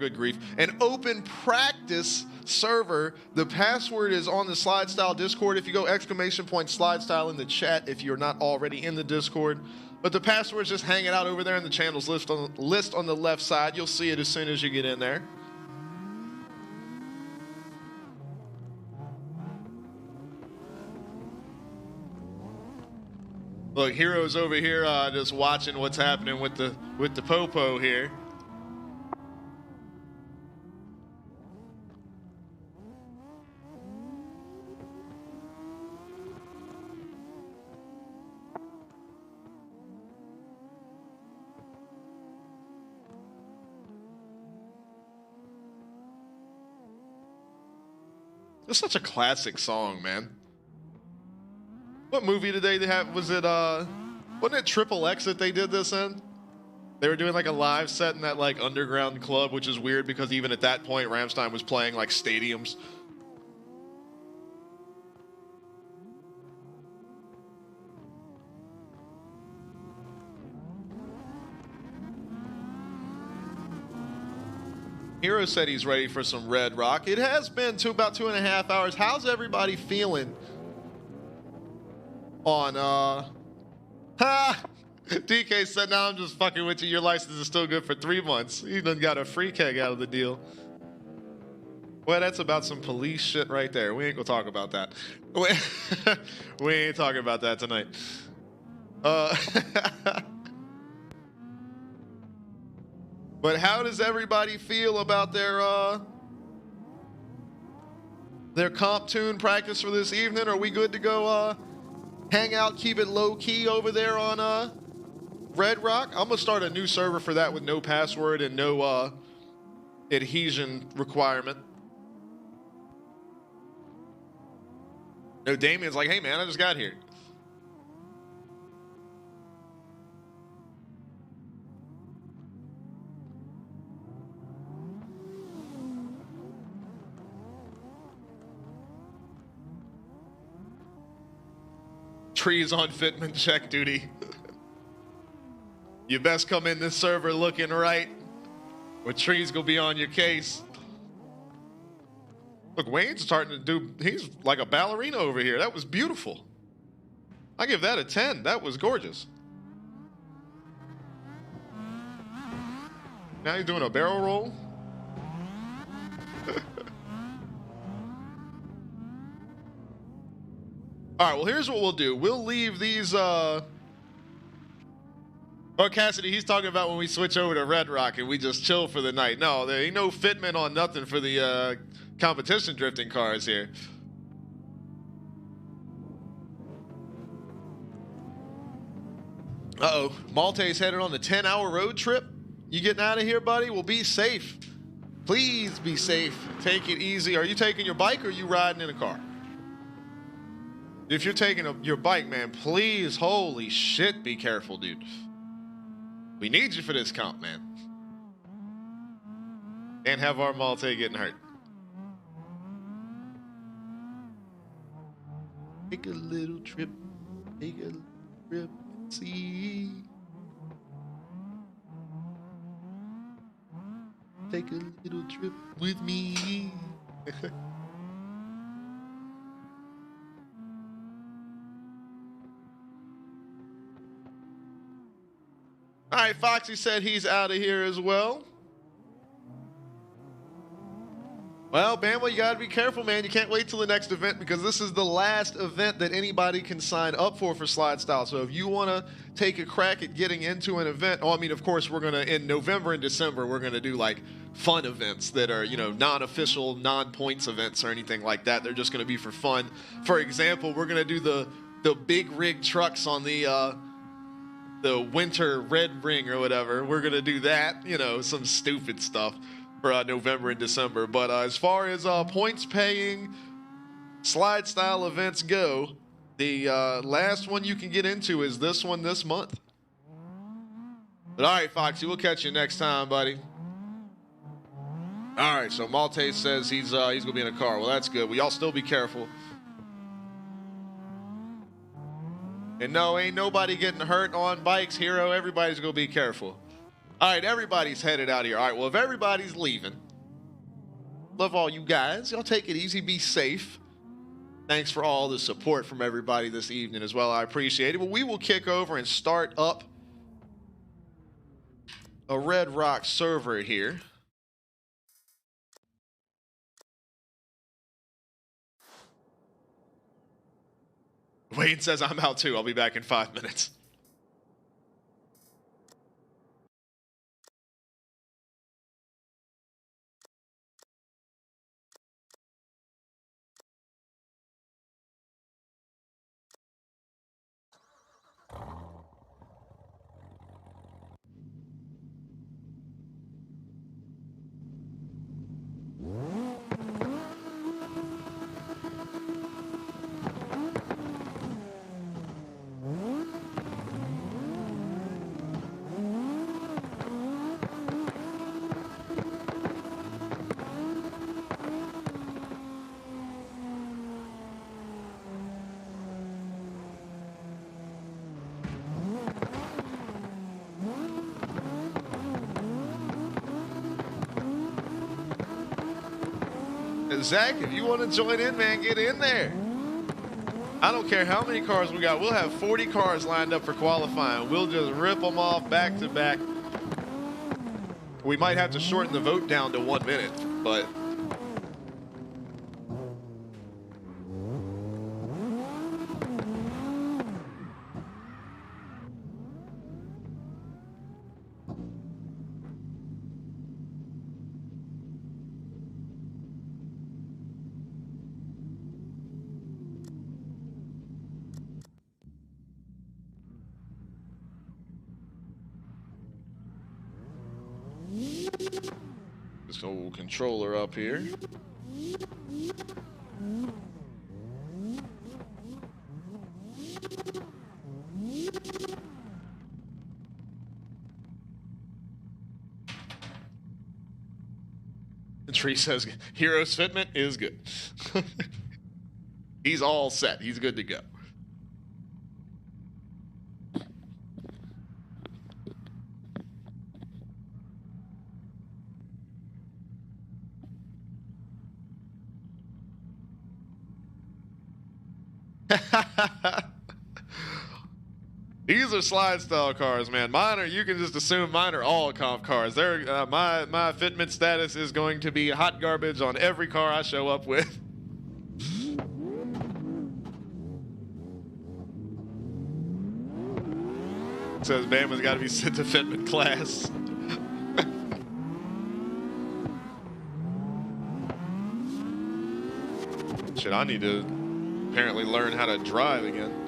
good grief, an open practice server. The password is on the SLIDESTYLE Discord. If you go ! SLIDESTYLE in the chat if you're not already in the Discord. But the password's just hanging out over there in the channels list on the left side. You'll see it as soon as you get in there. Look, Hero's over here just watching what's happening with the popo here. It's such a classic song, man. What movie did they have? Was it, wasn't it Triple X that they did this in? They were doing like a live set in that like underground club, which is weird because even at that point, Rammstein was playing like stadiums. Hero said he's ready for some Red Rock. It has been about 2.5 hours. How's everybody feeling on DK said, "Now I'm just fucking with you. Your license is still good for 3 months." He done got a free keg out of the deal. Well, that's about some police shit right there. We ain't gonna talk about that. We ain't talking about that tonight. But how does everybody feel about their comp tune practice for this evening? Are we good to go hang out, keep it low key over there on Red Rock? I'm gonna start a new server for that with no password and no adhesion requirement. No, Damien's like, "Hey man, I just got here." Trees on fitment check duty. You best come in this server looking right, or Trees gonna be on your case. Look, Wayne's starting to do, he's like a ballerina over here. That was beautiful. I give that a 10. That was gorgeous. Now he's doing a barrel roll. All right, well, here's what we'll do. We'll leave these, Oh, Cassidy, he's talking about when we switch over to Red Rock and we just chill for the night. No, there ain't no fitment on nothing for the competition drifting cars here. Uh-oh, Malte's headed on the 10-hour road trip. You getting out of here, buddy? Well, be safe. Please be safe. Take it easy. Are you taking your bike or are you riding in a car? If you're taking your bike, man, please, holy shit, be careful, dude. We need you for this comp, man. Can't have our Malte getting hurt. Take a little trip. Take a little trip and see. Take a little trip with me. All right, Foxy said he's out of here as well. Well, Bama, you gotta be careful, man. You can't wait till the next event because this is the last event that anybody can sign up for SlideStyle. So if you want to take a crack at getting into an event, I mean, of course, we're gonna in November and December we're gonna do like fun events that are, you know, non-official, non-points events or anything like that. They're just gonna be for fun. For example, we're gonna do the big rig trucks on the winter red ring or whatever. We're gonna do that, you know, some stupid stuff for November and December. But as far as points paying slide style events go, the last one you can get into is this one this month. But all right, Foxy, we'll catch you next time, buddy. All right, so Malte says he's gonna be in a car. Well, that's good. We all still be careful. And no, ain't nobody getting hurt on bikes, Hero. Everybody's gonna be careful. All right, everybody's headed out here. All right, well, if everybody's leaving, love all you guys. Y'all take it easy, be safe. Thanks for all the support from everybody this evening as well. I appreciate it. But we will kick over and start up a Red Rock server here. Wayne says I'm out too. I'll be back in 5 minutes. Zach, if you want to join in, man, get in there. I don't care how many cars we got. We'll have 40 cars lined up for qualifying. We'll just rip them off back to back. We might have to shorten the vote down to 1 minute, but this old controller up here. The tree says Hero's fitment is good. He's all set. He's good to go. These are slide style cars, man. Mine are, you can just assume mine are all comp cars. They're my fitment status is going to be hot garbage on every car I show up with. It says Bama's got to be sent to fitment class. Shit, I need to apparently learn how to drive again.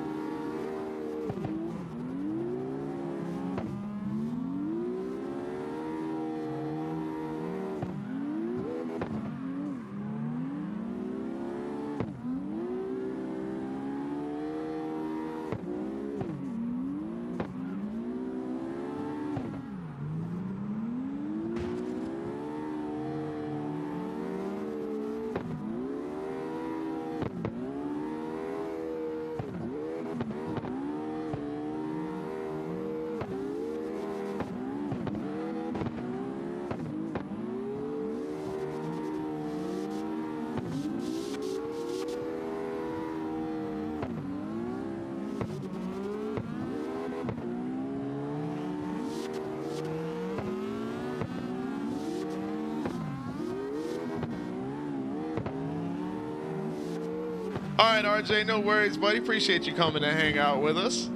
All right, RJ, no worries, buddy. Appreciate you coming to hang out with us.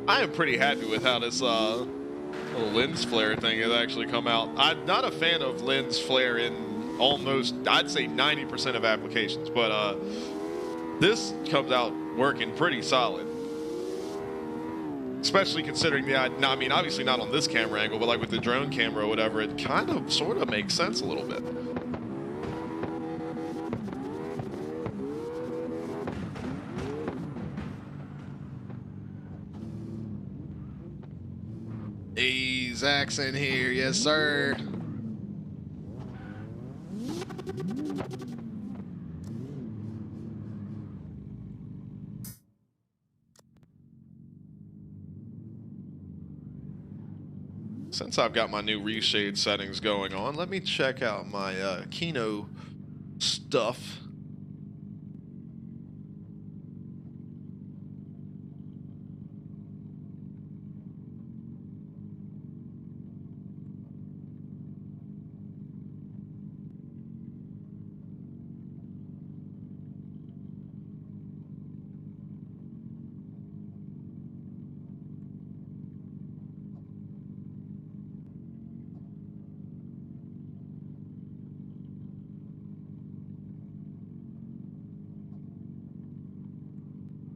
I am pretty happy with how this little lens flare thing has actually come out. I'm not a fan of lens flare in almost, I'd say 90% of applications, but this comes out working pretty solid. Especially considering the, I mean, obviously not on this camera angle, but like with the drone camera or whatever, it kind of sort of makes sense a little bit. Hey, Zach's in here, yes sir. Since I've got my new reshade settings going on, let me check out my Kino stuff.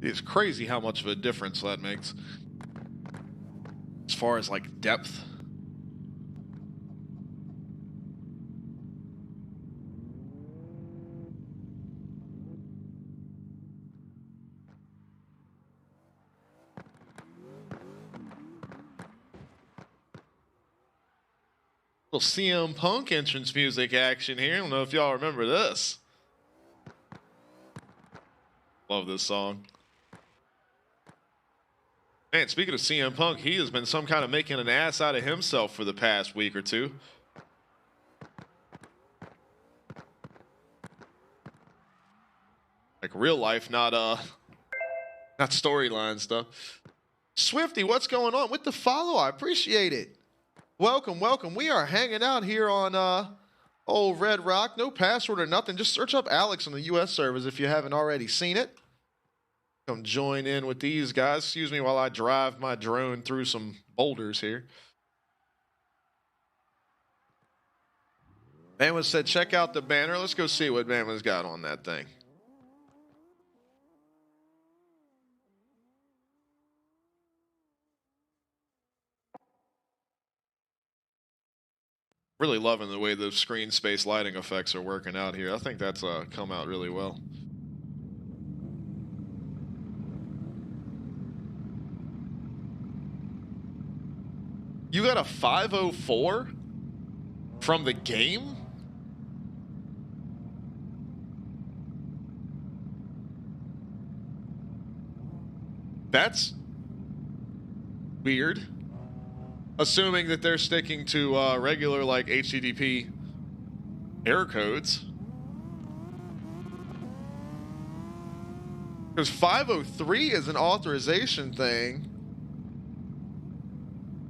It's crazy how much of a difference that makes as far as like depth. Little CM Punk entrance music action here. I don't know if y'all remember this. Love this song. Man, speaking of CM Punk, he has been some kind of making an ass out of himself for the past week or two. Like real life, not storyline stuff. Swifty, what's going on with the follow? I appreciate it. Welcome, welcome. We are hanging out here on old Red Rock. No password or nothing. Just search up Alex on the US servers if you haven't already seen it. Come join in with these guys. Excuse me while I drive my drone through some boulders here. Bama said, check out the banner. Let's go see what Bama's got on that thing. Really loving the way the screen space lighting effects are working out here. I think that's come out really well. You got a 504 from the game? That's weird. Assuming that they're sticking to regular like HTTP error codes. Because 503 is an authorization thing.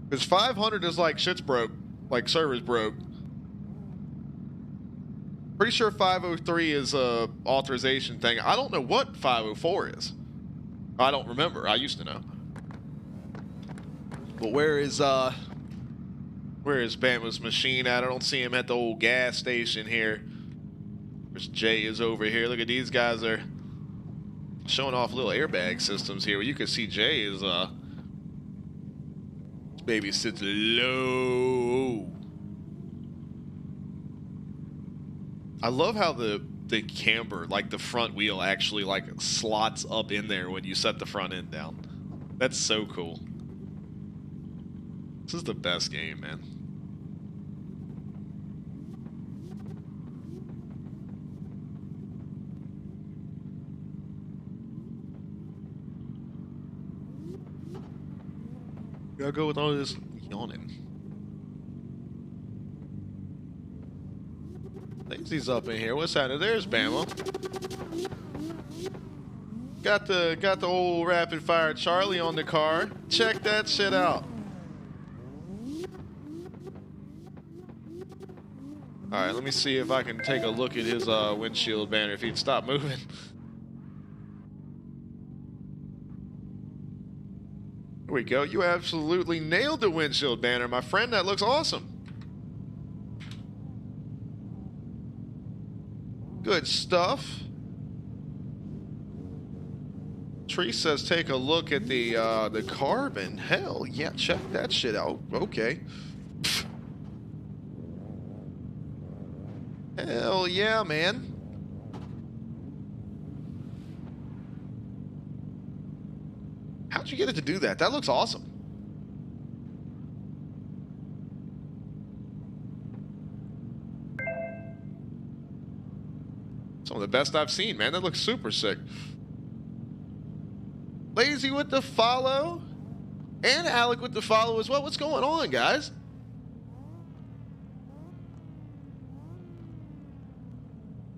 Because 500 is like shit's broke, like servers broke. Pretty sure 503 is a authorization thing. I don't know what 504 is. I don't remember. I used to know. But where is Bama's machine at? I don't see him at the old gas station here. There's Jay is over here. Look at these guys are showing off little airbag systems here. Well, you can see Jay is baby sits low. I love how the camber, like the front wheel, actually like slots up in there when you set the front end down. That's so cool. This is the best game, man. Gotta go with all this yawning. Lazy's up in here. What's happening? There's Bama. Got the old rapid fire Charlie on the car. Check that shit out. All right, let me see if I can take a look at his windshield banner if he'd stop moving. Here we go. You absolutely nailed the windshield banner, my friend. That looks awesome. Good stuff. Tree says take a look at the carbon. Hell yeah, check that shit out. Okay. Hell yeah, man. How'd you get it to do that? That looks awesome. Some of the best I've seen, man. That looks super sick. Lazy with the follow. And Alec with the follow as well. What's going on, guys?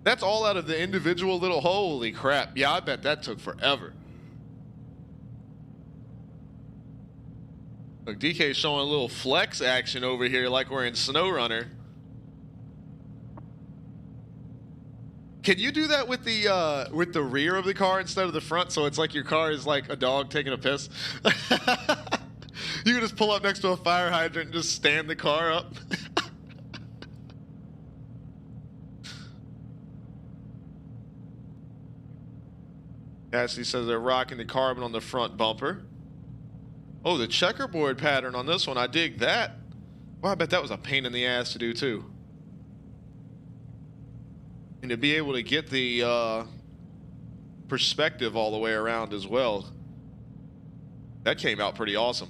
That's all out of the individual little... Holy crap. Yeah, I bet that took forever. Look, DK's showing a little flex action over here like we're in SnowRunner. Can you do that with the rear of the car instead of the front, so it's like your car is like a dog taking a piss? You can just pull up next to a fire hydrant and just stand the car up. Ashley says they're rocking the carbon on the front bumper. Oh, the checkerboard pattern on this one, I dig that. Well, I bet that was a pain in the ass to do too. And to be able to get the perspective all the way around as well. That came out pretty awesome.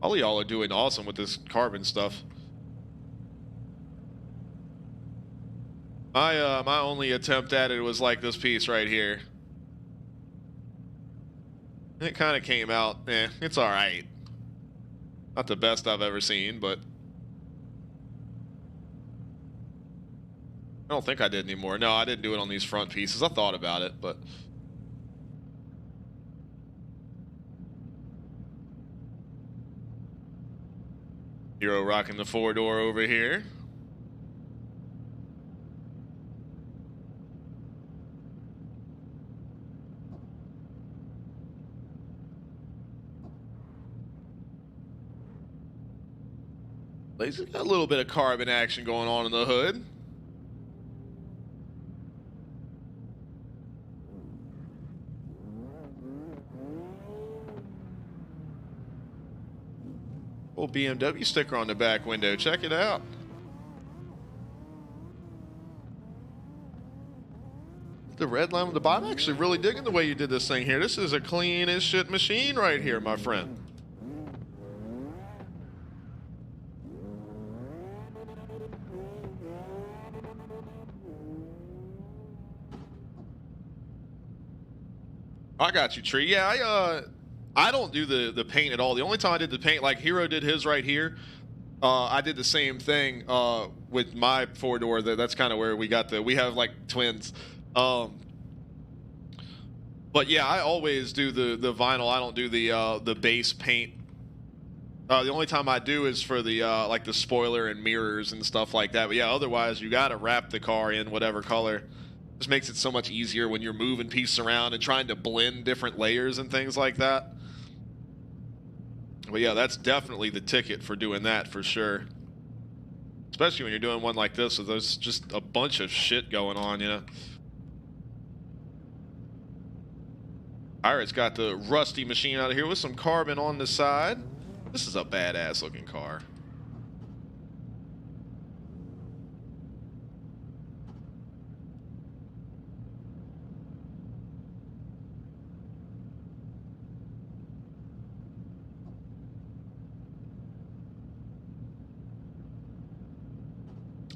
All of y'all are doing awesome with this carbon stuff. My only attempt at it was like this piece right here. It kind of came out, it's all right. Not the best I've ever seen, but I don't think I did anymore. No, I didn't do it on these front pieces. I thought about it, but Hero rocking the 4-door over here. Lazy's got a little bit of carbon action going on in the hood. Little BMW sticker on the back window. Check it out. The red line on the bottom. I'm actually really digging the way you did this thing here. This is a clean as shit machine right here, my friend. I got you, Tree. Yeah, I don't do the paint at all. The only time I did the paint, like Hero did his right here, I did the same thing with my 4-door. That's kind of where we got we have like twins. But yeah, I always do the vinyl. I don't do the base paint. The only time I do is for the like the spoiler and mirrors and stuff like that. But yeah, otherwise you got to wrap the car in whatever color. Just makes it so much easier when you're moving pieces around and trying to blend different layers and things like that. But yeah, that's definitely the ticket for doing that for sure. Especially when you're doing one like this, so there's just a bunch of shit going on, you know. Pirate's got the rusty machine out of here with some carbon on the side. This is a badass looking car.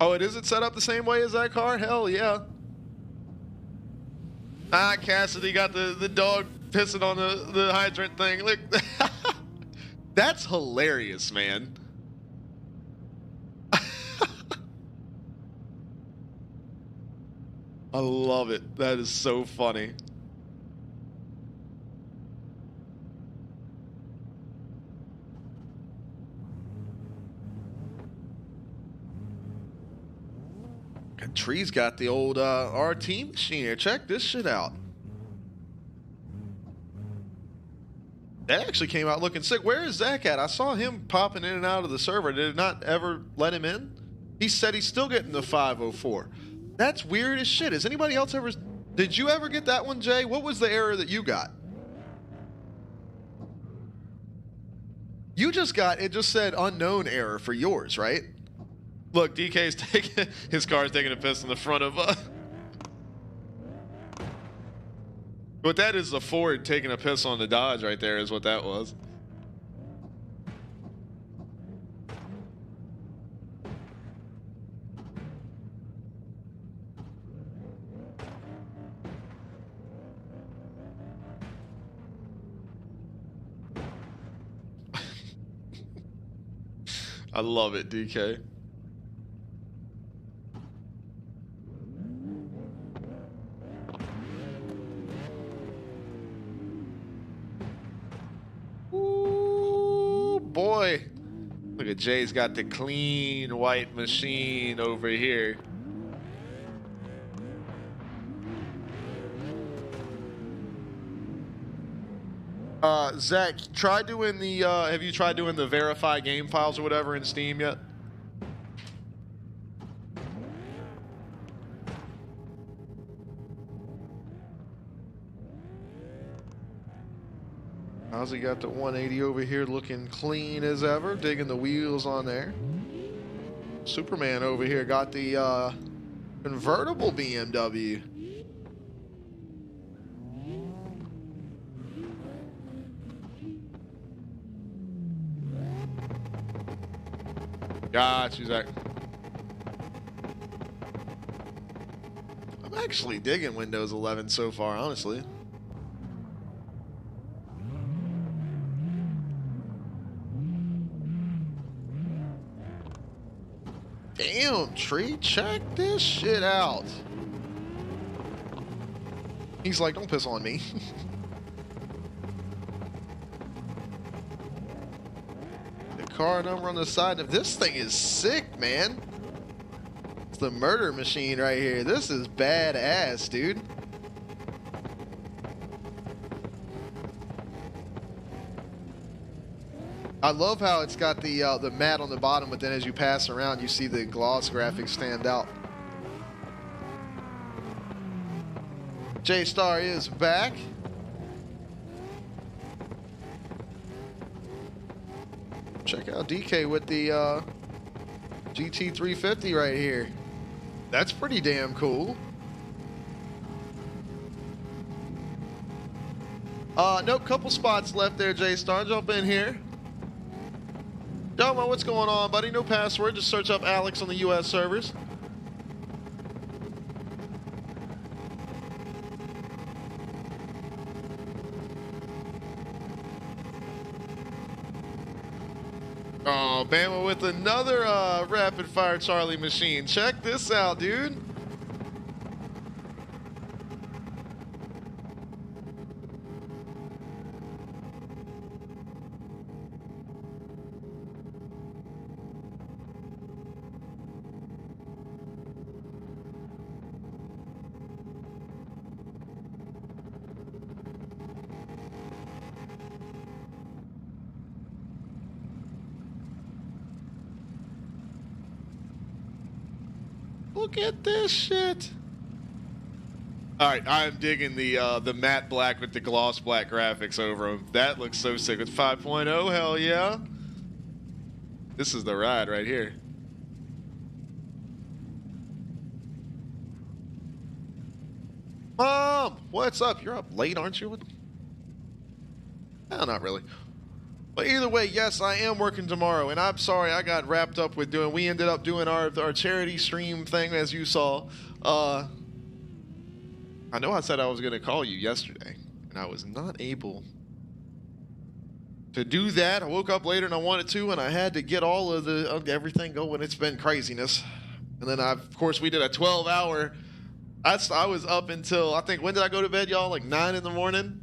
Oh, it isn't set up the same way as that car? Hell yeah. Ah, Cassidy got the dog pissing on the hydrant thing. Look, that's hilarious, man. I love it. That is so funny. Tree's got the old RT machine here. Check this shit out. That actually came out looking sick. Where is Zach at? I saw him popping in and out of the server. Did it not ever let him in? He said he's still getting the 504. That's weird as shit. Has anybody else ever... Did you ever get that one, Jay? What was the error that you got? You just got... It just said unknown error for yours, right? Look, DK's taking... His car's taking a piss in the front of... What that is, the Ford taking a piss on the Dodge right there is what that was. I love it, DK. Boy, look at Jay's got the clean white machine over here. Zach, try doing the have you tried doing the verify game files or whatever in Steam yet? How's he got the 180 over here looking clean as ever, digging the wheels on there. Superman over here got the convertible BMW. Got you, Zach. I'm actually digging Windows 11 so far, honestly. Damn, Tree, check this shit out. He's like, don't piss on me. The car number on the side of this thing is sick, man. It's the murder machine right here. This is badass, dude. I love how it's got the mat on the bottom, but then as you pass around, you see the gloss graphics stand out. J-Star is back. Check out DK with the GT350 right here. That's pretty damn cool. Nope, couple spots left there, J-Star. Jump in here. Domo, what's going on, buddy? No password. Just search up Alex on the US servers. Oh, Bama with another rapid fire Charlie machine. Check this out, dude. Look at this shit. All right, I'm digging the matte black with the gloss black graphics over them. That looks so sick with 5.0. Hell yeah. This is the ride right here. Mom, what's up? You're up late, aren't you? No, not really. But either way, yes, I am working tomorrow, and I'm sorry I got wrapped up with doing... We ended up doing our charity stream thing, as you saw. I know I said I was going to call you yesterday, and I was not able to do that. I woke up later and I wanted to, and I had to get all of everything going. It's been craziness. And then, of course, we did a 12-hour I was up until, I think, when did I go to bed, y'all? Like 9 in the morning?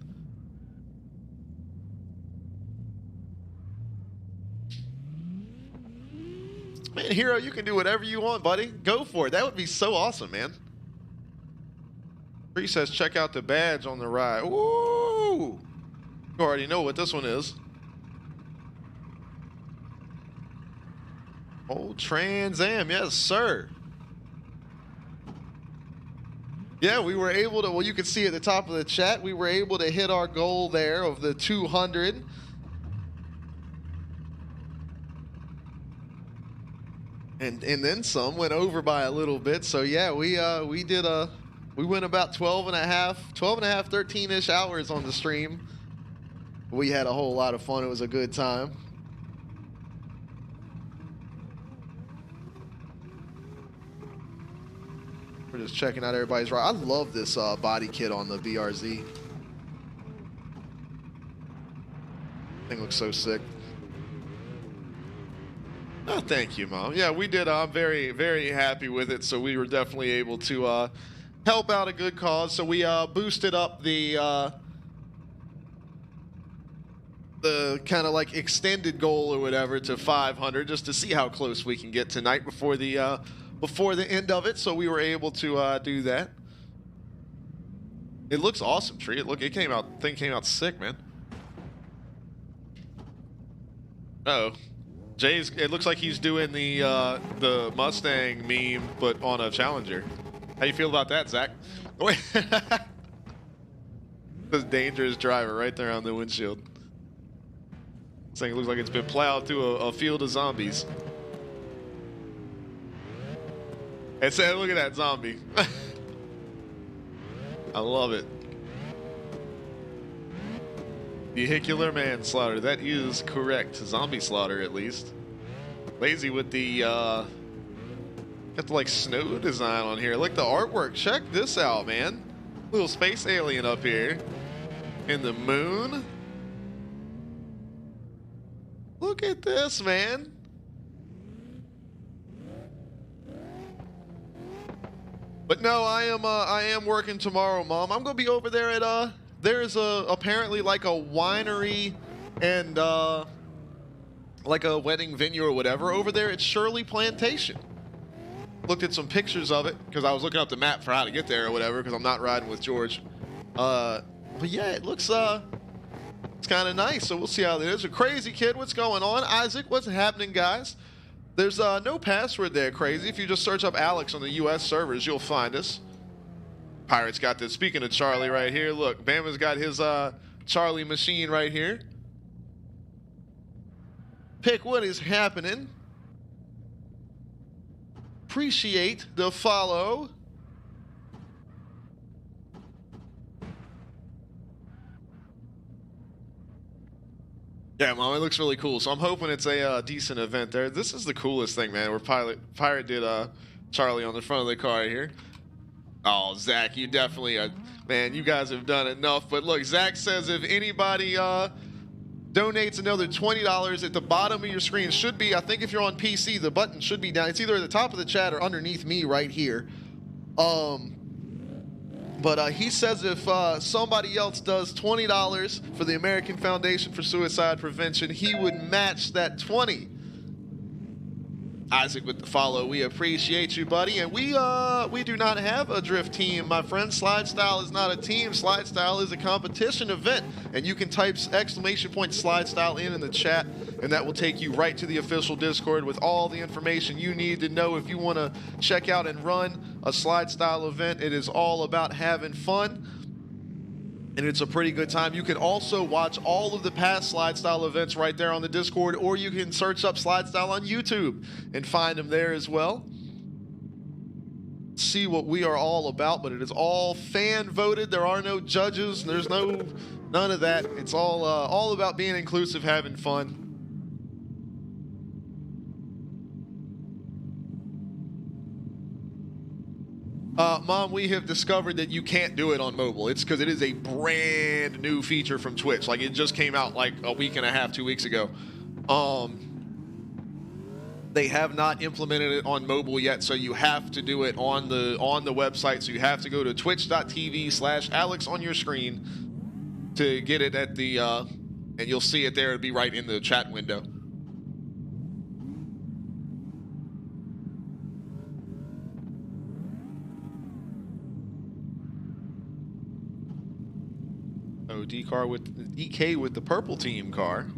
Man, Hero, you can do whatever you want, buddy. Go for it. That would be so awesome, man. Bree says, check out the badge on the ride. Woo! You already know what this one is. Old Trans Am, yes, sir. Yeah, we were able to, well, you can see at the top of the chat, we were able to hit our goal there of the 200. And then some, went over by a little bit. So yeah, we went about 12 and a half, 13-ish hours on the stream. We had a whole lot of fun. It was a good time. We're just checking out everybody's ride. I love this body kit on the BRZ. Thing looks so sick. Oh, thank you, Mom. Yeah, we did. I'm very, very happy with it. So we were definitely able to help out a good cause. So we boosted up the kind of like extended goal or whatever to 500 just to see how close we can get tonight before the end of it. So we were able to do that. It looks awesome, Tree. It came out. Thing came out sick, man. Uh-oh. Jay's. It looks like he's doing the Mustang meme, but on a Challenger. How you feel about that, Zach? This dangerous driver right there on the windshield. This thing looks like it's been plowed through a field of zombies. And say, look at that zombie. I love it. Vehicular manslaughter. That is correct. Zombie slaughter, at least. Lazy with the got the like snow design on here. Look, the artwork. Check this out, man. Little space alien up here in the moon. Look at this, man. But no, I am working tomorrow, Mom. I'm gonna be over there at there's apparently like a winery and like a wedding venue or whatever over there at Shirley Plantation. Looked at some pictures of it because I was looking up the map for how to get there or whatever because I'm not riding with George. But yeah, it looks it's kind of nice. So we'll see how it is. A crazy kid, what's going on? Isaac, what's happening, guys? There's no password there, Crazy. If you just search up Alex on the U.S. servers, you'll find us. Pirates got this. Speaking of Charlie right here, look, Bama's got his Charlie machine right here. Pick what is happening. Appreciate the follow. Yeah, Mom, it looks really cool. So I'm hoping it's a decent event there. This is the coolest thing, man, where Pirate did Charlie on the front of the car here. Oh, Zach, you definitely are. Man, you guys have done enough. But look, Zach says if anybody donates another $20 at the bottom of your screen, should be, I think if you're on PC, the button should be down. It's either at the top of the chat or underneath me right here. But he says if somebody else does $20 for the American Foundation for Suicide Prevention, he would match that 20. Isaac with the follow. We appreciate you, buddy. And we do not have a drift team, my friend. SLIDESTYLE is not a team. SLIDESTYLE is a competition event. And you can type !SLIDESTYLE in the chat, and that will take you right to the official Discord with all the information you need to know if you want to check out and run a SLIDESTYLE event. It is all about having fun. And it's a pretty good time. You can also watch all of the past SLIDESTYLE events right there on the Discord, or you can search up SLIDESTYLE on YouTube and find them there as well. See what we are all about, but it is all fan voted. There are no judges. There's none of that. It's all about being inclusive, having fun. Mom, we have discovered that you can't do it on mobile. It's because it is a brand new feature from Twitch. Like, it just came out like a week and a half, 2 weeks ago. They have not implemented it on mobile yet, so you have to do it on the website. So you have to go to twitch.tv/Alex on your screen to get it at the, and you'll see it there. It'll be right in the chat window. So DK with the purple team car.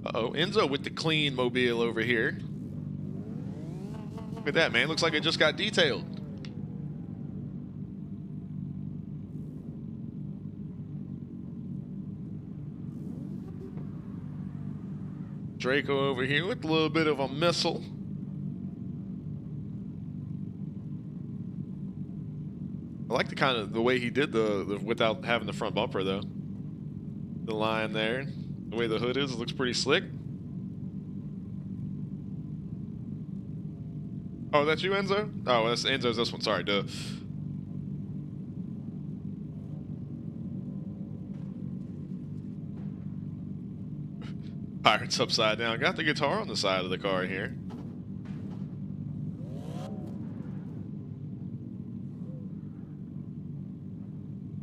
Uh-oh, Enzo with the clean mobile over here. Look at that, man. Looks like it just got detailed. Draco over here with a little bit of a missile. I like the way he did the without having the front bumper though. The line there. The way the hood is, it looks pretty slick. Oh, that's you, Enzo? Oh, that's Enzo's this one. Sorry, duh. Pirates upside down. Got the guitar on the side of the car here.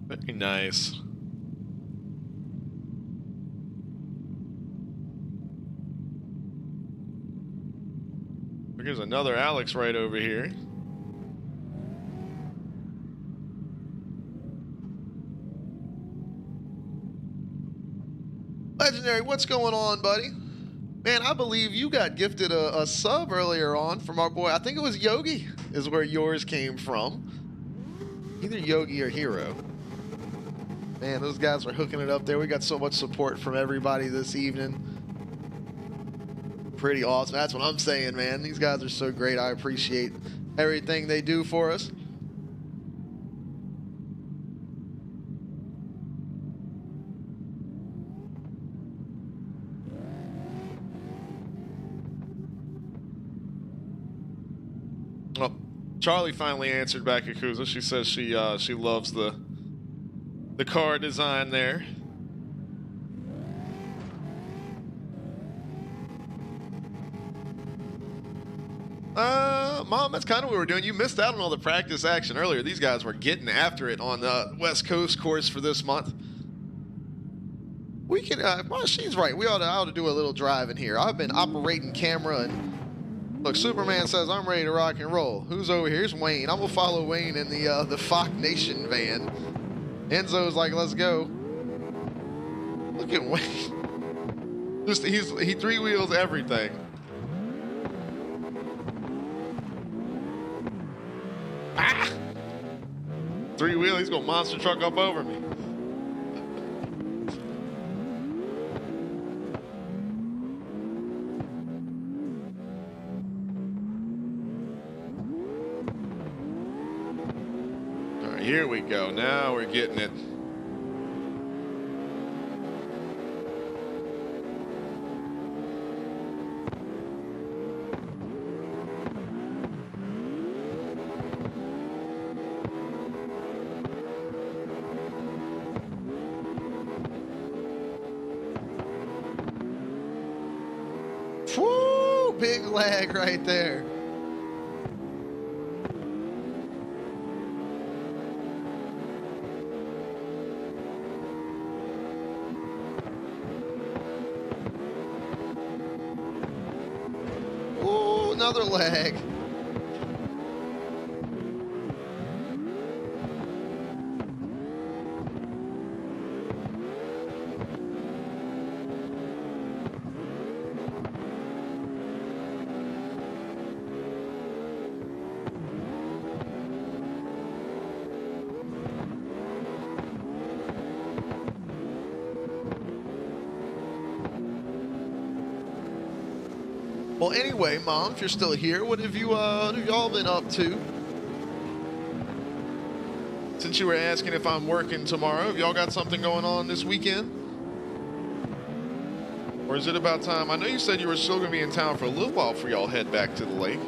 Very nice. Here's another Alex right over here. Legendary, what's going on, buddy? Man, I believe you got gifted a sub earlier on from our boy. I think it was Yogi is where yours came from. Either Yogi or Hero. Man, those guys are hooking it up there. We got so much support from everybody this evening. Pretty awesome. That's what I'm saying, man. These guys are so great. I appreciate everything they do for us. Well, Charlie finally answered back Yakuza. She says she loves the car design there. Mom, that's kind of what we're doing. You missed out on all the practice action earlier. These guys were getting after it on the West Coast course for this month. We can, well, she's right. We ought to do a little driving here. I've been operating camera and look, Superman says I'm ready to rock and roll. Who's over here? Here's Wayne. I'm gonna follow Wayne in the Fox Nation van. Enzo's like, let's go. Look at Wayne. Just he three wheels everything. Ah! Three wheel, he's gonna monster truck up over me. All right, here we go. Now we're getting it. Woo! Big lag right there. Ooh, another lag. Well, anyway, Mom, if you're still here, what have y'all been up to? Since you were asking if I'm working tomorrow, have y'all got something going on this weekend? Or is it about time? I know you said you were still going to be in town for a little while before y'all head back to the lake.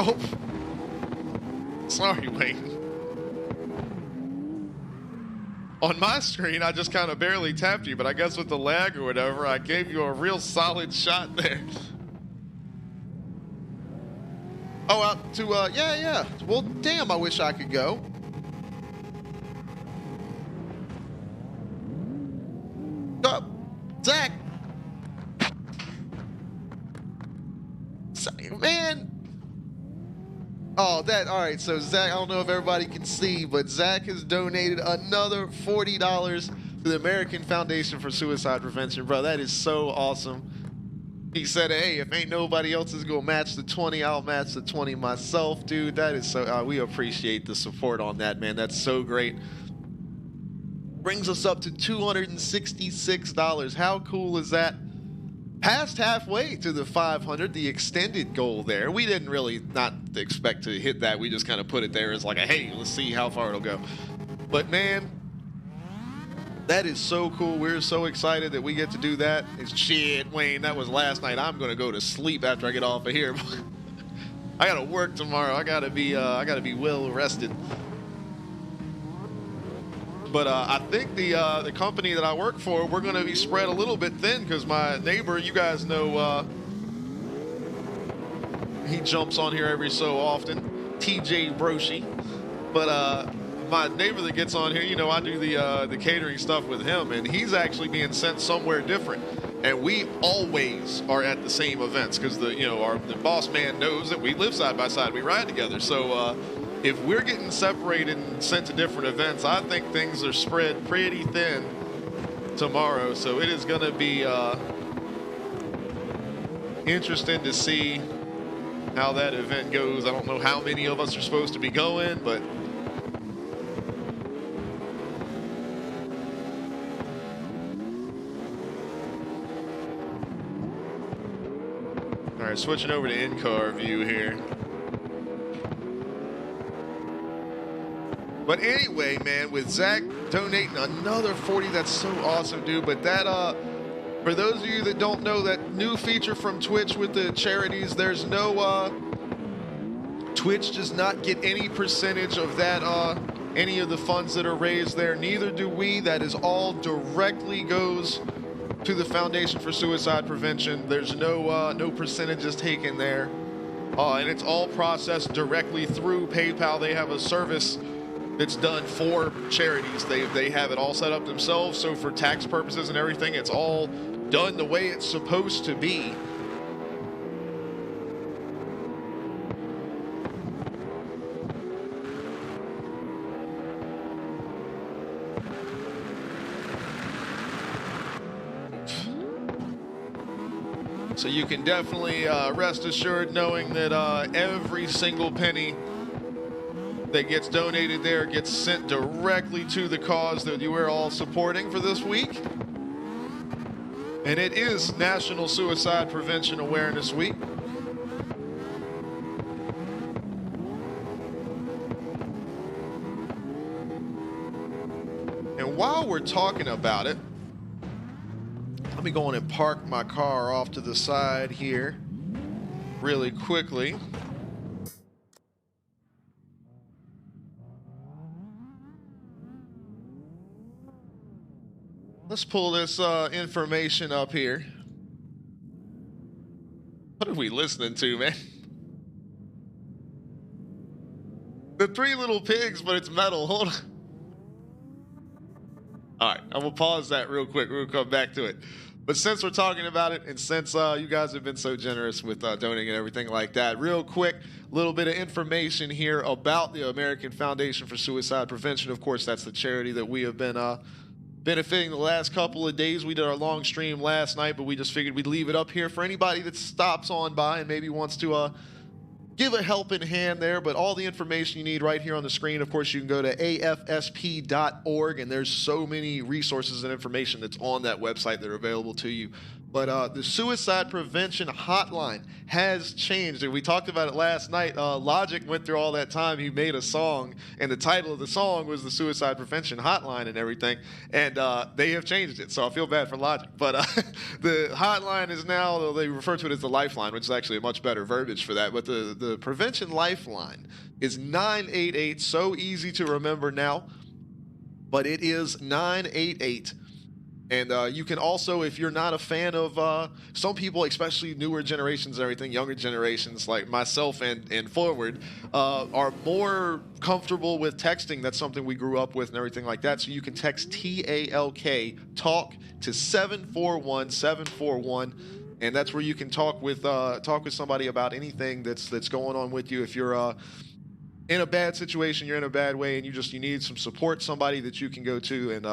Oh. Sorry, Wayne. On my screen, I just kind of barely tapped you, but I guess with the lag or whatever, I gave you a real solid shot there. Oh, out to, yeah. Well, damn, I wish I could go. Up, Zach. Man. Oh, all right, so Zach, I don't know if everybody can see, but Zach has donated another $40 to the American Foundation for Suicide Prevention. Bro, that is so awesome. He said, hey, if ain't nobody else is going to match the 20, I'll match the 20 myself. Dude, that is so, we appreciate the support on that, man. That's so great. Brings us up to $266. How cool is that? Passed halfway to the 500, the extended goal there. We didn't really not expect to hit that. We just kind of put it there as like a, hey, let's see how far it'll go. But man, that is so cool. We're so excited that we get to do that. It's shit, Wayne, that was last night. I'm going to go to sleep after I get off of here. I got to work tomorrow. I got to be well rested. But I think the company that I work for, we're going to be spread a little bit thin because my neighbor, you guys know, he jumps on here every so often, TJ Broshi. But my neighbor that gets on here, you know, I do the catering stuff with him, and he's actually being sent somewhere different. And we always are at the same events because the boss man knows that we live side by side, we ride together. So if we're getting separated and sent to different events, I think things are spread pretty thin tomorrow. So it is going to be interesting to see how that event goes. I don't know how many of us are supposed to be going, but all right, switching over to in-car view here. But anyway, man, with Zach donating another 40, that's so awesome, dude. But that, for those of you that don't know, that new feature from Twitch with the charities, there's no, Twitch does not get any percentage of that, any of the funds that are raised there. Neither do we. That is all directly goes to the Foundation for Suicide Prevention. There's no percentages taken there. And it's all processed directly through PayPal. They have a service that's done for charities. They have it all set up themselves, so for tax purposes and everything, it's all done the way it's supposed to be. So you can definitely rest assured knowing that every single penny that gets donated there gets sent directly to the cause that you are all supporting for this week. And it is National Suicide Prevention Awareness Week. And while we're talking about it, let me go on and park my car off to the side here really quickly. Let's pull this information up here. What are we listening to, man? The Three Little Pigs, but it's metal. Hold on. All right, I'm gonna pause that real quick. We'll come back to it. But since we're talking about it, and since you guys have been so generous with donating and everything like that, real quick, a little bit of information here about the American Foundation for Suicide Prevention. Of course, that's the charity that we have been benefiting the last couple of days. We did our long stream last night, but we just figured we'd leave it up here for anybody that stops on by and maybe wants to give a helping hand there. But all the information you need right here on the screen. Of course, you can go to afsp.org, and there's so many resources and information that's on that website that are available to you But the suicide prevention hotline has changed, and we talked about it last night. Logic went through all that time. He made a song, and the title of the song was the suicide prevention hotline and everything. And they have changed it, so I feel bad for Logic. But the hotline is now, they refer to it as the lifeline, which is actually a much better verbiage for that. But the prevention lifeline is 988. So easy to remember now, but it is 988. And you can also, if you're not a fan of some people, especially newer generations and everything, younger generations like myself and forward, are more comfortable with texting. That's something we grew up with and everything like that. So you can text TALK, talk, to 741-741. And that's where you can talk with somebody about anything that's going on with you. If you're in a bad situation, you're in a bad way, and you need some support, somebody that you can go to, and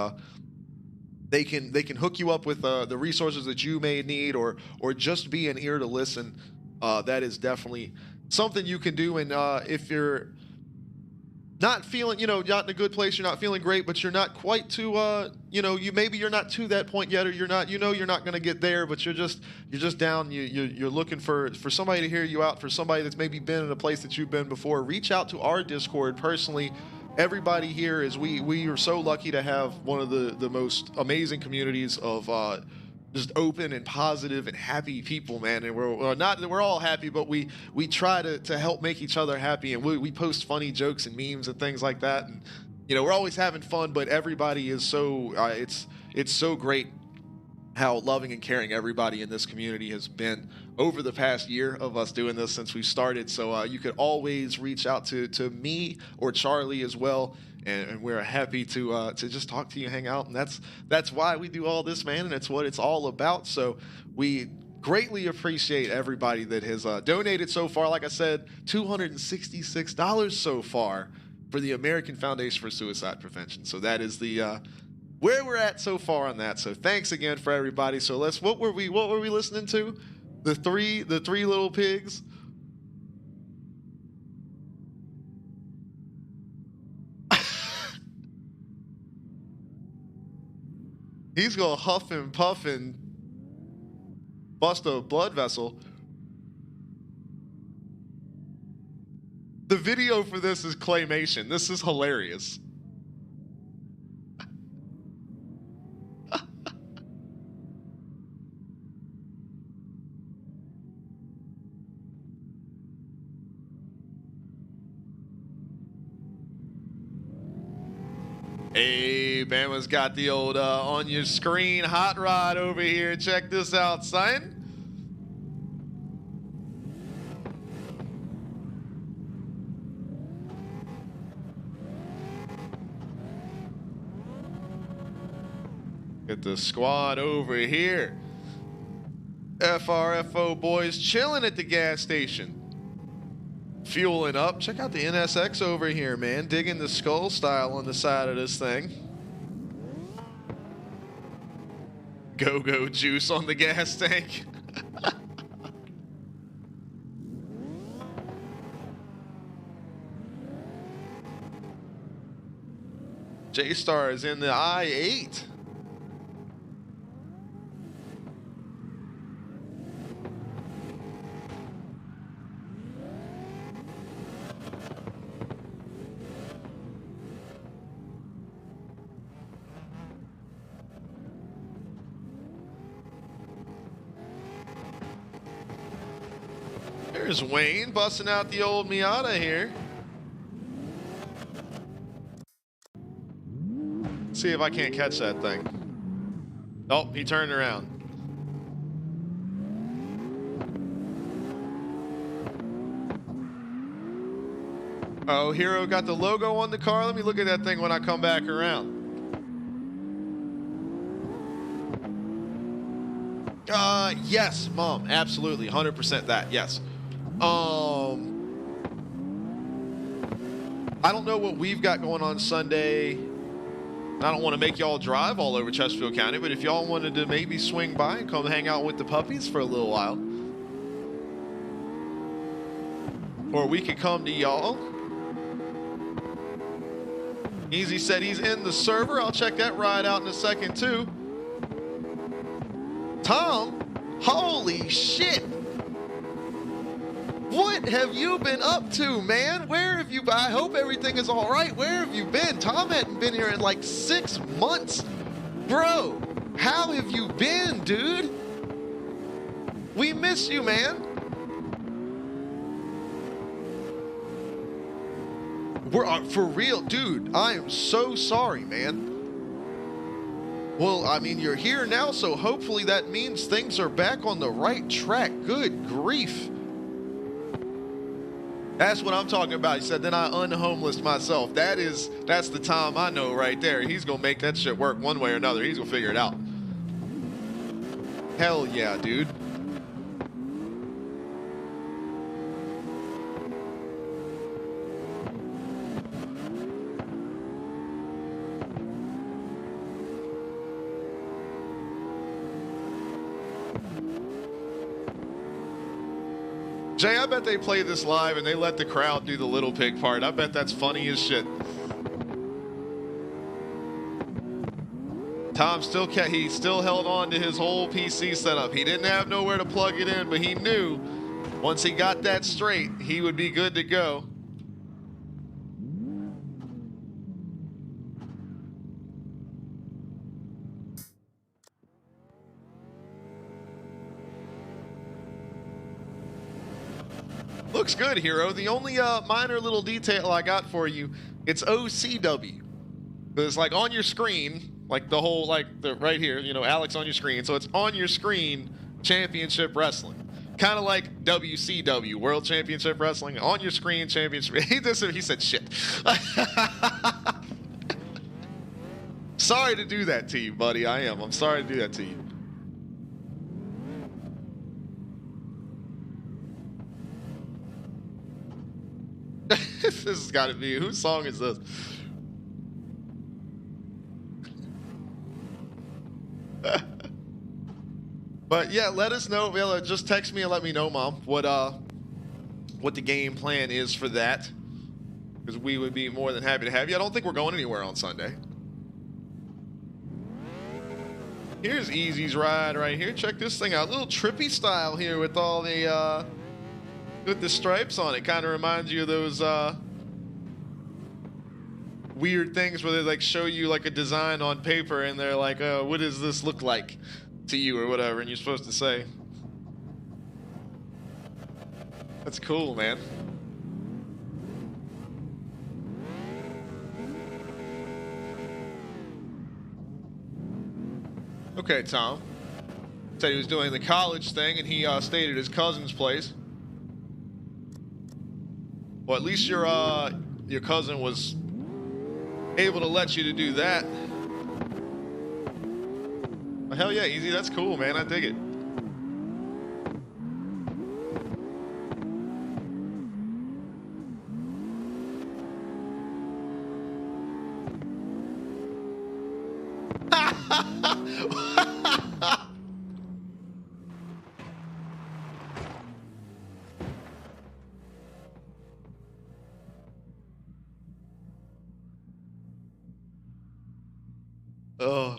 they can hook you up with the resources that you may need, or just be an ear to listen. That is definitely something you can do. And if you're not feeling, not in a good place, you're not feeling great, but you're not quite to, you're not to that point yet, or you're not going to get there, but you're just down. You're looking for somebody to hear you out, for somebody that's maybe been in a place that you've been before. Reach out to our Discord personally. Everybody here we are so lucky to have one of the most amazing communities of just open and positive and happy people, man. And we're all happy, but we try to help make each other happy, and we post funny jokes and memes and things like that. And we're always having fun, but everybody is so it's so great how loving and caring everybody in this community has been over the past year of us doing this since we started. So you could always reach out to me or Charlie as well, and we're happy to just talk to you, hang out, and that's why we do all this, man, and it's what it's all about. So we greatly appreciate everybody that has donated so far. Like I said, $266 so far for the American Foundation for Suicide Prevention. So that is the where we're at so far on that. So thanks again for everybody. So what were we listening to? The three little pigs. He's gonna huff and puff and bust a blood vessel. The video for this is claymation. This is hilarious. Hey, Bama's got the old on your screen hot rod over here. Check this out, son. Get the squad over here. FRFO boys chilling at the gas station. Fueling up. Check out the NSX over here, man. Digging the skull style on the side of this thing. Go-go juice on the gas tank. J-Star is in the I-8. There's Wayne busting out the old Miata here. See if I can't catch that thing. Oh, he turned around. Oh, Hero got the logo on the car. Let me look at that thing when I come back around. Yes, Mom, absolutely, 100% that, yes. I don't know what we've got going on Sunday. I don't want to make y'all drive all over Chesterfield County, but if y'all wanted to maybe swing by and come hang out with the puppies for a little while, or we could come to y'all. Easy said he's in the server. I'll check that ride out in a second too. Tom. Holy shit! What have you been up to, man? Where have you been? I hope everything is all right. Where have you been? Tom hadn't been here in like 6 months. Bro, how have you been, dude? We miss you, man. We're for real, dude. I am so sorry, man. Well, I mean, you're here now, so hopefully that means things are back on the right track. Good grief. That's what I'm talking about. He said, then I unhomeless myself. That's the Tom I know right there. He's going to make that shit work one way or another. He's going to figure it out. Hell yeah, dude. Jay, I bet they play this live and they let the crowd do the little pig part. I bet that's funny as shit. Tom he still held on to his whole PC setup. He didn't have nowhere to plug it in, but he knew once he got that straight, he would be good to go. Looks good, Hero. The only minor little detail I got for you, it's OCW. It's like on your screen, like the whole, like the right here, you know, Alex on your screen. So it's on your screen, Championship Wrestling. Kind of like WCW, World Championship Wrestling. On your screen, Championship. He said shit. Sorry to do that to you, buddy. I am. I'm sorry to do that to you. This has got to be, whose song is this? But yeah, let us know. Just text me and let me know, Mom, what the game plan is for that, because we would be more than happy to have you. I don't think we're going anywhere on Sunday. Here's Easy's ride right here. Check this thing out. A little trippy style here with all the with the stripes on it. Kind of reminds you of those weird things where they like show you like a design on paper and they're like, what does this look like to you or whatever, and you're supposed to say. That's cool, man. Okay, Tom said he was doing the college thing and he stayed at his cousin's place. Well, at least your cousin was able to let you to do that. Well, hell yeah, Easy. That's cool, man. I dig it. Oh,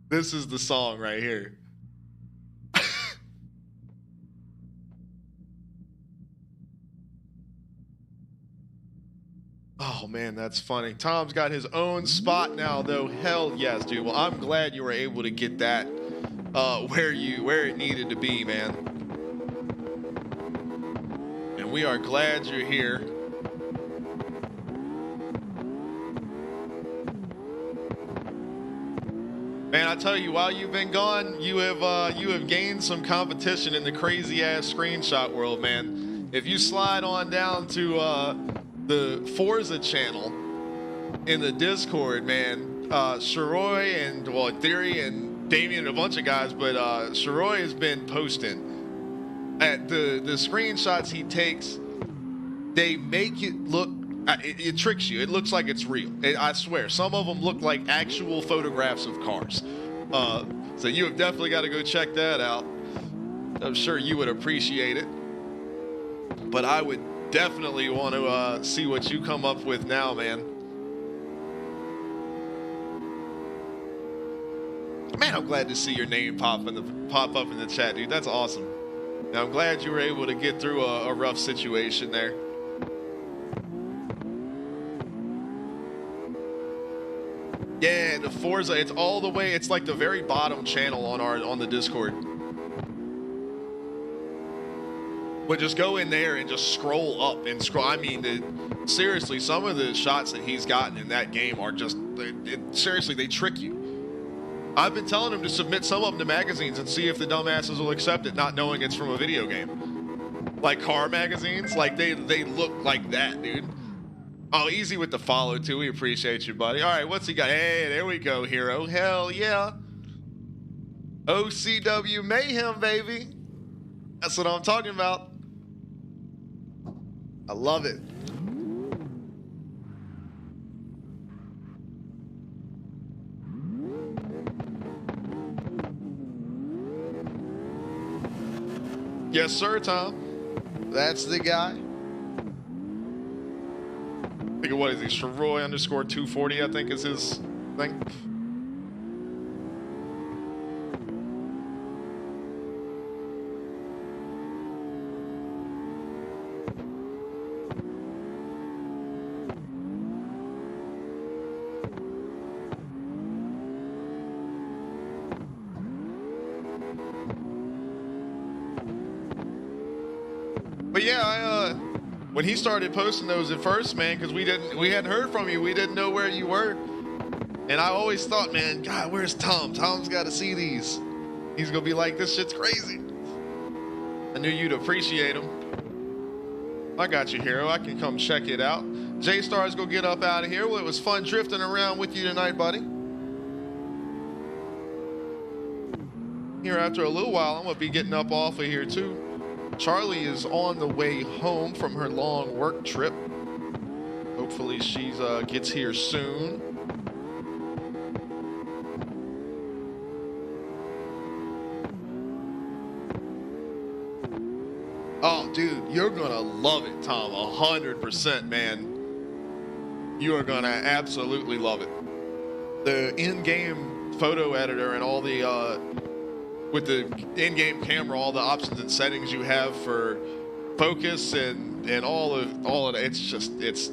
this is the song right here. Oh man, that's funny. Tom's got his own spot now, though. Hell yes, dude. Well, I'm glad you were able to get that where it needed to be, man. And we are glad you're here. Man, I tell you, while you've been gone, you have gained some competition in the crazy ass screenshot world, man. If you slide on down to the Forza channel in the Discord, man, Shiroi and, well, Theory and Damien and a bunch of guys, but Shiroi has been posting at the screenshots he takes. They make it look, it tricks you. It looks like it's real. I swear. Some of them look like actual photographs of cars. So you have definitely got to go check that out. I'm sure you would appreciate it. But I would definitely want to see what you come up with now, man. Man, I'm glad to see your name pop up in the chat, dude. That's awesome. Now, I'm glad you were able to get through a rough situation there. Yeah, the Forza, it's all the way, it's like the very bottom channel on the Discord. But just go in there and just scroll up and scroll. I mean, seriously, some of the shots that he's gotten in that game are just, seriously, they trick you. I've been telling him to submit some of them to magazines and see if the dumbasses will accept it, not knowing it's from a video game. Like car magazines, like they look like that, dude. Oh, easy with the follow, too. We appreciate you, buddy. All right, what's he got? Hey, there we go, hero. Hell yeah. OCW Mayhem, baby. That's what I'm talking about. I love it. Yes, sir, Tom. That's the guy. I think what is he? Shroy _ 240, I think is his thing. But yeah, when he started posting those at first, man, because we hadn't heard from you, we didn't know where you were, and I always thought, man, God, where's Tom? Tom's got to see these. He's gonna be like, this shit's crazy. I knew you'd appreciate him. I got you, hero. I can come check it out. J-Star's gonna get up out of here. Well, it was fun drifting around with you tonight, buddy. Here after a little while, I'm gonna be getting up off of here too. Charlie is on the way home from her long work trip. Hopefully she gets here soon. Oh, dude, you're gonna love it, Tom. 100%, man. You are gonna absolutely love it. The in-game photo editor and all the with the in-game camera, all the options and settings you have for focus and all of it, it's just it's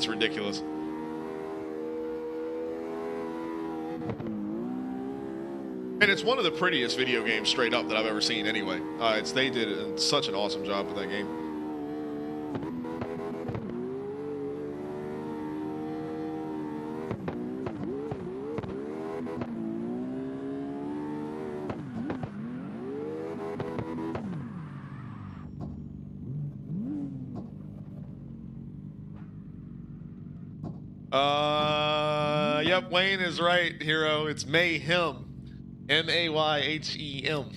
ridiculous. And it's one of the prettiest video games straight up that I've ever seen anyway. They did such an awesome job with that game. Yep, Wayne is right, hero. It's Mayhem. M-A-Y-H-E-M.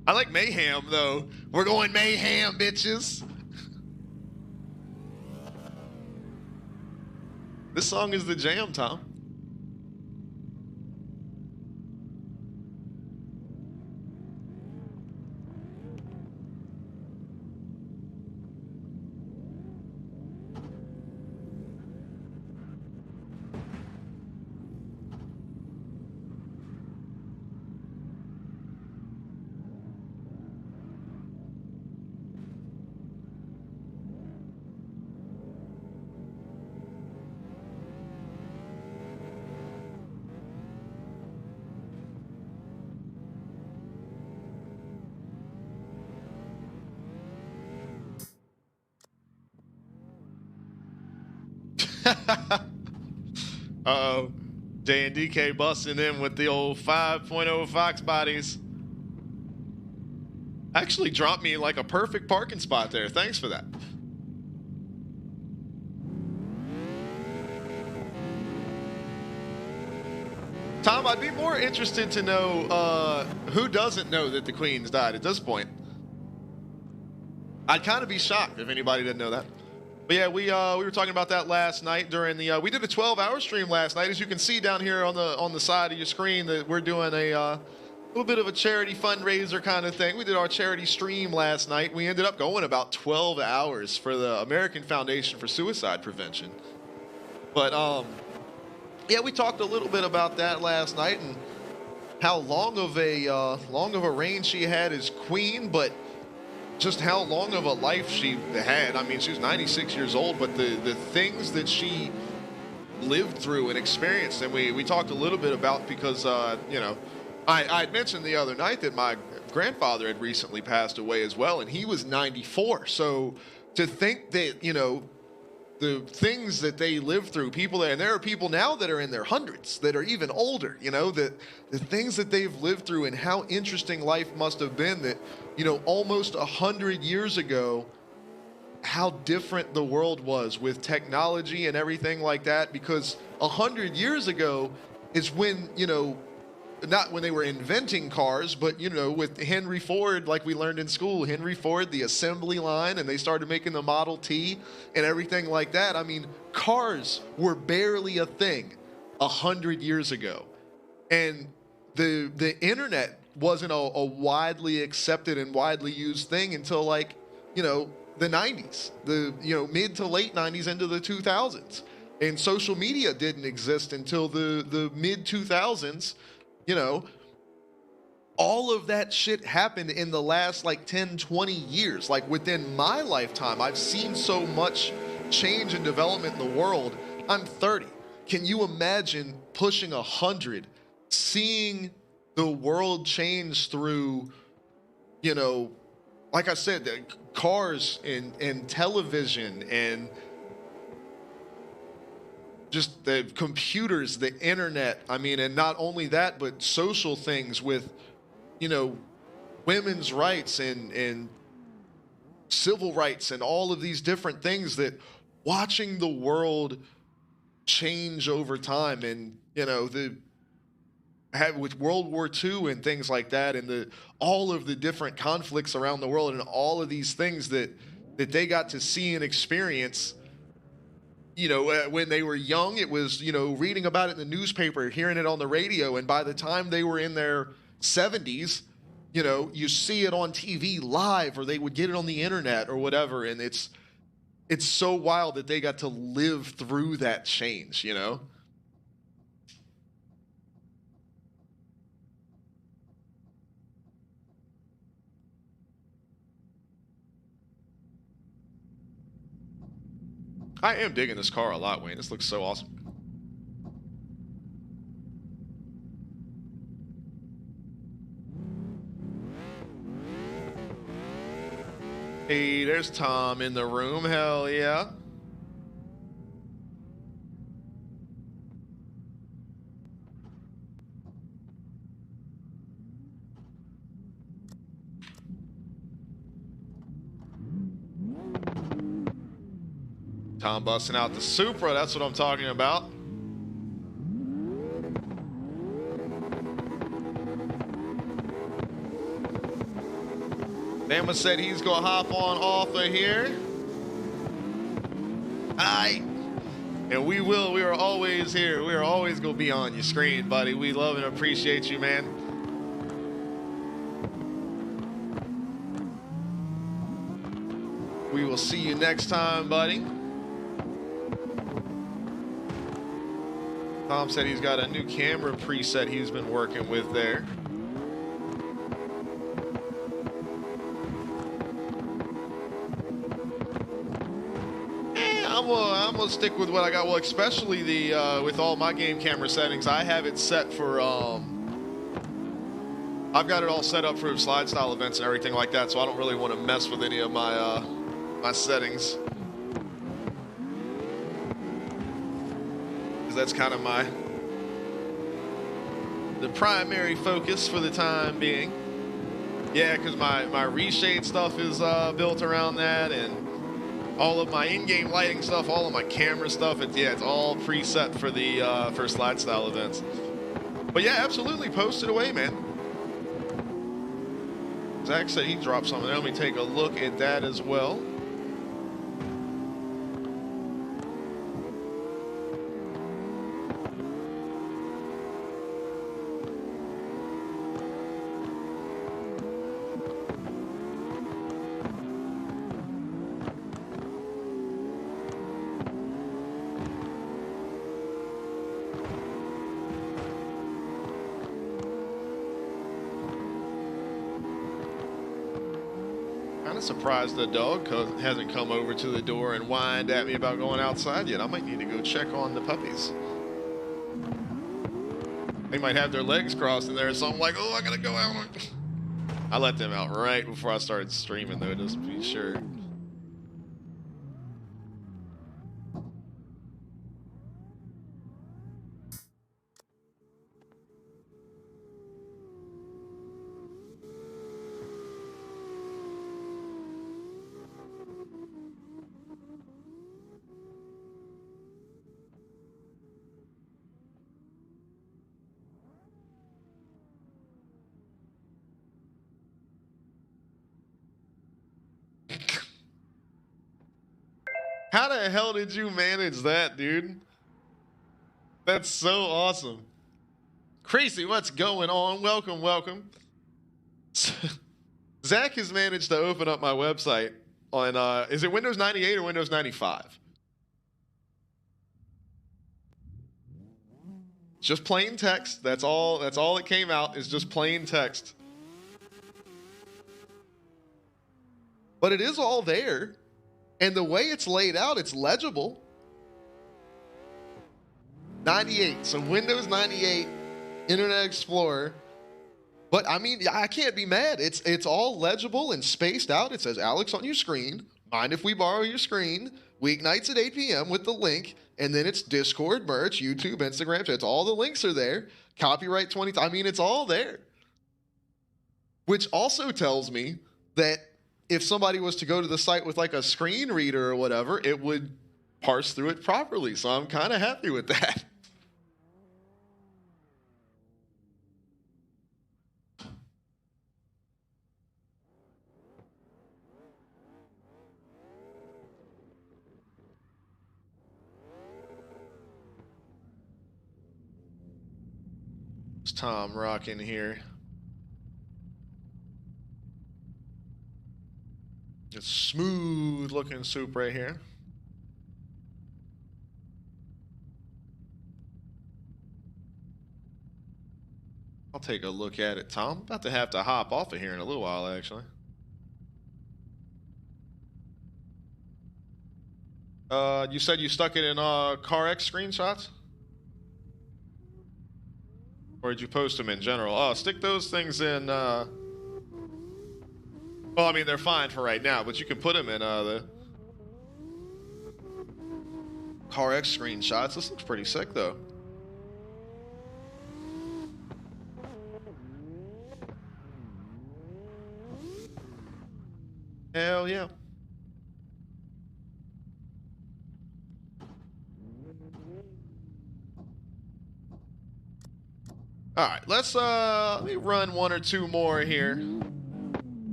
I like Mayhem, though. We're going Mayhem, bitches. This song is the jam, Tom. Uh-oh. J&DK busting in with the old 5.0 Fox bodies. Actually dropped me like a perfect parking spot there. Thanks for that. Tom, I'd be more interested to know who doesn't know that the Queen's died at this point. I'd kind of be shocked if anybody didn't know that. But yeah, we were talking about that last night during the we did a 12-hour stream last night. As you can see down here on the side of your screen, that we're doing a little bit of a charity fundraiser kind of thing. We did our charity stream last night. We ended up going about 12 hours for the American Foundation for Suicide Prevention. But Yeah, we talked a little bit about that last night and how long of a reign she had as queen, but just how long of a life she had. I mean, she was 96 years old, but the things that she lived through and experienced, and we talked a little bit about because you know, I had mentioned the other night that my grandfather had recently passed away as well, and he was 94. So to think that, you know, the things that they lived through, people there, and there are people now that are in their hundreds that are even older, you know, that the things that they've lived through and how interesting life must have been, that, you know, almost 100 years ago, how different the world was with technology and everything like that. Because 100 years ago is when, you know, not when they were inventing cars, but, you know, with Henry Ford, like we learned in school, Henry Ford, the assembly line, and they started making the Model T and everything like that. I mean, cars were barely a thing 100 years ago. And the internet wasn't a widely accepted and widely used thing until, like, you know, the 90s, the, you know, mid to late 90s into the 2000s. And social media didn't exist until the mid 2000s. You know, all of that shit happened in the last like 10, 20 years. Like within my lifetime, I've seen so much change and development in the world. I'm 30. Can you imagine pushing 100, seeing the world change through, you know, like I said, the cars and television and just the computers, the internet. I mean, and not only that, but social things with, you know, women's rights and civil rights and all of these different things, that watching the world change over time. And, you know, with World War II and things like that, and all of the different conflicts around the world and all of these things that they got to see and experience. You know, when they were young, it was, you know, reading about it in the newspaper, hearing it on the radio. And by the time they were in their 70s, you know, you see it on TV live, or they would get it on the internet or whatever. And it's so wild that they got to live through that change, you know? I am digging this car a lot, Wayne. This looks so awesome. Hey, there's Tom in the room. Hell yeah. Tom busting out the Supra. That's what I'm talking about. Bama said he's going to hop on off of here. And we will. We are always here. We are always going to be on your screen, buddy. We love and appreciate you, man. We will see you next time, buddy. Tom said he's got a new camera preset he's been working with there. I'm gonna stick with what I got. Well, especially the with all my game camera settings, I have it set for I've got it all set up for SLIDESTYLE events and everything like that, so I don't really want to mess with any of my my settings. That's kind of the primary focus for the time being. Yeah, because my reshade stuff is built around that, and all of my in-game lighting stuff, all of my camera stuff, it's all preset for the for SLIDESTYLE events. But yeah, absolutely, post it away, man. Zach said he dropped something there. Let me take a look at that as well. Kind of surprised the dog hasn't come over to the door and whined at me about going outside yet. I might need to go check on the puppies. They might have their legs crossed in there or something, like, oh, I gotta go out. I let them out right before I started streaming, though, just to be sure. How the hell did you manage that, dude? That's so awesome. Crazy, what's going on? Welcome, welcome. Zach has managed to open up my website on, is it Windows 98 or Windows 95? Just plain text. That's all it came out is just plain text. But it is all there. And the way it's laid out, it's legible. 98, so Windows 98, Internet Explorer. But I mean, I can't be mad. It's all legible and spaced out. It says Alex on your screen. Mind if we borrow your screen? Weeknights at 8 p.m. with the link. And then it's Discord, merch, YouTube, Instagram. It's all the links are there. Copyright 20. I mean, it's all there. Which also tells me that if somebody was to go to the site with like a screen reader or whatever, it would parse through it properly. So I'm kind of happy with that. It's Tom rocking here. It's smooth looking soup right here. I'll take a look at it, Tom. About to have to hop off of here in a little while, actually. You said you stuck it in CarX screenshots? Or did you post them in general? Oh, stick those things in, well, I mean, they're fine for right now, but you can put them in the CarX screenshots. This looks pretty sick, though. Hell yeah. All right, let me run one or two more here.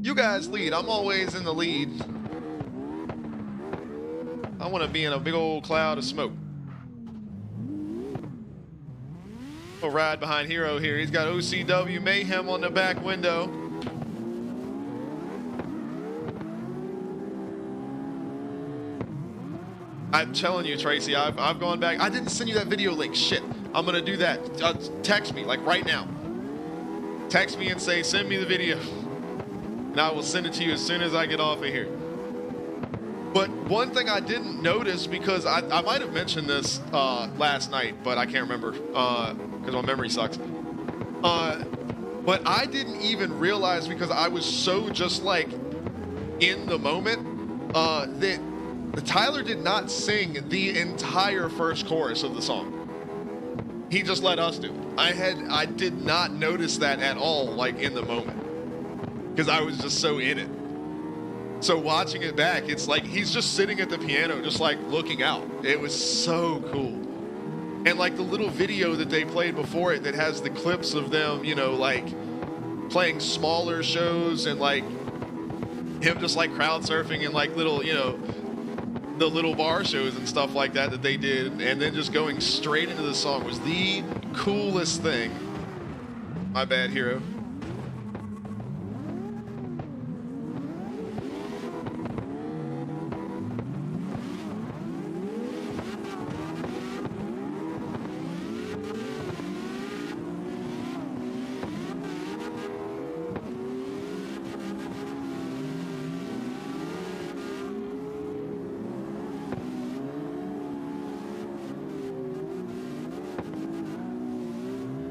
You guys lead. I'm always in the lead. I want to be in a big old cloud of smoke. We'll ride behind Hero here. He's got OCW Mayhem on the back window. I'm telling you, Tracy, I've gone back. I didn't send you that video link. Shit. I'm going to do that. Text me, like right now. Text me and say, send me the video. And I will send it to you as soon as I get off of here. But one thing I didn't notice, because I might have mentioned this last night, but I can't remember because my memory sucks. But I didn't even realize, because I was so just like in the moment, that Tyler did not sing the entire first chorus of the song. He just let us do it. I did not notice that at all, like in the moment, because I was just so in it. So watching it back, it's like he's just sitting at the piano, just like looking out. It was so cool. And like the little video that they played before it that has the clips of them, you know, like playing smaller shows and like him just like crowd surfing and like little, you know, the little bar shows and stuff like that they did, and then just going straight into the song was the coolest thing. My bad, Hero.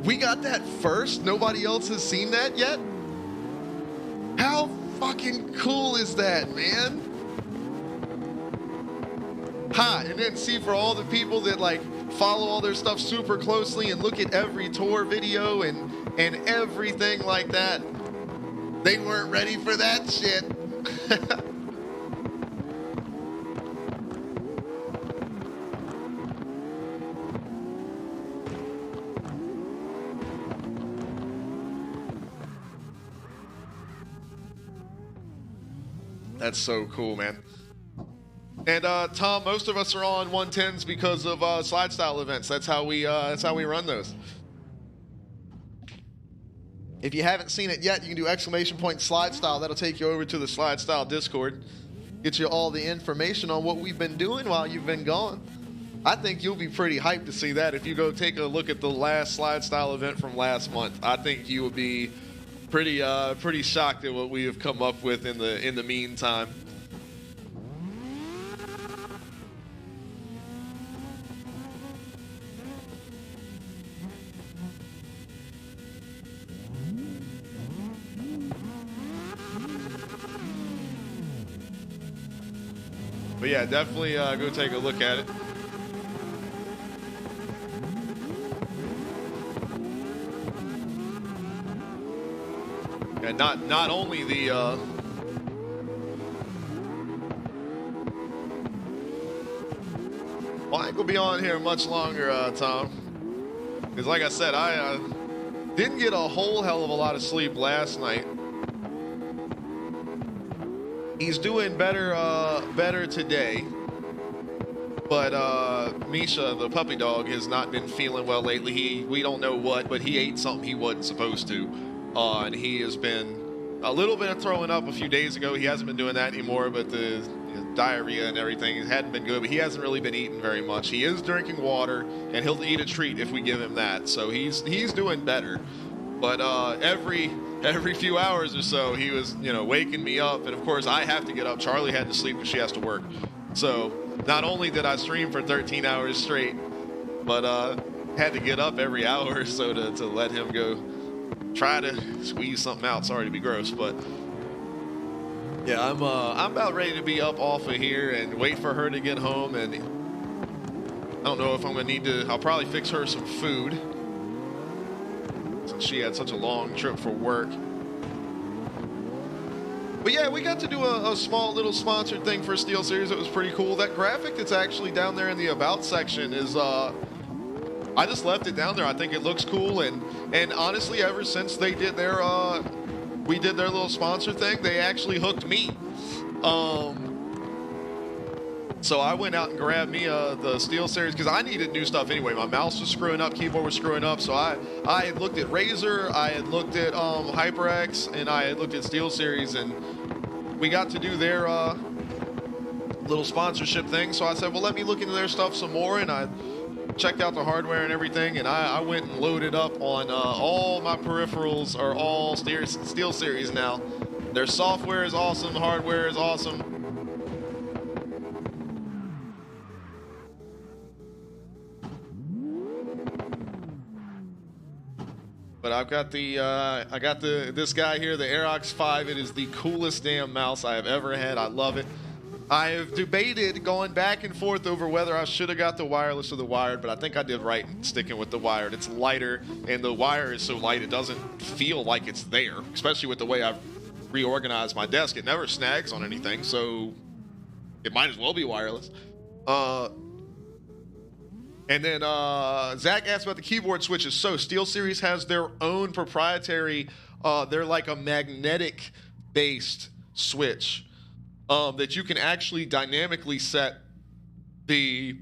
We got that first? Nobody else has seen that yet? How fucking cool is that, man? Ha, and then see, for all the people that like follow all their stuff super closely and look at every tour video and everything like that, they weren't ready for that shit. That's so cool, man. And Tom, most of us are on 110s because of SLIDESTYLE events. That's how we run those. If you haven't seen it yet, you can do !SLIDESTYLE. That'll take you over to the SLIDESTYLE Discord. Get you all the information on what we've been doing while you've been gone. I think you'll be pretty hyped to see that if you go take a look at the last SLIDESTYLE event from last month. I think you will be pretty shocked at what we have come up with in the meantime. But yeah, definitely go take a look at it. And not only the well, I ain't gonna be on here much longer, Tom, because like I said, I didn't get a whole hell of a lot of sleep last night. He's doing better today, but Misha, the puppy dog, has not been feeling well lately. We don't know what, but he ate something he wasn't supposed to, and he has been a little bit of throwing up a few days ago. He hasn't been doing that anymore, but the diarrhea and everything hadn't been good, but he hasn't really been eating very much. He is drinking water, and he'll eat a treat if we give him that, so he's doing better. But every few hours or so, he was, waking me up. And of course, I have to get up. Charlie had to sleep because she has to work. So not only did I stream for 13 hours straight, but had to get up every hour or so to let him go try to squeeze something out. Sorry to be gross, but yeah, I'm about ready to be up off of here and wait for her to get home. And I don't know if I'm gonna I'll probably fix her some food, she had such a long trip for work. But yeah, we got to do a small little sponsored thing for SteelSeries. It was pretty cool. That graphic that's actually down there in the About section is, I just left it down there. I think it looks cool. And honestly, ever since they did we did their little sponsor thing, they actually hooked me. So I went out and grabbed me the SteelSeries because I needed new stuff anyway. My mouse was screwing up, keyboard was screwing up. So I had looked at Razer, I had looked at HyperX, and I had looked at SteelSeries, and we got to do their little sponsorship thing. So I said, well, let me look into their stuff some more, and I checked out the hardware and everything, and I went and loaded up on all my peripherals are all SteelSeries now. Their software is awesome, hardware is awesome. But I've got this guy here, the Aerox 5. It is the coolest damn mouse I have ever had. I love it. I have debated going back and forth over whether I should have got the wireless or the wired, but I think I did right sticking with the wired. It's lighter, and the wire is so light it doesn't feel like it's there, especially with the way I've reorganized my desk. It never snags on anything, so it might as well be wireless. And then Zach asked about the keyboard switches. So SteelSeries has their own proprietary, they're like a magnetic-based switch that you can actually dynamically set the,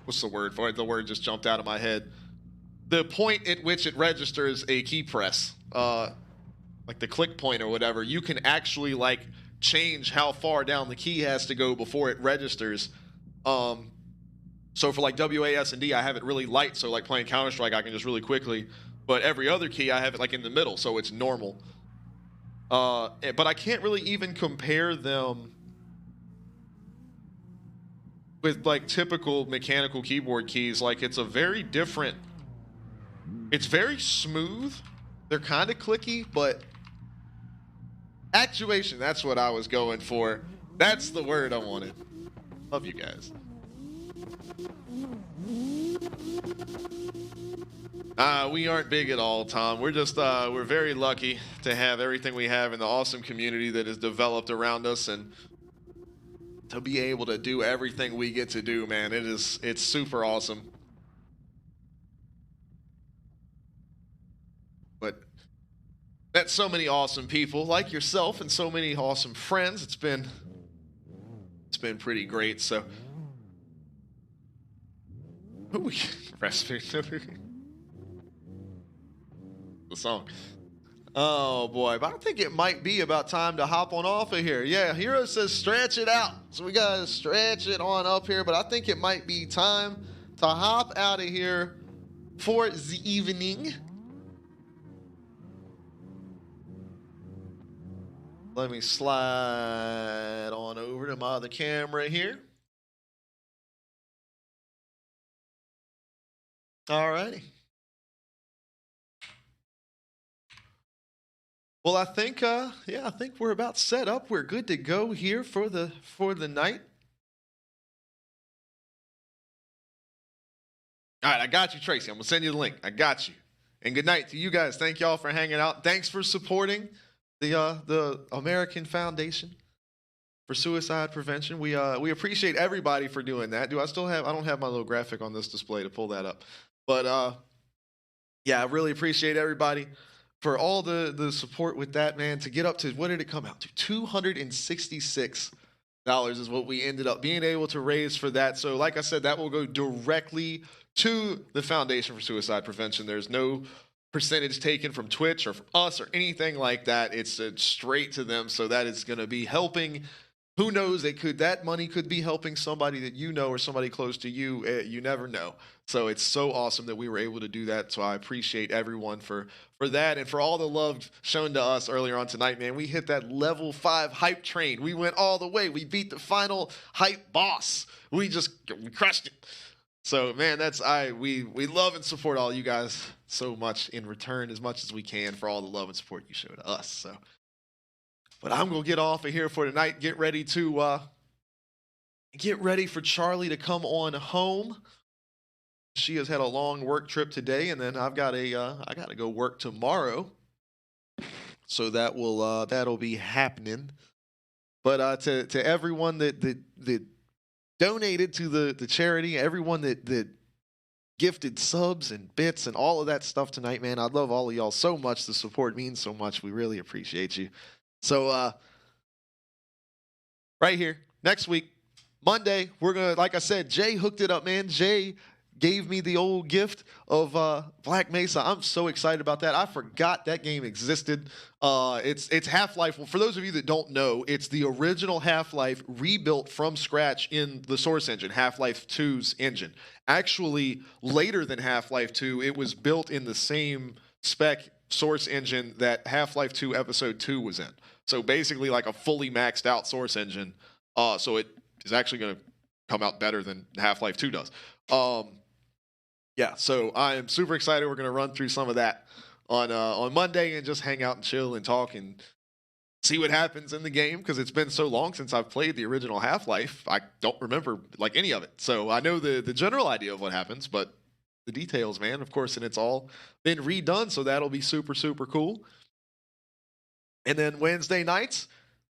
what's the word for it? The word just jumped out of my head. The point at which it registers a key press, like the click point or whatever. You can actually like change how far down the key has to go before it registers. So for like WASD, I have it really light, so like playing Counter-Strike, I can just really quickly. But every other key, I have it like in the middle, so it's normal. But I can't really even compare them with like typical mechanical keyboard keys. Like it's a very different It's very smooth. They're kind of clicky, but actuation, that's what I was going for. That's the word I wanted. Love you guys. We aren't big at all, Tom. We're just, we're very lucky to have everything we have in the awesome community that is developed around us, and to be able to do everything we get to do, man. It's super awesome. But met so many awesome people like yourself and so many awesome friends. It's been pretty great. So, the song. Oh boy, but I think it might be about time to hop on off of here. Yeah, Hero says stretch it out. So we gotta stretch it on up here, but I think it might be time to hop out of here for the evening. Let me slide on over to my other camera here. Alrighty. Well, I think, yeah, I think we're about set up. We're good to go here for the night. All right, I got you, Tracy. I'm gonna send you the link. I got you. And good night to you guys. Thank y'all for hanging out. Thanks for supporting the American Foundation for Suicide Prevention. We appreciate everybody for doing that. I don't have my little graphic on this display to pull that up. But yeah, I really appreciate everybody for all the support with that, man. To get up to, what did it come out to? $266 is what we ended up being able to raise for that. So like I said, that will go directly to the Foundation for Suicide Prevention. There's no percentage taken from Twitch or from us or anything like that. It's straight to them. So that is going to be helping. Who knows? That money could be helping somebody that you know or somebody close to you. You never know. So it's so awesome that we were able to do that. So I appreciate everyone for that, and for all the love shown to us earlier on tonight, man. We hit that level 5 hype train. We went all the way. We beat the final hype boss. We crushed it. So man, we love and support all you guys so much in return, as much as we can, for all the love and support you show to us. So, but I'm gonna get off of here for tonight. Get ready for Charlie to come on home. She has had a long work trip today, and then I've got I gotta go work tomorrow. So that'll be happening. But to everyone that donated to the charity, everyone that gifted subs and bits and all of that stuff tonight, man, I love all of y'all so much. The support means so much. We really appreciate you. So right here, next week, Monday, we're gonna, like I said, Jay hooked it up, man. Jay gave me the old gift of Black Mesa. I'm so excited about that. I forgot that game existed. It's Half-Life. Well, for those of you that don't know, it's the original Half-Life rebuilt from scratch in the Source engine, Half-Life 2's engine. Actually, later than Half-Life 2, it was built in the same spec Source engine that Half-Life 2 Episode 2 was in. So basically like a fully maxed out Source engine. So it is actually going to come out better than Half-Life 2 does. Yeah, so I am super excited. We're going to run through some of that on Monday and just hang out and chill and talk and see what happens in the game, because it's been so long since I've played the original Half-Life. I don't remember like any of it. So I know the general idea of what happens, but the details, man, of course, and it's all been redone, so that'll be super, super cool. And then Wednesday nights,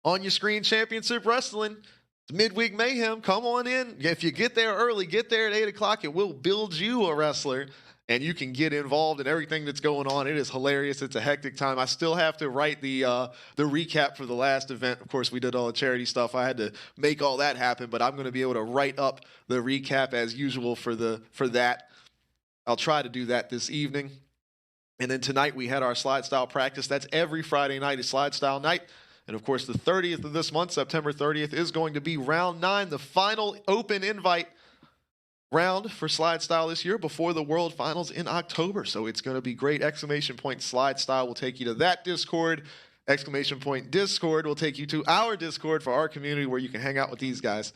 On Your Screen Championship Wrestling. Midweek Mayhem, come on in. If you get there early, get there at 8 o'clock. It will build you a wrestler, and you can get involved in everything that's going on. It is hilarious. It's a hectic time. I still have to write the recap for the last event. Of course, we did all the charity stuff. I had to make all that happen, but I'm going to be able to write up the recap as usual for that. I'll try to do that this evening. And then tonight we had our slide style practice. That's every Friday night is slide style night. And of course, the 30th of this month, September 30th, is going to be round 9, the final open invite round for Slide Style this year before the World Finals in October. So it's going to be great. ! Slide Style will take you to that Discord. ! Discord will take you to our Discord for our community, where you can hang out with these guys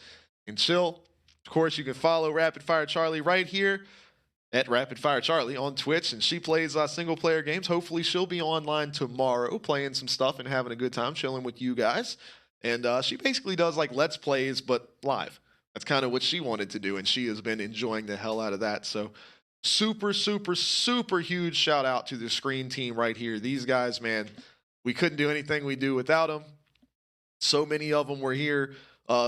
and chill. Of course, you can follow Rapid Fire Charlie right here at Rapid Fire Charlie on Twitch, and she plays single-player games. Hopefully, she'll be online tomorrow playing some stuff and having a good time chilling with you guys. And she basically does like Let's Plays, but live. That's kind of what she wanted to do, and she has been enjoying the hell out of that. So super, super, super huge shout out to the screen team right here. These guys, man, we couldn't do anything we do without them. So many of them were here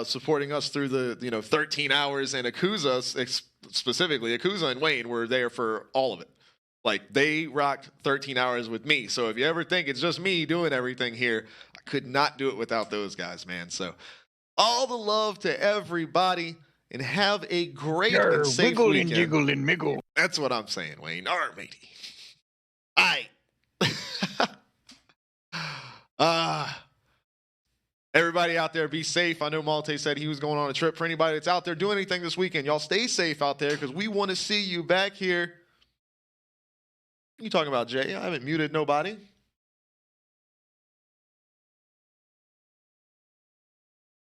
supporting us through the 13 hours, and Akuza specifically, Akuza and Wayne were there for all of it. Like, they rocked 13 hours with me. So if you ever think it's just me doing everything here, I could not do it without those guys, man. So all the love to everybody, and have a great and safe wiggle weekend. and jiggle and miggle. That's what I'm saying, Wayne. All right, matey. All right. Everybody out there, be safe. I know Malte said he was going on a trip. For anybody that's out there doing anything this weekend, y'all stay safe out there, because we want to see you back here. What are you talking about, Jay? I haven't muted nobody.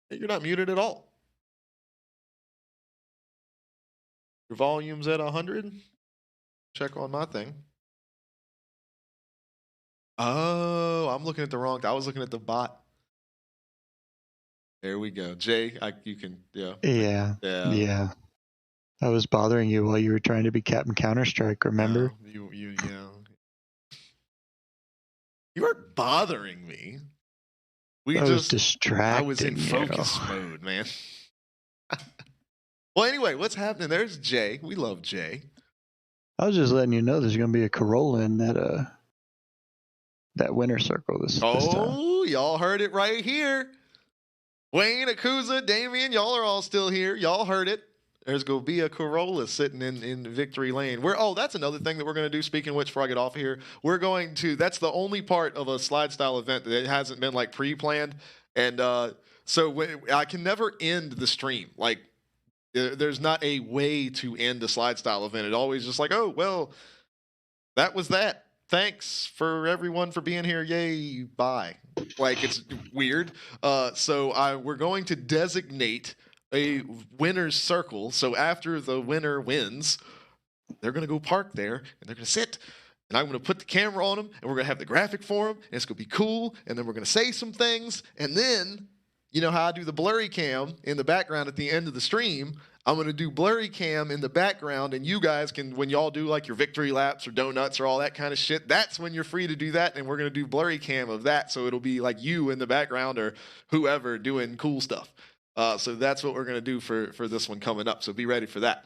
You're not muted at all. Your volume's at 100. Check on my thing. Oh, I'm looking at the wrong. I was looking at the bot. There we go. Jay, you can, yeah. Yeah. I was bothering you while you were trying to be Captain Counter-Strike, remember? No, yeah. You weren't bothering me. I was distracted. I was in focus mode, man. Well, anyway, what's happening? There's Jay. We love Jay. I was just letting you know there's going to be a Corolla in that winner circle this time. Oh, y'all heard it right here. Wayne, Akuza, Damien, y'all are all still here. Y'all heard it. There's going to be a Corolla sitting in Victory Lane. That's another thing that we're going to do, speaking of which, before I get off of here. That's the only part of a slide style event that it hasn't been like pre-planned. And so I can never end the stream. Like, there's not a way to end a slide style event. It always just like, oh, well, that was that. Thanks for everyone for being here. Yay, bye. Like, it's weird. So we're going to designate a winner's circle. So after the winner wins, they're going to go park there, and they're going to sit. And I'm going to put the camera on them, and we're going to have the graphic for them, and it's going to be cool. And then we're going to say some things. And then, you know how I do the blurry cam in the background at the end of the stream? I'm going to do blurry cam in the background, and you guys can, when y'all do like your victory laps or donuts or all that kind of shit, that's when you're free to do that, and we're going to do blurry cam of that, so it'll be like you in the background or whoever doing cool stuff. So that's what we're going to do for this one coming up, so be ready for that.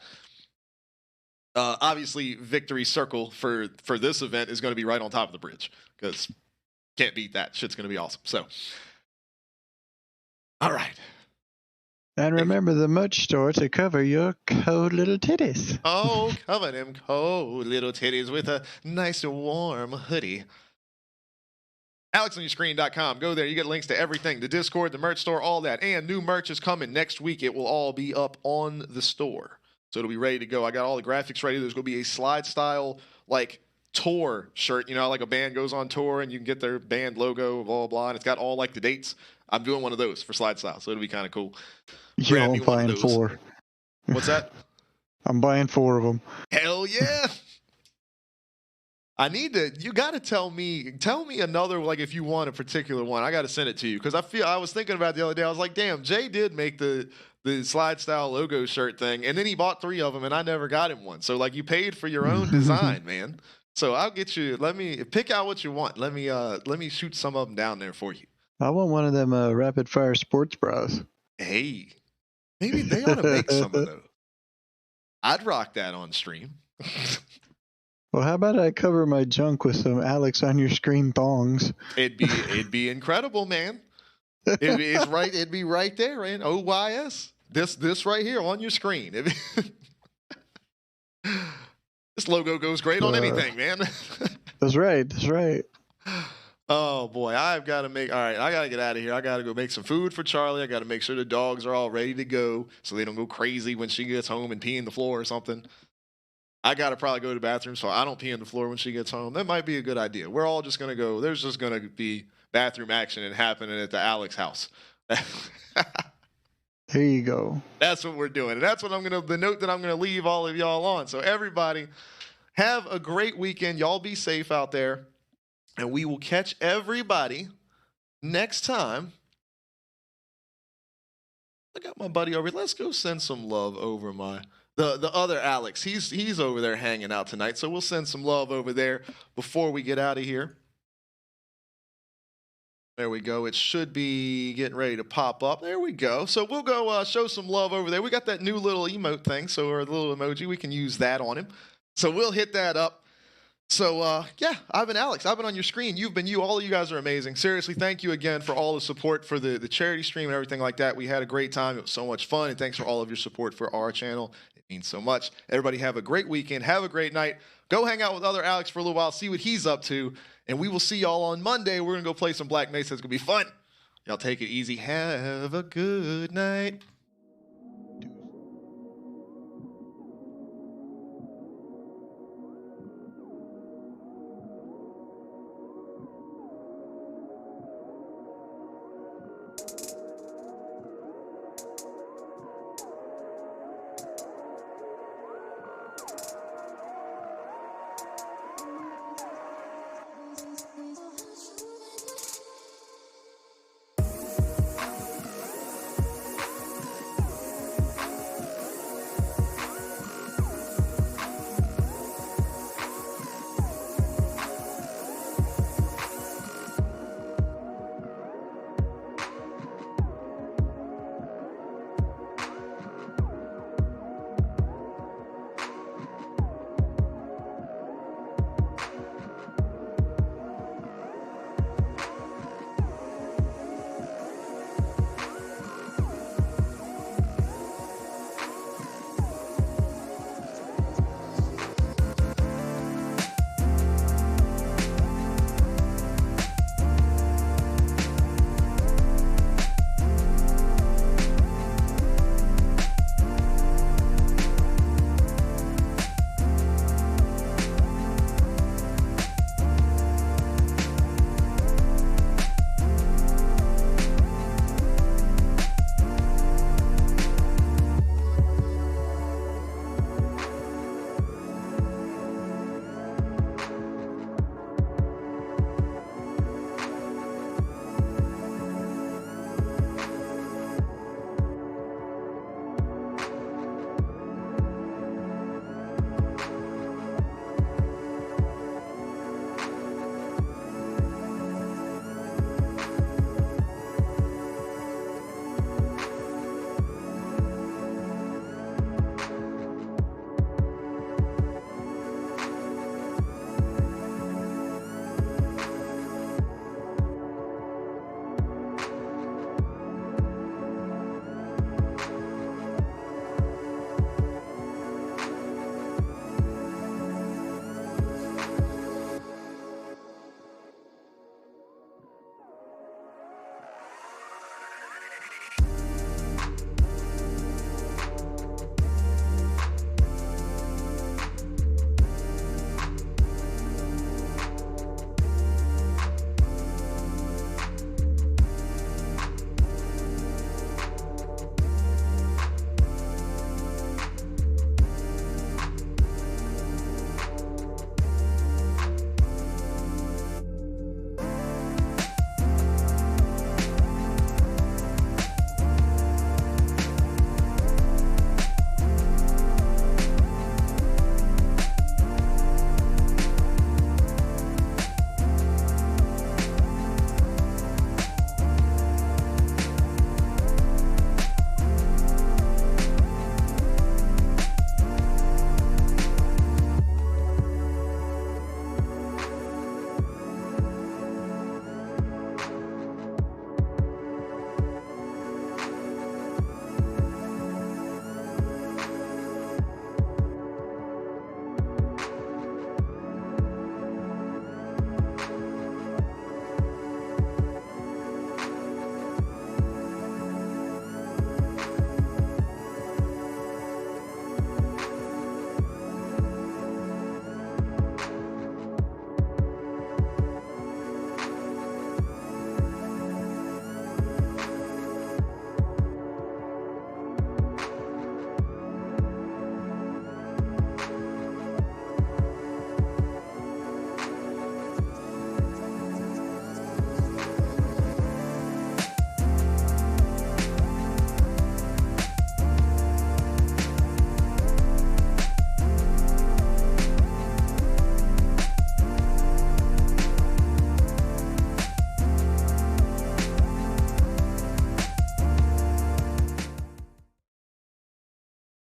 Obviously, victory circle for this event is going to be right on top of the bridge, because can't beat that. Shit's going to be awesome. So, all right. And remember the merch store to cover your cold little titties. Oh, cover them cold little titties with a nice warm hoodie. AlexOnYourScreen.com. Go there. You get links to everything. The Discord, the merch store, all that. And new merch is coming next week. It will all be up on the store. So it'll be ready to go. I got all the graphics ready. There's going to be a slide style, like, tour shirt. You know, like a band goes on tour and you can get their band logo, blah, blah, blah. And it's got all, like, the dates. I'm doing one of those for slide style. So it'll be kind of cool. I'm buying 4. What's that? I'm buying 4 of them. Hell yeah. You got to tell me another, like, if you want a particular one, I got to send it to you. Because I was thinking about it the other day. I was like, damn, Jay did make the slide style logo shirt thing. And then he bought 3 of them and I never got him one. So, like, you paid for your own design, man. So I'll get you, let me pick out what you want. Let me shoot some of them down there for you. I want one of them rapid fire sports bras. Hey, maybe they ought to make some of those. I'd rock that on stream. Well, how about I cover my junk with some Alex on your screen thongs? It'd be incredible, man. It'd be right there, right? OYS. This right here on your screen. This logo goes great on anything, man. That's right. Oh boy, I've got to I got to get out of here. I got to go make some food for Charlie. I got to make sure the dogs are all ready to go so they don't go crazy when she gets home and pee in the floor or something. I got to probably go to the bathroom so I don't pee in the floor when she gets home. That might be a good idea. We're all just going to go. There's just going to be bathroom action and happening at the Alex house. There you go. That's what we're doing. And that's what the note that I'm gonna leave all of y'all on. So everybody, have a great weekend. Y'all be safe out there. And we will catch everybody next time. I got my buddy over here. Let's go send some love over the other Alex. He's over there hanging out tonight. So we'll send some love over there before we get out of here. There we go. It should be getting ready to pop up. There we go. So we'll go show some love over there. We got that new little emote thing, so or the little emoji. We can use that on him. So we'll hit that up. So, yeah, I've been Alex. I've been on your screen. You've been you. All of you guys are amazing. Seriously, thank you again for all the support for the charity stream and everything like that. We had a great time. It was so much fun. And thanks for all of your support for our channel. It means so much. Everybody have a great weekend. Have a great night. Go hang out with other Alex for a little while. See what he's up to. And we will see y'all on Monday. We're going to go play some Black Mesa. It's going to be fun. Y'all take it easy. Have a good night.